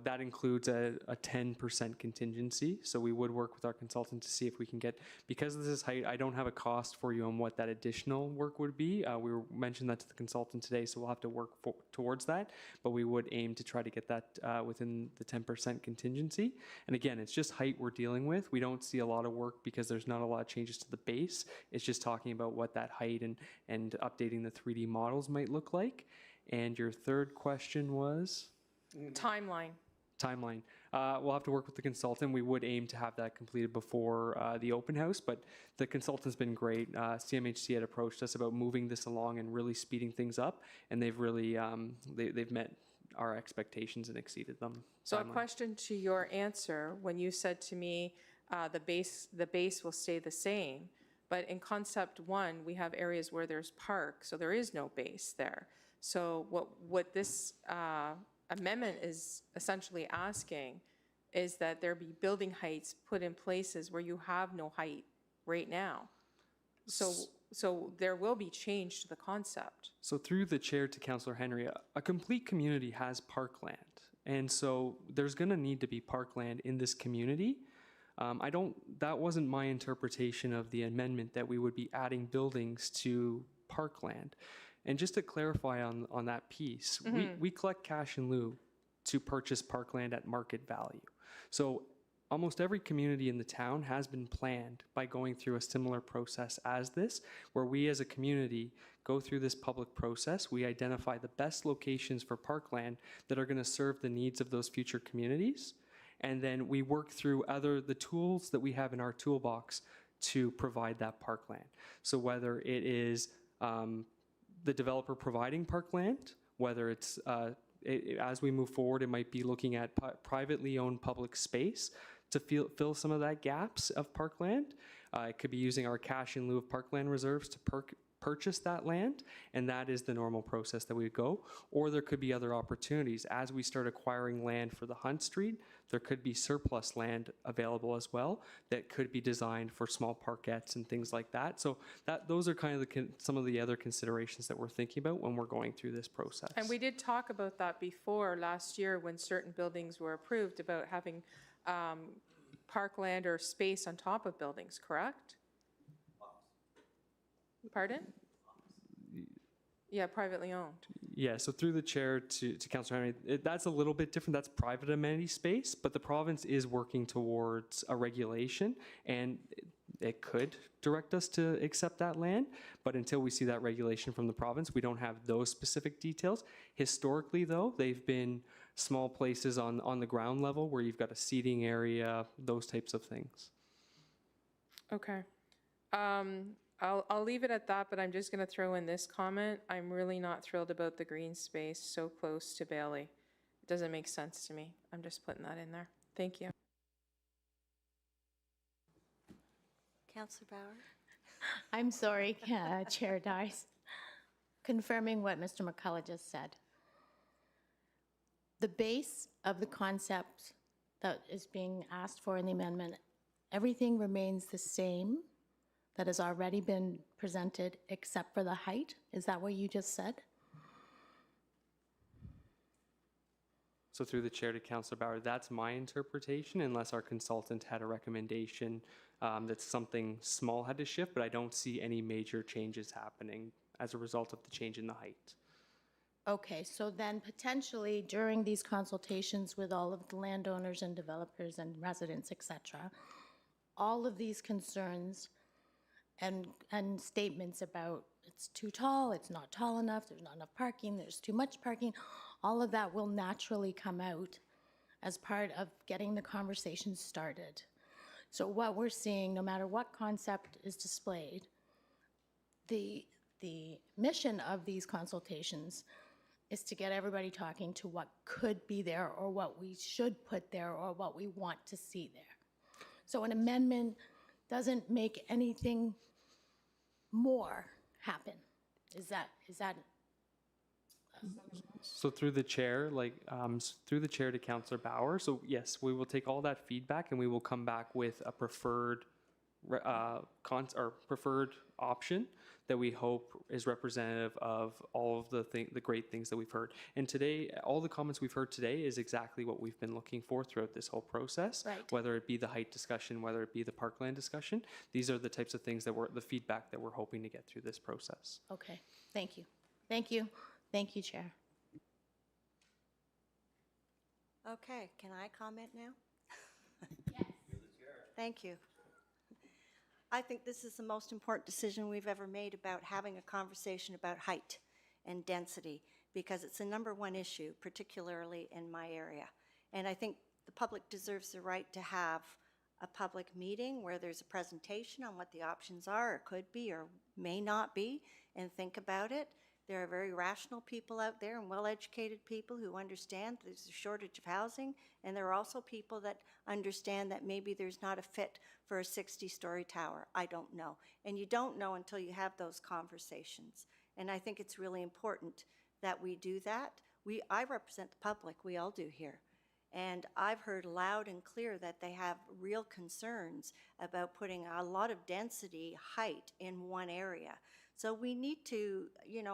That includes a 10% contingency. So we would work with our consultant to see if we can get, because this is height, I don't have a cost for you on what that additional work would be. We mentioned that to the consultant today, so we'll have to work towards that. But we would aim to try to get that within the 10% contingency. And again, it's just height we're dealing with. We don't see a lot of work because there's not a lot of changes to the base. It's just talking about what that height and updating the 3D models might look like. And your third question was? Timeline. Timeline. We'll have to work with the consultant. We would aim to have that completed before the open house, but the consultant's been great. CMHC had approached us about moving this along and really speeding things up, and they've really they've met our expectations and exceeded them. So a question to your answer, when you said to me the base will stay the same, but in concept 1 we have areas where there's park, so there is no base there. So what this amendment is essentially asking is that there be building heights put in places where you have no height right now. So there will be change to the concept. So through the chair to Councillor Henry, a complete community has parkland. And so there's going to need to be parkland in this community. That wasn't my interpretation of the amendment, that we would be adding buildings to parkland. And just to clarify on that piece, we collect cash in lieu to purchase parkland at market value. So almost every community in the town has been planned by going through a similar process as this, where we as a community go through this public process. We identify the best locations for parkland that are going to serve the needs of those future communities. And then we work through the tools that we have in our toolbox to provide that parkland. So whether it is the developer providing parkland, whether it's, as we move forward, it might be looking at privately owned public space to fill some of that gaps of parkland. It could be using our cash in lieu of parkland reserves to purchase that land, and that is the normal process that we would go. Or there could be other opportunities. As we start acquiring land for the Hunt Street, there could be surplus land available as well that could be designed for small parkettes and things like that. So those are kind of some of the other considerations that we're thinking about when we're going through this process. And we did talk about that before last year when certain buildings were approved, about having parkland or space on top of buildings, correct? Pardon? Yeah, privately owned. Yeah, so through the chair to Councillor Henry, that's a little bit different. That's private amenity space, but the province is working towards a regulation, and it could direct us to accept that land, but until we see that regulation from the province, we don't have those specific details. Historically, though, they've been small places on the ground level where you've got a seating area, those types of things. Okay. I'll leave it at that, but I'm just going to throw in this comment. I'm really not thrilled about the green space so close to Bailey. It doesn't make sense to me. I'm just putting that in there. Thank you. Councillor Bauer? I'm sorry, Chair Dice. Confirming what Mr. McCullough just said. The base of the concept that is being asked for in the amendment, everything remains the same that has already been presented except for the height? Is that what you just said? So through the chair to Councillor Bauer, that's my interpretation, unless our consultant had a recommendation that something small had to shift, but I don't see any major changes happening as a result of the change in the height. Okay, so then potentially during these consultations with all of the landowners and developers and residents, et cetera, all of these concerns and statements about it's too tall, it's not tall enough, there's not enough parking, there's too much parking, all of that will naturally come out as part of getting the conversation started. So what we're seeing, no matter what concept is displayed, the mission of these consultations is to get everybody talking to what could be there or what we should put there or what we want to see there. So an amendment doesn't make anything more happen. Is that So through the chair, through the chair to Councillor Bauer. So yes, we will take all that feedback and we will come back with a preferred preferred option that we hope is representative of all of the great things that we've heard. And today, all the comments we've heard today is exactly what we've been looking for throughout this whole process. Right. Whether it be the height discussion, whether it be the parkland discussion, these are the types of things that the feedback that we're hoping to get through this process. okay? Thank you. Thank you. Thank you, Chair. Okay, can I comment now? Yes. Thank you. I think this is the most important decision we've ever made about having a conversation about height and density, because it's the #1 issue, particularly in my area. And I think the public deserves the right to have a public meeting where there's a presentation on what the options are, or could be, or may not be, and think about it. There are very rational people out there and well-educated people who understand there's a shortage of housing, and there are also people that understand that maybe there's not a fit for a 60-story tower. I don't know. And you don't know until you have those conversations. And I think it's really important that we do that. I represent the public, we all do here. And I've heard loud and clear that they have real concerns about putting a lot of density, height in one area. So we need to,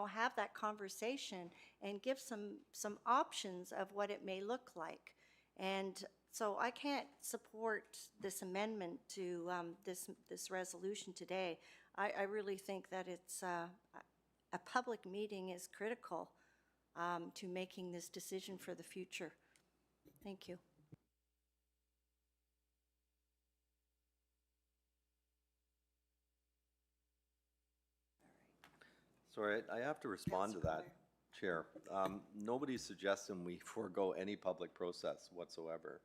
have that conversation and give some options of what it may look like. And so I can't support this amendment to this resolution today. I really think that it's a public meeting is critical to making this decision for the future. Thank you. Sorry, I have to respond to that, Chair. Nobody's suggesting we forego any public process whatsoever.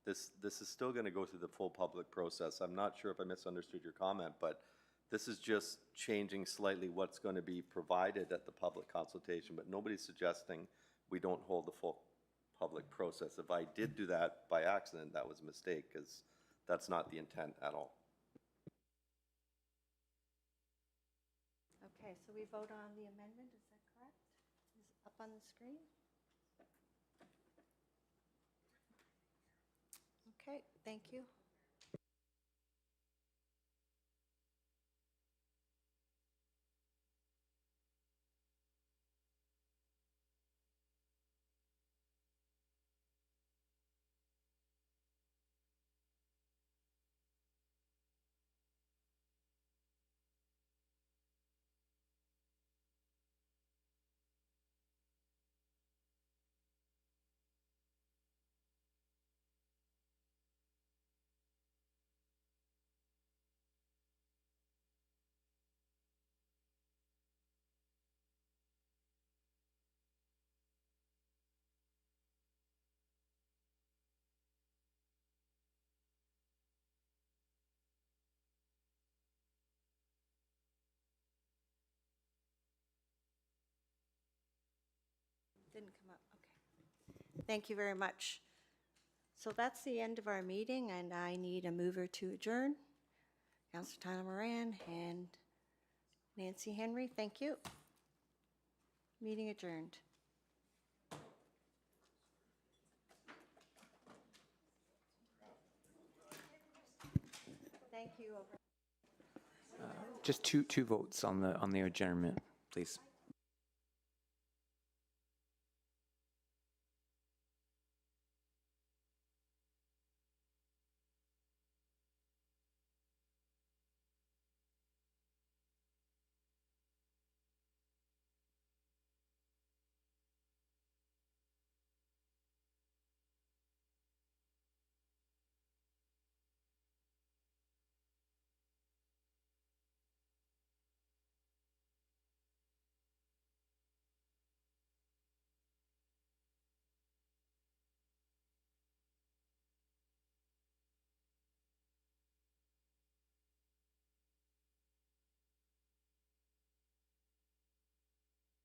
This is still going to go through the full public process. I'm not sure if I misunderstood your comment, but this is just changing slightly what's going to be provided at the public consultation, but nobody's suggesting we don't hold the full public process. If I did do that by accident, that was a mistake, because that's not the intent at all. Okay, so we vote on the amendment, is that correct? Is it up on the screen? Okay, thank you. Didn't come up, okay. Thank you very much. So that's the end of our meeting, and I need a mover to adjourn. Councillor Tyler Moran and Nancy Henry, thank you. Meeting adjourned. Thank you. Just two votes on the adjournment, please.